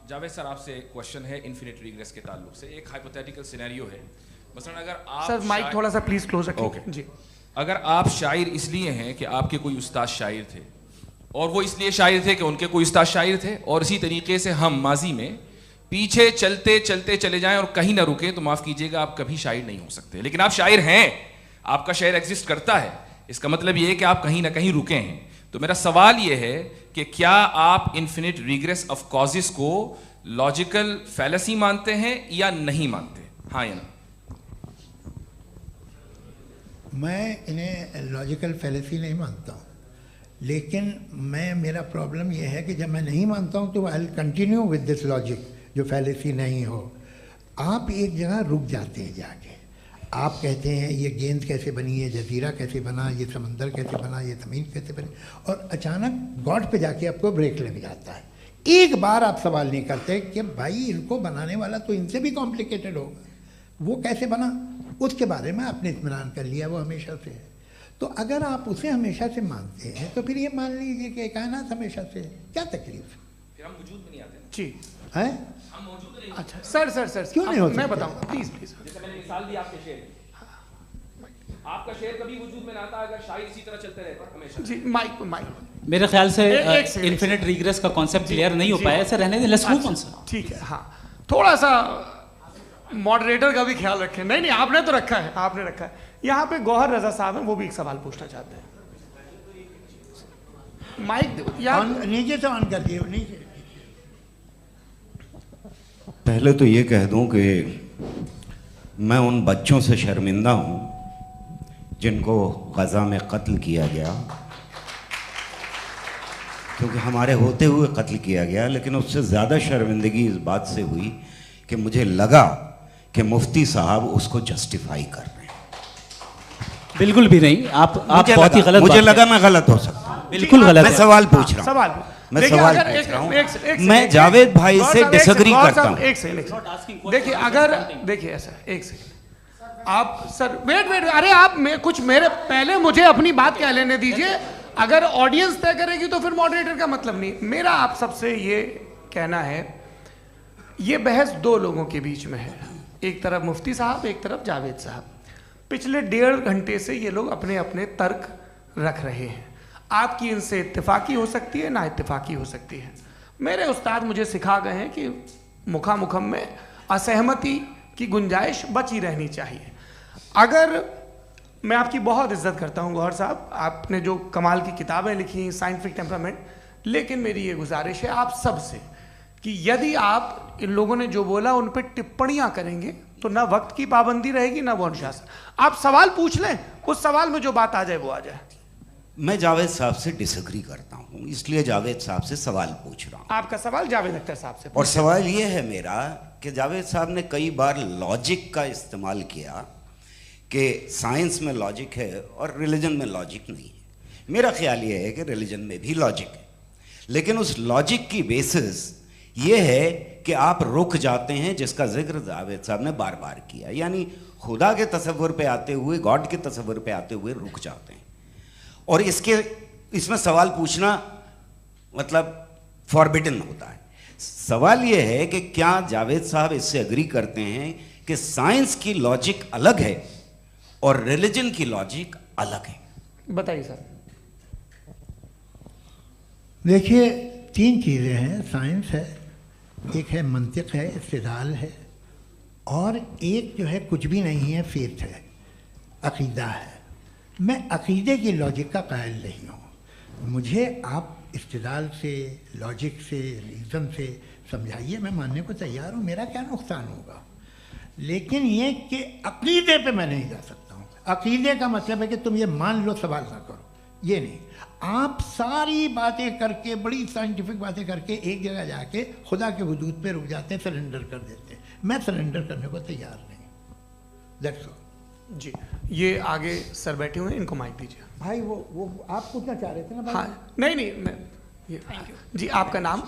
जावेद सर आपसे एक क्वेश्चन है इन्फिनिट रिग्रेस के ताल्लुक से। एक हाइपोथेटिकल सिनेरियो है, मसलन अगर आप सर माइक थोड़ा सा प्लीज क्लोज रखिए जी। अगर आप शायर इसलिए हैं कि आपके कोई उस्ताद शायर थे, और वो इसलिए शायर थे कि उनके कोई उस्ताद शायर थे, और इसी तरीके से हम माजी में पीछे चलते चलते चले जाएं और कहीं ना रुके, तो माफ कीजिएगा आप कभी शायर नहीं हो सकते। लेकिन आप शायर हैं, आपका शायर एग्जिस्ट करता है, इसका मतलब ये है कि आप कहीं ना कहीं रुके हैं। तो मेरा सवाल ये है कि क्या आप इन्फिनिट रिग्रेस ऑफ कॉजेस को लॉजिकल फैलेसी मानते हैं या नहीं मानते? हाँ या ना? मैं इन्हें लॉजिकल फैलेसी नहीं मानता हूँ, लेकिन मेरा प्रॉब्लम यह है कि जब मैं नहीं मानता हूँ तो I will continue with this logic जो फैलेसी नहीं हो। आप एक जगह रुक जाते हैं जाके, आप कहते हैं ये गेंद कैसे बनी, ये जजीरा कैसे बना, ये समंदर कैसे बना, ये ज़मीन कैसे बनी, और अचानक गॉड पे जाके आपको ब्रेक लग जाता है। एक बार आप सवाल नहीं करते कि भाई इनको बनाने वाला तो इनसे भी कॉम्प्लिकेटेड होगा, वो कैसे बना, उसके बारे में आपने इत्मीनान कर लिया, वो हमेशा से है। तो अगर आप उसे हमेशा से मानते हैं तो फिर ये मान लीजिए कि कायनात हमेशा से है, क्या तकलीफ? फिर हम वजूद में नहीं आते जी है। हम मौजूद नहीं। अच्छा सर क्यों नहीं होता? मैं बताऊंगा प्लीज। जैसे मैंने मिसाल दी आपके शेर की, आपका शेर कभी वजूद में ना आता अगर शायर इसी तरह चलते रहते हमेशा। जी माइक मेरे ख्याल से एक सेकंड। इन्फिनिट रिग्रेस का कॉन्सेप्ट क्लियर नहीं हो पाया, ऐसे रहने दें, लेट्स मूव ऑन सर। ठीक है। हाँ थोड़ा सा मॉडरेटर का भी ख्याल रखें। नहीं आपने तो रखा है, आपने रखा है। यहाँ पे गौहर रजा साहब हैं, वो भी एक सवाल पूछना चाहते हैं। माइक नीचे से ऑन कर दिए नीचे। पहले तो ये कह दूं कि मैं उन बच्चों से शर्मिंदा हूं जिनको गज़ा में कत्ल किया गया, क्योंकि हमारे होते हुए कत्ल किया गया। लेकिन उससे ज़्यादा शर्मिंदगी इस बात से हुई कि मुझे लगा कि मुफ्ती साहब उसको जस्टिफाई कर रहे हैं। बिल्कुल भी नहीं, आप बहुत ही गलत। मुझे लगा मैं गलत हो सकता हूं। बिल्कुल गलत। मैं सवाल पूछ रहा हूं, मैं सवाल पूछ रहा हूं। मैं जावेद भाई से डिसएग्री करता हूं। एक सेकंड देखिए, अगर देखिए ऐसा एक सेकंड आप सर वेट अरे आप कुछ मेरे पहले मुझे अपनी बात कह लेने दीजिए। अगर ऑडियंस तय करेगी तो फिर मॉडरेटर का मतलब नहीं। मेरा आप सबसे ये कहना है, ये बहस दो लोगों के बीच में है, एक तरफ मुफ्ती साहब, एक तरफ जावेद साहब। पिछले 1.5 घंटे से ये लोग अपने अपने तर्क रख रहे हैं। आपकी इनसे इत्तेफाकी हो सकती है, ना इत्तेफाकी हो सकती है। मेरे उस्ताद मुझे सिखा गए हैं कि मुखामुखम में असहमति की गुंजाइश बची रहनी चाहिए। अगर मैं आपकी बहुत इज्जत करता हूं गौहर साहब, आपने जो कमाल की किताबें लिखी, साइंटिफिक टेम्परामेंट, लेकिन मेरी ये गुजारिश है आप सबसे कि यदि आप इन लोगों ने जो बोला उन पर टिप्पणियां करेंगे तो ना वक्त की पाबंदी रहेगी ना वो अनुशासन। आप सवाल पूछ लें, उस सवाल में जो बात आ जाए वो आ जाए। मैं जावेद साहब से डिसएग्री करता हूं, इसलिए जावेद साहब से सवाल पूछ रहा हूं। आपका सवाल जावेद अख्तर साहब से। और सवाल ये है मेरा कि जावेद साहब ने कई बार लॉजिक का इस्तेमाल किया कि साइंस में लॉजिक है और रिलीजन में लॉजिक नहीं है। मेरा ख्याल ये है कि रिलीजन में भी लॉजिक है, लेकिन उस लॉजिक की बेसिस ये है कि आप रुक जाते हैं, जिसका जिक्र जावेद साहब ने बार बार किया, यानी खुदा के तसव्वुर पे आते हुए, गॉड के तसव्वुर पे आते हुए रुक जाते हैं। और इसमें सवाल पूछना मतलब फॉरबिडन होता है। सवाल यह है कि क्या जावेद साहब इससे एग्री करते हैं कि साइंस की लॉजिक अलग है और रिलीजन की लॉजिक अलग है? बताइए सर। देखिए 3 चीज़ें हैं, साइंस है, एक है मंतिक है, इस्तिदलाल है, और एक जो है कुछ भी नहीं है, फेथ है, अकीदा है। मैं अकीदे की लॉजिक का कायल नहीं हूँ। मुझे आप इस्तिदलाल से, लॉजिक से, रीज़न से समझाइए, मैं मानने को तैयार हूँ, मेरा क्या नुकसान होगा। लेकिन ये कि अकीदे पे मैं नहीं जा सकता हूँ। अकीदे का मतलब है कि तुम ये मान लो, सवाल ना करो, ये नहीं। आप सारी बातें करके, बड़ी साइंटिफिक बातें करके एक जगह जाके खुदा के हुदूद पे रुक जाते हैं, सरेंडर कर देते हैं। मैं सरेंडर करने को तैयार नहीं। That's all. जी, ये आगे सर बैठे हुए हैं, इनको माइक दीजिए। भाई वो आप पूछना चाह रहे थे ना भाई? हाँ, नहीं मैं ये थैंक यू जी। आपका नाम?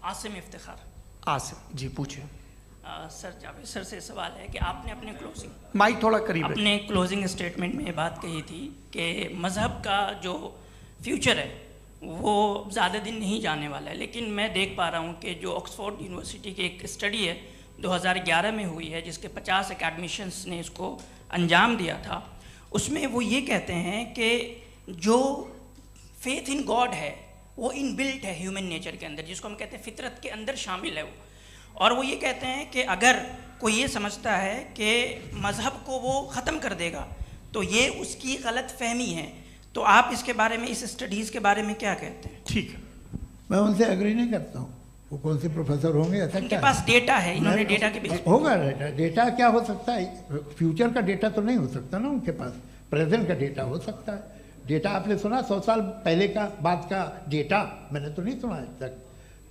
आसिम इफ्तिखार। आसिम जी, पूछिए। सर, जावेद सर से सवाल है कि आपने अपने माइक थोड़ा करीब है। अपने क्लोजिंग स्टेटमेंट में ये बात कही थी कि मज़हब का जो फ्यूचर है वो ज़्यादा दिन नहीं जाने वाला है, लेकिन मैं देख पा रहा हूँ कि जो ऑक्सफोर्ड यूनिवर्सिटी की एक स्टडी है 2011 में हुई है, जिसके 50 एकेडमिशियंस ने इसको अंजाम दिया था, उसमें वो ये कहते हैं कि जो फेथ इन गॉड है वो इनबिल्ट है ह्यूमन नेचर के अंदर, जिसको हम कहते हैं फितरत के अंदर शामिल है वो। और वो ये कहते हैं कि अगर कोई ये समझता है कि मज़हब को वो ख़त्म कर देगा तो ये उसकी गलत फहमी है। तो आप इसके बारे में, इस स्टडीज़ के बारे में क्या कहते हैं? ठीक है, मैं उनसे एग्री नहीं करता हूँ। वो कौन से प्रोफेसर होंगे, ऐसा उनके क्या पास डेटा है, इन्होंने डेटा के बेस होगा। डेटा क्या हो सकता है? फ्यूचर का डेटा तो नहीं हो सकता ना उनके पास, प्रेजेंट का डेटा हो सकता है। डेटा आपने सुना 100 साल पहले का बाद का डेटा? मैंने तो नहीं सुना आज तक।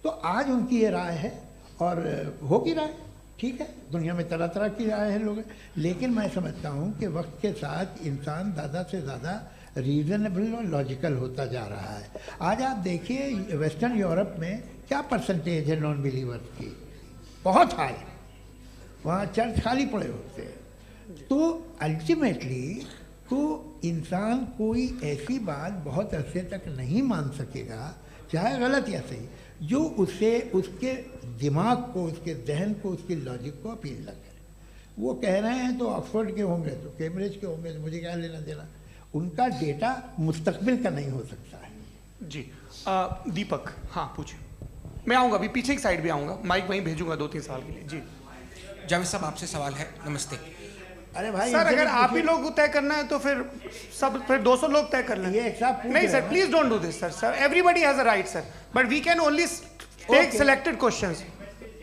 तो आज उनकी ये राय है और होगी राय, ठीक है। दुनिया में तरह तरह की राय है लोग, लेकिन मैं समझता हूँ कि वक्त के साथ इंसान ज़्यादा से ज़्यादा रीज़नेबल और लॉजिकल होता जा रहा है। आज आप देखिए वेस्टर्न यूरोप में क्या परसेंटेज है नॉन बिलीवर्स की, बहुत हाई। वहाँ चर्च खाली पड़े होते हैं। तो अल्टीमेटली तो इंसान कोई ऐसी बात बहुत अरसे तक नहीं मान सकेगा, चाहे गलत या सही, जो उससे उसके दिमाग को, उसके जहन को, उसकी लॉजिक को अपील न करे। वो कह रहे हैं तो ऑक्सफोर्ड के होंगे तो कैम्ब्रिज के होंगे, तो मुझे क्या लेना देना। उनका डेटा मुस्तकबिल का नहीं हो सकता है। जी दीपक, हाँ पूछिए। मैं आऊँगा अभी, पीछे की साइड भी आऊँगा, माइक वहीं भेजूंगा 2-3 साल के लिए। जी जावेद साहब, आपसे सवाल है। नमस्ते। अरे भाई सर, अगर आप ही लोग को तय करना है तो फिर 200 लोग तय कर लें। ये एक साथ नहीं sir, please don't do this sir. Everybody has a right sir, but we can only take selected questions.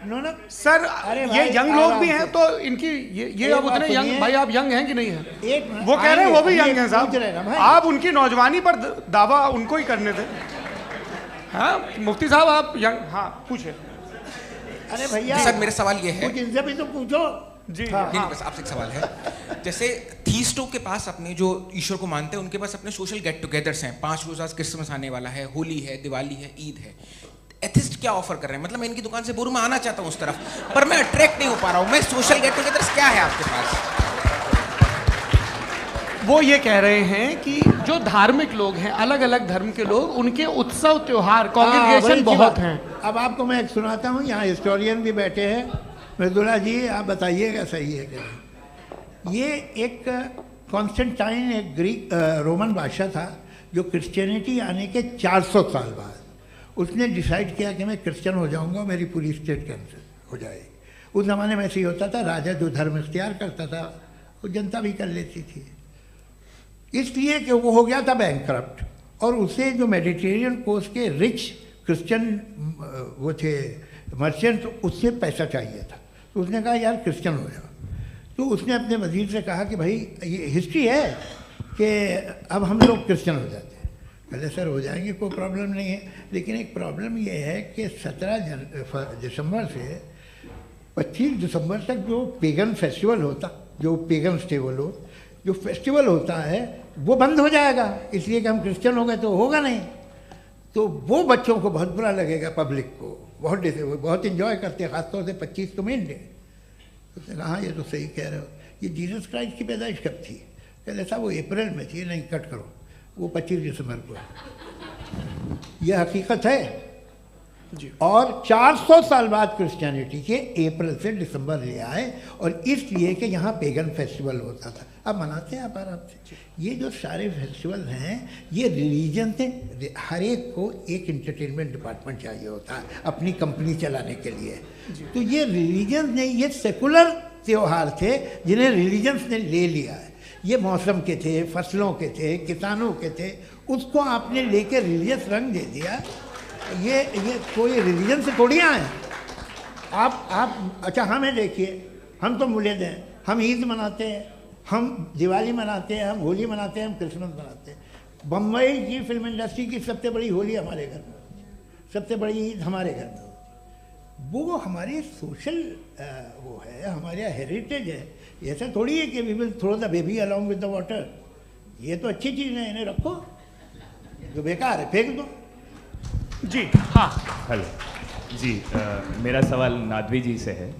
No sir, ये यंग लोग भी हैं तो इनकी ये अब उतने यंग, भाई आप यंग हैं कि नहीं है? वो कह रहे हैं वो भी यंग हैं साहब, आप उनकी नौजवानी पर दावा उनको ही करने थे। हाँ मुफ्ती साहब आप यंग, हाँ पूछे। अरे भैया सर, मेरा सवाल ये है, कुछ इनसे भी तो पूछो। जी नहीं, बस आपसे एक सवाल है। जैसे थीस्टों के पास अपने जो ईश्वर को मानते हैं उनके पास अपने सोशल गेट टुगेदर्स हैं। 5 रोज़ आज क्रिसमस आने वाला है, होली है, दिवाली है, ईद है। एथिस्ट क्या ऑफर कर रहे हैं? मतलब मैं इनकी दुकान से बोलूं, मैं आना चाहता हूं उस तरफ, पर मैं अट्रैक्ट नहीं हो पा रहा हूं। मैं सोशल गेट टुगेदर्स क्या है आपके पास? वो ये कह रहे हैं कि जो धार्मिक लोग हैं, अलग अलग धर्म के लोग, उनके उत्सव त्योहार, कांग्रेगेशन बहुत हैं। अब आपको मैं एक सुनाता हूँ, यहाँ हिस्टोरियन भी बैठे हैं। मृदुला जी आप बताइएगा सही है क्या? ये एक कॉन्स्टेंटाइन, एक ग्रीक रोमन बादशाह था जो क्रिश्चियनिटी आने के 400 साल बाद उसने डिसाइड किया कि मैं क्रिश्चियन हो जाऊंगा, मेरी पूरी स्टेट कैंसिल हो जाएगी। उस ज़माने में ऐसे ही होता था, राजा जो धर्म इख्तियार करता था वो जनता भी कर लेती थी। इसलिए कि वो हो गया था बैंकक्रप्ट, और उसे जो मेडिटेरियन कोस्ट के रिच क्रिश्चियन वो थे मर्चेंट, उससे पैसा चाहिए था। तो उसने कहा यार क्रिश्चियन हो जाओ। तो उसने अपने वजीर से कहा कि भाई ये हिस्ट्री है कि अब हम लोग क्रिश्चियन हो जाते हैं। पहले सर हो जाएंगे, कोई प्रॉब्लम नहीं है, लेकिन एक प्रॉब्लम ये है कि 17 दिसंबर से 25 दिसंबर तक जो पेगन फेस्टिवल होता, जो पेगन जो फेस्टिवल होता है वो बंद हो जाएगा, इसलिए कि हम क्रिश्चियन हो गए तो होगा नहीं। तो वो बच्चों को बहुत बुरा लगेगा, पब्लिक को बहुत इन्जॉय करते हैं, खासतौर से 25 को मेन डे। उसने कहा ये तो सही कह रहे हो, ये जीसस क्राइस्ट की पैदाइश कब थी? कहते साहब वो अप्रैल में थी। नहीं, कट करो, वो 25 दिसंबर को है। यह हकीकत है जी। और 400 साल बाद क्रिश्चियनिटी के अप्रैल से दिसंबर ले आए, और इसलिए कि यहाँ पेगन फेस्टिवल होता था। अब मनाते हैं आप आराम से। ये जो सारे फेस्टिवल हैं ये रिलीजन से, हर एक को एक इंटरटेनमेंट डिपार्टमेंट चाहिए होता है अपनी कंपनी चलाने के लिए। तो ये रिलीजन ने, ये सेकुलर त्योहार थे जिन्हें रिलीजन्स ने ले लिया है। ये मौसम के थे, फसलों के थे, किसानों के थे, उसको आपने लेके रिलीजियस रंग दे दिया। ये कोई रिलीजन से थोड़ी आए हैं आप। अच्छा हमें देखिए, हम तो मुल्द हैं, हम ईद मनाते हैं, हम दिवाली मनाते हैं, हम होली मनाते हैं, हम क्रिसमस मनाते हैं। बम्बई की फिल्म इंडस्ट्री की सबसे बड़ी होली हमारे घर में, सबसे बड़ी ईद हमारे घर में। वो हमारी सोशल वो है, हमारा हेरिटेज है। ऐसा थोड़ी है कि we will throw the baby along with the water. ये तो अच्छी चीज़ है, इन्हें रखो, जो बेकार है फेंक दो। जी हाँ, हेलो जी, मेरा सवाल नादवी जी से है।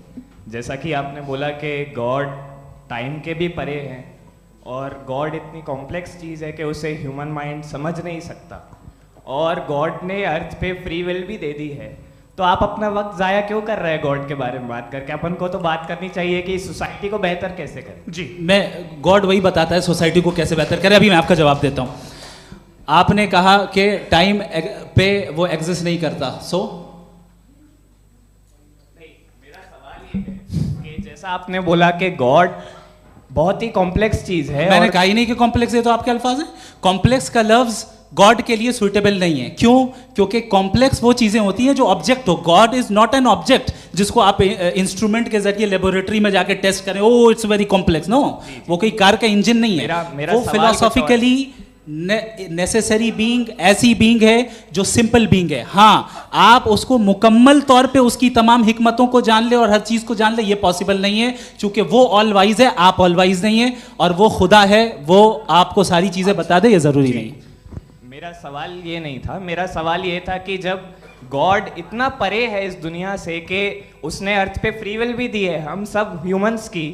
जैसा कि आपने बोला कि गॉड टाइम के भी परे हैं और गॉड इतनी कॉम्प्लेक्स चीज़ है कि उसे ह्यूमन माइंड समझ नहीं सकता, और गॉड ने अर्थ पे फ्री विल भी दे दी है, तो आप अपना वक्त ज़ाया क्यों कर रहे हैं गॉड के बारे में बात करके? अपन को तो बात करनी चाहिए कि सोसाइटी को बेहतर कैसे करें। जी, मैं गॉड वही बताता है सोसाइटी को कैसे बेहतर करें। अभी मैं आपका जवाब देता हूँ। आपने कहा कि टाइम पे वो एग्जिस्ट नहीं करता, मेरा सवाल ये है कि जैसा आपने बोला कि गॉड बहुत ही कॉम्प्लेक्स चीज है। मैंने कहा ही नहीं कि कॉम्प्लेक्स है, तो आपके अल्फाज हैं। कॉम्प्लेक्स का लफ्ज गॉड के लिए सुइटेबल नहीं है। क्यों? क्योंकि कॉम्प्लेक्स वो चीजें होती हैं जो ऑब्जेक्ट हो। God is not an object जिसको आप इंस्ट्रूमेंट के जरिए लेबोरेटरी में जाके टेस्ट करें, oh it's very complex. No, वो कोई कार का इंजन नहीं है। वो फिलोसॉफिकली नेसेसरी बीइंग ऐसी बीइंग है जो सिंपल बीइंग है। हाँ, आप उसको मुकम्मल तौर पे उसकी तमाम हिकमतों को जान ले और हर चीज को जान ले, ये पॉसिबल नहीं है, क्योंकि वो ऑल वाइज है, आप ऑल वाइज नहीं है, और वो खुदा है, वो आपको सारी चीजें बता दे, ये जरूरी नहीं। मेरा सवाल ये नहीं था, मेरा सवाल ये था कि जब गॉड इतना परे है इस दुनिया से कि उसने अर्थ पे फ्री विल भी दी है, हम सब ह्यूमंस की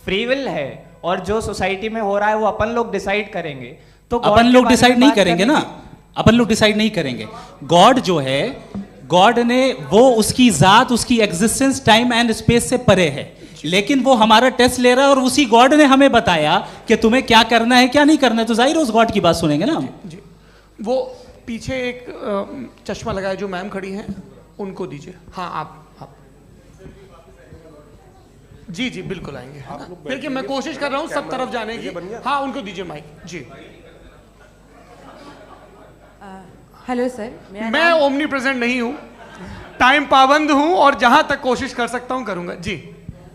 फ्री विल है, और जो सोसाइटी में हो रहा है वो अपन लोग डिसाइड करेंगे, तो अपन लोग डिसाइड नहीं करेंगे ना, अपन लोग डिसाइड नहीं करेंगे। गॉड जो है, गॉड ने वो उसकी जात, उसकी एग्जिस्टेंस टाइम एंड स्पेस से परे है, लेकिन वो हमारा टेस्ट ले रहा है और उसी गॉड ने हमें बताया कि तुम्हें क्या करना है क्या नहीं करना है, तो जाहिर है उस गॉड की बात सुनेंगे ना हम। जी, वो पीछे एक चश्मा लगाए जो मैम खड़ी हैं, उनको दीजिए। हाँ, आप जी जी बिल्कुल आएंगे। देखिए मैं कोशिश कर रहा हूँ सब तरफ जाने की। हाँ, उनको दीजिए माइक। जी, हेलो सर, मैं ओमनी प्रेजेंट नहीं हूँ, टाइम पाबंद हूँ और जहाँ तक कोशिश कर सकता हूँ करूँगा। जी,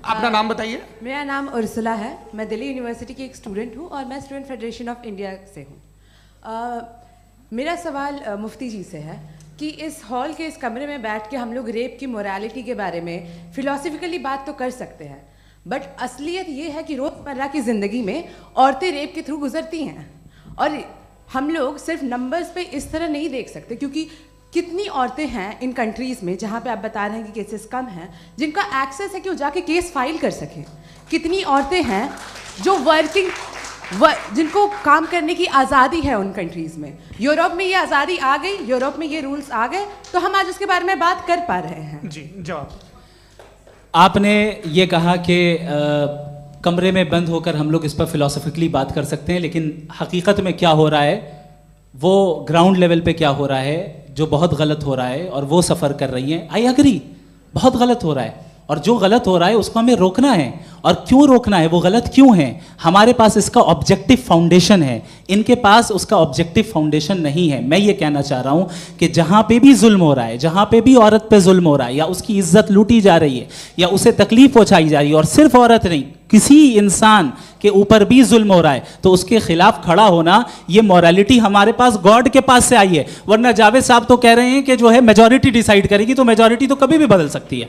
अपना नाम बताइए। मेरा नाम उर्सुला है, मैं दिल्ली यूनिवर्सिटी की एक स्टूडेंट हूँ और मैं स्टूडेंट फेडरेशन ऑफ इंडिया से हूँ। मेरा सवाल मुफ्ती जी से है कि इस हॉल के इस कमरे में बैठ के हम लोग रेप की मोरालिटी के बारे में फिलोसफिकली बात तो कर सकते हैं, बट असलियत ये है कि रोज़मर्रा की ज़िंदगी में औरतें रेप के थ्रू गुजरती हैं, और हम लोग सिर्फ नंबर्स पे इस तरह नहीं देख सकते, क्योंकि कितनी औरतें हैं इन कंट्रीज़ में जहाँ पे आप बता रहे हैं कि केसेस कम हैं, जिनका एक्सेस है कि वो जाके केस फाइल कर सकें। कितनी औरतें हैं जो जिनको काम करने की आज़ादी है उन कंट्रीज़ में। यूरोप में ये आज़ादी आ गई, यूरोप में ये रूल्स आ गए, तो हम आज उसके बारे में बात कर पा रहे हैं। जी, जवाब। आपने ये कहा कि कमरे में बंद होकर हम लोग इस पर फिलोसफिकली बात कर सकते हैं, लेकिन हकीकत में क्या हो रहा है, वो ग्राउंड लेवल पे क्या हो रहा है जो बहुत गलत हो रहा है, और वो सफ़र कर रही हैं। आई एग्री, बहुत गलत हो रहा है, और जो गलत हो रहा है उसको हमें रोकना है। और क्यों रोकना है, वो गलत क्यों है, हमारे पास इसका ऑब्जेक्टिव फाउंडेशन है, इनके पास उसका ऑब्जेक्टिव फाउंडेशन नहीं है। मैं ये कहना चाह रहा हूँ कि जहाँ पे भी जुल्म हो रहा है, जहाँ पे भी औरत पे जुल्म हो रहा है, या उसकी इज्जत लूटी जा रही है, या उसे तकलीफ पहुँचाई जा रही है, और सिर्फ औरत नहीं, किसी इंसान के ऊपर भी जुल्म हो रहा है, तो उसके खिलाफ खड़ा होना, ये मॉरलिटी हमारे पास गॉड के पास से आई है। वरना जावेद साहब तो कह रहे हैं कि जो है मेजॉरिटी डिसाइड करेगी, तो मेजॉरिटी तो कभी भी बदल सकती है।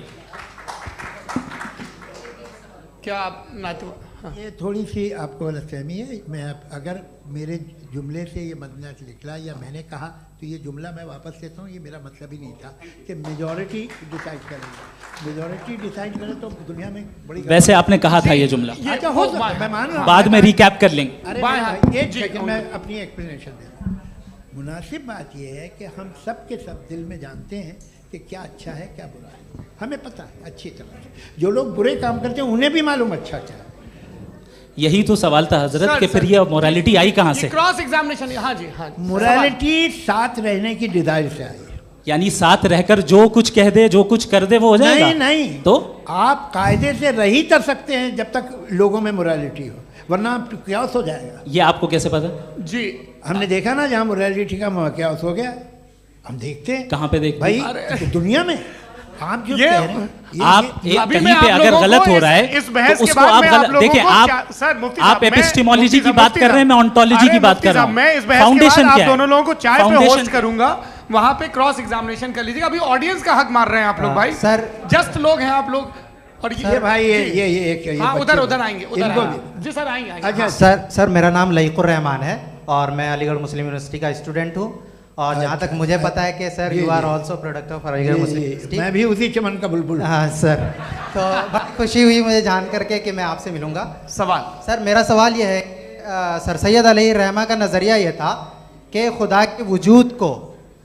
क्या आप नातू? हाँ। ये थोड़ी सी आपको गलतफहमी है। मैं अगर मेरे जुमले से ये मदनत निकला या मैंने कहा, तो ये जुमला मैं वापस लेता हूँ। ये मेरा मतलब ही नहीं था कि मेजॉरिटी डिसाइड करेगी। मेजॉरिटी डिसाइड करे तो दुनिया में बड़ी, वैसे आपने कहा था ये जुमला। अच्छा, हो सकता है, मैं मान रहा हूँ, बाद में रिकैप कर लेंगे। अरे एक सेकंड, मैं अपनी एक्सप्लेनेशन देता हूँ। मुनासिब बात यह है कि हम सब के सब दिल में जानते हैं कि क्या अच्छा है क्या बुरा है, हमें पता है अच्छी तरह से। जो लोग बुरे काम करते हैं उन्हें भी मालूम अच्छा क्या है। यही तो सवाल था हजरत कि फिर ये मोरालिटी आई कहाँ से? Cross examination. हाँ जी, हाँ। मोरालिटी साथ रहने की डिजायर से आई है। यानी साथ रहकर जो कुछ कह दे, जो कुछ कर दे, वो हो जाएगा? नहीं नहीं, तो आप कायदे से रह ही कर सकते हैं जब तक लोगों में मोरालिटी हो, वरना क्यास हो जाएगा। ये आपको कैसे पता? जी, हमने देखा ना जहाँ मोरालिटी का क्यास हो गया, हम देखते हैं। कहाँ पे देखते भाई? हैं? दुनिया में। आप जो कह रहे हैं, आप कहीं पे अगर गलत हो रहा है तो उसको आप गलत देखिए। आप एपिस्टेमोलॉजी की बात कर रहे हैं, मैं ऑन्टोलॉजी की बात कर रहा हूँ। मैं इस बहस फाउंडेशन के बाद क्या आप दोनों लोगों को चाय पे फाउंडेशन होस्ट करूंगा, वहां पे क्रॉस एग्जामिनेशन कर लीजिएगा। अभी ऑडियंस का हक मार रहे हैं आप लोग भाई। सर जस्ट लोग हैं आप लोग। और ये भाई ये हाँ, उधर आएंगे, इनको उधर जी सर आएंगे। अच्छा सर मेरा नाम लईकुर रहमान है और मैं अलीगढ़ मुस्लिम यूनिवर्सिटी का स्टूडेंट हूँ। और जहाँ तक मुझे पता है कि sir you are also product of Aligarh Muslim University. मैं भी उसी चमन का बुलबुल। हाँ सर, तो बहुत खुशी हुई मुझे जान करके कि मैं आपसे मिलूंगा। सवाल सर, मेरा सवाल ये है, सर सैयद अलैहि रहमा का नज़रिया ये था कि खुदा के वजूद को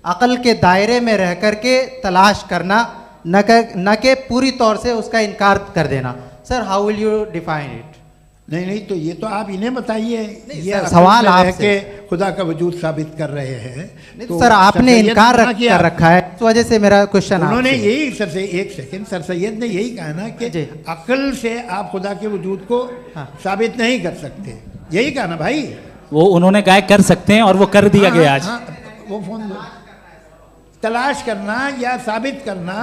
अक़ल के दायरे में रह कर के तलाश करना, न कि पूरी तौर से उसका इनकार कर देना। Sir how will you define it? नहीं, तो ये तो आप इन्हें बताइए। ये सवाल आपसे खुदा का वजूद साबित कर रहे हैं। तो सर आपने इनकार कर रखा है, इस वजह से मेरा क्वेश्चन उन्होंने यही सर से एक सेकंड, सर सैयद ने यही कहा ना कि अक्ल से आप खुदा के वजूद को साबित नहीं कर सकते, यही कहा ना भाई। वो उन्होंने कहा कर सकते हैं और वो कर दिया गया आज। वो फोन दो। तलाश करना या साबित करना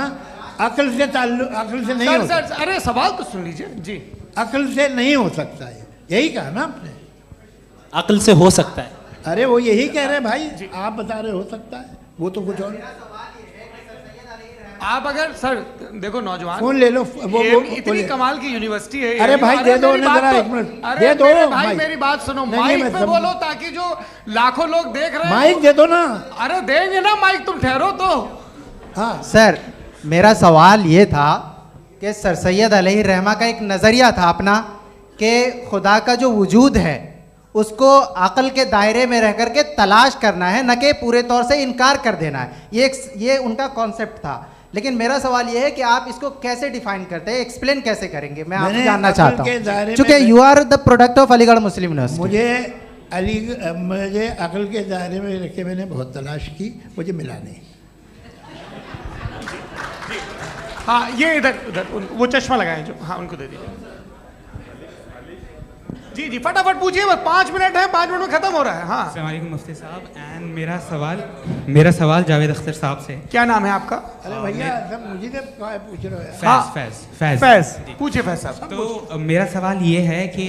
अक्ल से नहीं हो सकता। अरे सवाल तो सुन लीजिए जी। अक्ल से नहीं हो सकता है, यही कहा ना आपने। अक्ल से हो सकता है। अरे वो यही कह रहे हैं भाई, आप बता रहे हो सकता है, वो तो कुछ और। आप अगर सर देखो नौजवान फोन ले लो, वो इतनी कमाल की यूनिवर्सिटी है। अरे भाई दे दो ना जरा, एक मिनट दे दो भाई, मेरी बात सुनो, माइक पे बोलो ताकि जो लाखों लोग देख रहे हैं। माइक दे दो ना। अरे देंगे ना माइक, तुम ठहरो तो। हाँ सर, मेरा सवाल ये था कि सर सैयद अलैहि रहमा का एक नज़रिया था अपना कि खुदा का जो वजूद है उसको अक़ल के दायरे में रह कर के तलाश करना है, न कि पूरे तौर से इनकार कर देना है। ये उनका कॉन्सेप्ट था। लेकिन मेरा सवाल ये है कि आप इसको कैसे डिफाइन करते हैं, एक्सप्लेन कैसे करेंगे? मैं आपसे जानना चाहता हूँ, क्योंकि you are the product of Aligarh Muslim University. मुझे अक़ल के दायरे में रख के मैंने बहुत तलाश की, मुझे मिला नहीं। हाँ ये इधर वो चश्मा लगाए जो, हाँ उनको दे दीजिए। जी जी फटाफट पूछिए, बस 5 मिनट है, 5 मिनट में खत्म हो रहा है। हाँ अस्सलाम वालेकुम मुफ्ती साहब। एंड मेरा सवाल जावेद अख्तर साहब से। क्या नाम है आपका? अरे भैया सब मुझे पूछ रहे हो। फैज पूछिए फैज साहब। तो मेरा सवाल ये है कि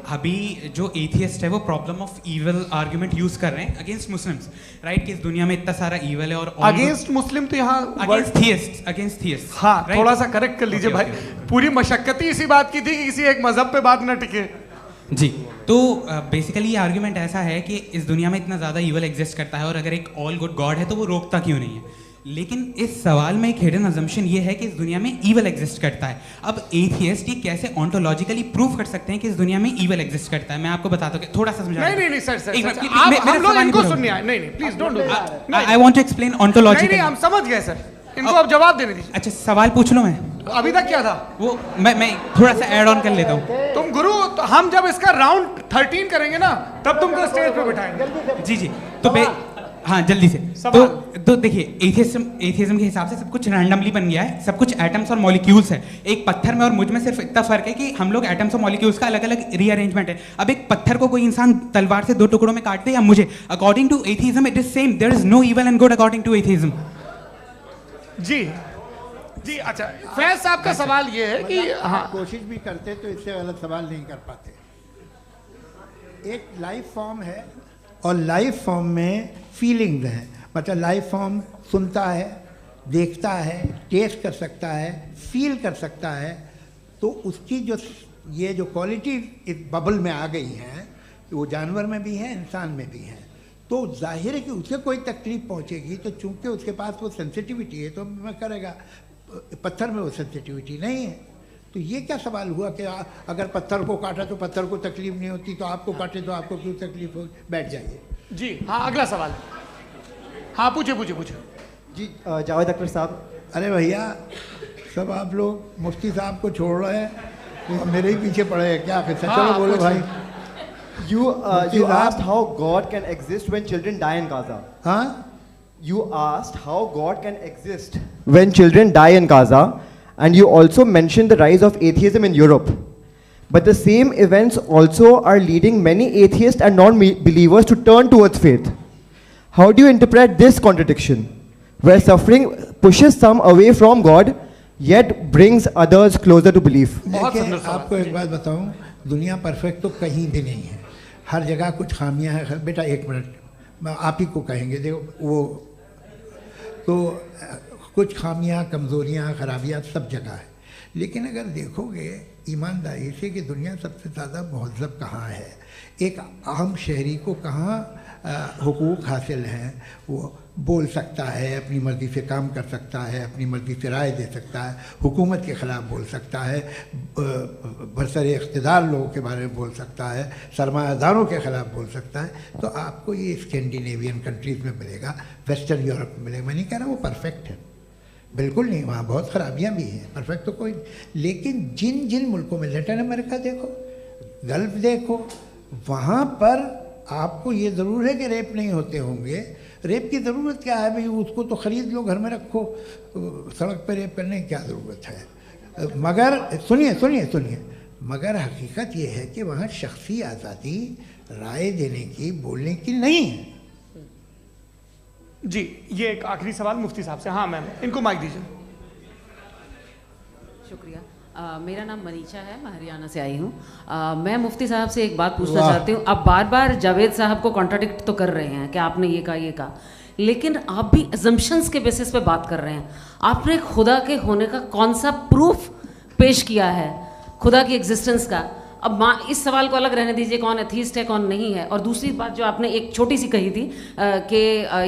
अभी जो एथियस्ट है वो problem of evil argument use कर रहे हैं अगेंस्ट मुस्लिम्स, राइट? कि इस दुनिया में इतना सारा ईविल है और अगेंस्ट मुस्लिम तो यहाँ अगेंस्ट थियस्ट। हाँ थोड़ा सा करेक्ट कर लीजिए भाई। पूरी मशक्कत ही इसी बात की थी कि किसी एक मजहब पे बात ना टिके। जी, तो बेसिकली ये आर्ग्यूमेंट ऐसा है कि इस दुनिया में इतना ज़्यादा ईवल एग्जिस्ट करता है और अगर एक ऑल गुड गॉड है तो वो रोकता क्यों नहीं है? लेकिन इस सवाल में एक हिडन अजम्पशन ये है कि इस दुनिया में ईवल एग्जिस्ट करता है। अब एथियस्ट ये कैसे ऑन्टोलॉजिकली प्रूव कर सकते हैं कि इस दुनिया में ईवल एग्जिस्ट करता है? मैं आपको बताता हूँ, थोड़ा सा समझा। नहीं सर, हम लोग इनको सुनने आए। नहीं please don't do that. I want to explain ontology. नहीं हम समझ गए सर, इनको अब जवाब देने दीजिए। अच्छा सवाल पूछ लो। मैं अभी तक क्या था वो मैं थोड़ा सा ऐड ऑन कर लेता हूँ। तुम गुरु, तो हम जब इसका राउंड 13 करेंगे ना तब तुमको स्टेज पे बिठाएंगे। जी तो हाँ जल्दी से। तो देखिए एथियज्म के हिसाब से सब कुछ रैंडमली बन गया है, सब कुछ एटम्स और मॉलिक्यूल्स है। एक पत्थर में और मुझ में सिर्फ इतना फर्क है कि हम लोग एटम्स और मॉलिक्यूल्स का अलग अलग रीअरेंजमेंट है। अब एक पत्थर को कोई इंसान तलवार से 2 टुकड़ों में काट दे या मुझे, according to atheism it is same. There is no evil and good according to atheism. जी अच्छा, फैज साहब का सवाल ये है कि हाँ कोशिश भी करते तो इससे गलत सवाल नहीं कर पाते। एक लाइफ फॉर्म है और लाइफ फॉर्म में फीलिंग्स हैं, मतलब लाइफ फॉर्म सुनता है, देखता है, टेस्ट कर सकता है, फील कर सकता है। तो उसकी ये जो क्वालिटी इस बबल में आ गई हैं, वो जानवर में भी है, इंसान में भी है। तो जाहिर है कि उसे कोई तकलीफ पहुंचेगी, तो चूंकि उसके पास वो सेंसिटिविटी है तो मैं करेगा। पत्थर में वो सेंसिटिविटी नहीं है। तो ये क्या सवाल हुआ कि अगर पत्थर को काटा तो पत्थर को तकलीफ नहीं होती, तो आपको काटे तो आपको क्यों तकलीफ हो? बैठ जाइए। जी हाँ अगला सवाल। हाँ पूछे जी जावेद अख्तर साहब। अरे भैया सब आप लोग मुफ्ती साहब को छोड़ रहे हैं, तो मेरे ही पीछे पड़े हैं क्या? फिर चलो बोलो भाई। You asked how God can exist when children die in Gaza. हाँ you asked how God can exist when children die in Gaza, and you also mentioned the rise of atheism in Europe. But the same events also are leading many atheists and non-believers to turn towards faith. How do you interpret this contradiction, where suffering pushes some away from God, yet brings others closer to belief? देखिए, आपको एक बात बताऊं, दुनिया perfect तो कहीं भी नहीं है, हर जगह कुछ खामियां हैं। बेटा एक मिनट, आप ही को कहेंगे, देखो वो तो कुछ खामियां, कमज़ोरियां, खराबियां सब जगह है। लेकिन अगर देखोगे ईमानदारी से कि दुनिया सबसे ज़्यादा महज़ब कहाँ है, एक आम शहरी को कहाँ हुकूक हासिल हैं, वो बोल सकता है, अपनी मर्ज़ी से काम कर सकता है, अपनी मर्ज़ी से राय दे सकता है, हुकूमत के ख़िलाफ़ बोल सकता है, बरसर इक़्तिदार लोगों के बारे में बोल सकता है, सरमायादारों के ख़िलाफ़ बोल सकता है। तो आपको ये स्कैंडिनेवियन कंट्रीज़ में मिलेगा, वेस्टर्न यूरोप में मिलेगा। मैं नहीं कह रहा वो परफेक्ट है, बिल्कुल नहीं, वहाँ बहुत ख़राबियाँ भी हैं, परफेक्ट तो कोई नहीं। लेकिन जिन जिन मुल्कों में, लैटिन अमेरिका देखो, गल्फ़ देखो, वहाँ पर आपको ये ज़रूर है कि रेप नहीं होते होंगे। रेप की ज़रूरत क्या है भाई, उसको तो ख़रीद लो, घर में रखो, सड़क पर रेप करने की क्या ज़रूरत है। मगर सुनिए सुनिए सुनिए, मगर हकीकत ये है कि वहाँ शख्सी आज़ादी राय देने की, बोलने की नहीं है। जी, ये एक आखिरी सवाल मुफ्ती साहब से। हाँ मैम, इनको माइक दीजिए। शुक्रिया। मेरा नाम मनीषा है, मैं हरियाणा से आई हूँ। मैं मुफ्ती साहब से एक बात पूछना चाहती हूँ। आप बार बार जावेद साहब को कॉन्ट्राडिक्ट तो कर रहे हैं कि आपने ये कहा, ये कहा, लेकिन आप भी अजम्पशंस के बेसिस पे बात कर रहे हैं। आपने खुदा के होने का कौन सा प्रूफ पेश किया है, खुदा की एग्जिस्टेंस का? अब इस सवाल को अलग रहने दीजिए, कौन एथीस्ट है कौन नहीं है। और दूसरी बात जो आपने एक छोटी सी कही थी कि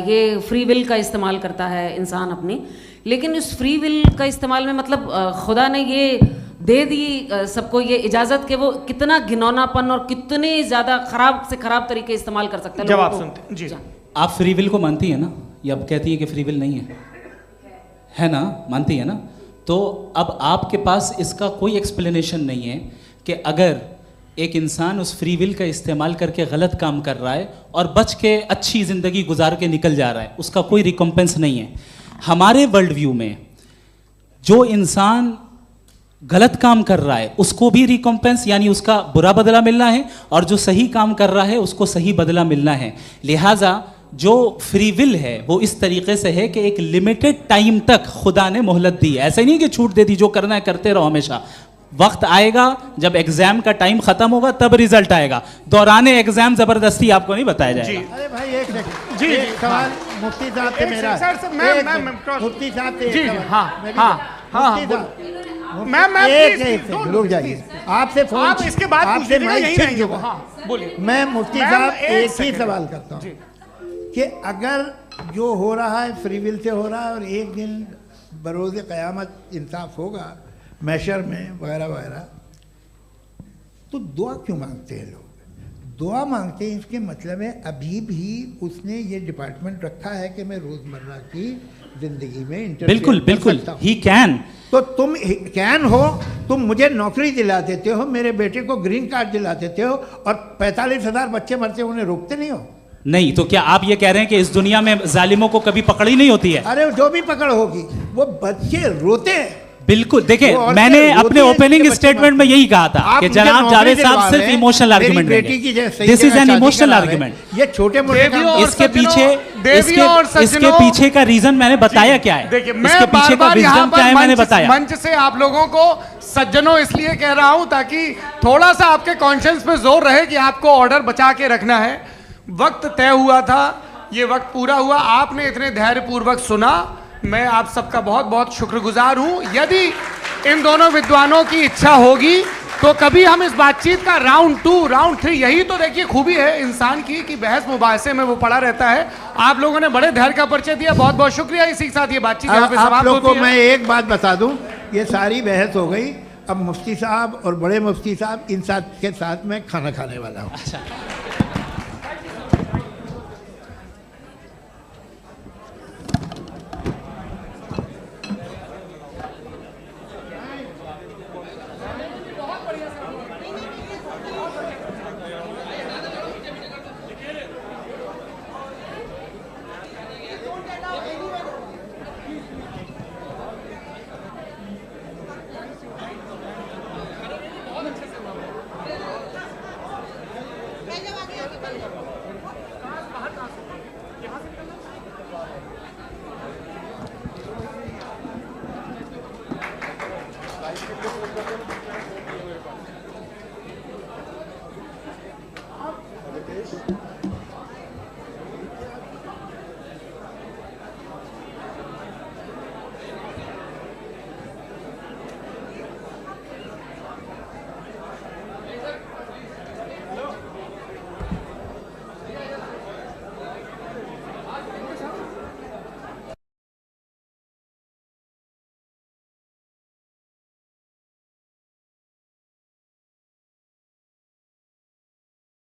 ये फ्री विल का इस्तेमाल करता है इंसान अपनी, लेकिन इस फ्री विल का इस्तेमाल में मतलब खुदा ने ये दे दी सबको ये इजाज़त कि वो कितना घिनौनापन और कितने ज़्यादा ख़राब से ख़राब तरीके इस्तेमाल कर सकते हैं। जब आप सुनते जी, आप फ्री विल को मानती हैं ना, या अब कहती हैं कि फ्री विल नहीं है ना, मानती है ना? तो अब आपके पास इसका कोई एक्सप्लेनेशन नहीं है कि अगर एक इंसान उस फ्री विल का इस्तेमाल करके गलत काम कर रहा है और बच के अच्छी ज़िंदगी गुजार के निकल जा रहा है, उसका कोई रिकम्पेंस नहीं है। हमारे वर्ल्ड व्यू में जो इंसान गलत काम कर रहा है उसको भी रिकम्पेंस यानी उसका बुरा बदला मिलना है, और जो सही काम कर रहा है उसको सही बदला मिलना है। लिहाजा जो फ्री विल है वो इस तरीके से है कि एक लिमिटेड टाइम तक खुदा ने मोहलत दी है। ऐसा नहीं कि छूट दे दी, जो करना है करते रहो हमेशा। वक्त आएगा जब एग्जाम का टाइम खत्म होगा तब रिजल्ट आएगा, दौराने एग्जाम जबरदस्ती आपको नहीं बताया जाएगा। अरे भाई एक सेकंड, जी सवाल मुफ्ती साहब से मेरा, मुफ्ती साहब से, जी हाँ हाँ, मैम रुक जाइए, आपसे फोन, आप इसके बाद आपसे यही बोलिए। मैं मुफ्ती साहब एक ही सवाल करता हूँ कि अगर जो हो रहा है फ्री विल से हो रहा है और एक दिन बरोज़ क़यामत इंसाफ होगा मैशर में वगैरह वगैरह, तो दुआ क्यों मांगते हैं लोग? दुआ मांगते हैं इसके मतलब है अभी भी उसने ये डिपार्टमेंट रखा है कि मैं रोज़मर्रा की ज़िंदगी में बिल्कुल बिल्कुल ही कैन। तो तुम कैन हो, तुम मुझे नौकरी दिला देते हो, मेरे बेटे को ग्रीन कार्ड दिला देते हो, और 45,000 बच्चे मरते हो, उन्हें रोकते नहीं हो। नहीं तो क्या आप ये कह रहे हैं कि इस दुनिया में जालिमों को कभी पकड़ ही नहीं होती है? अरे जो भी पकड़ होगी वो बच्चे रोते हैं। बिल्कुल, देखिए मैंने अपने ओपनिंग स्टेटमेंट में यही कहा था कि जनाब जावेद साहब सिर्फ इमोशनल आर्गुमेंट देंगे। This is an emotional argument. ये छोटे मोटे इसके पीछे का रीजन मैंने बताया क्या है, देखिए इसके पीछे का रीजन क्या है मैंने बताया। मंच से आप लोगों को सज्जनों इसलिए कह रहा हूं ताकि थोड़ा सा आपके कॉन्शियंस पे जोर रहे कि आपको ऑर्डर बचा के रखना है। वक्त तय हुआ था, ये वक्त पूरा हुआ, आपने इतने धैर्यपूर्वक सुना, मैं आप सबका बहुत बहुत शुक्रगुजार हूं। यदि इन दोनों विद्वानों की इच्छा होगी तो कभी हम इस बातचीत का राउंड 2, राउंड 3, यही तो देखिए खूबी है इंसान की कि बहस मुबाहसे में वो पड़ा रहता है। आप लोगों ने बड़े धैर्य का परिचय दिया, बहुत बहुत शुक्रिया। इसी के साथ ये बातचीत यहाँ पे समाप्त होती है। मैं एक बात बता दूं, ये सारी बहस हो गई, अब मुफ्ती साहब और बड़े मुफ्ती साहब इन साथ के साथ मैं खाना खाने वाला हूँ। Thank you.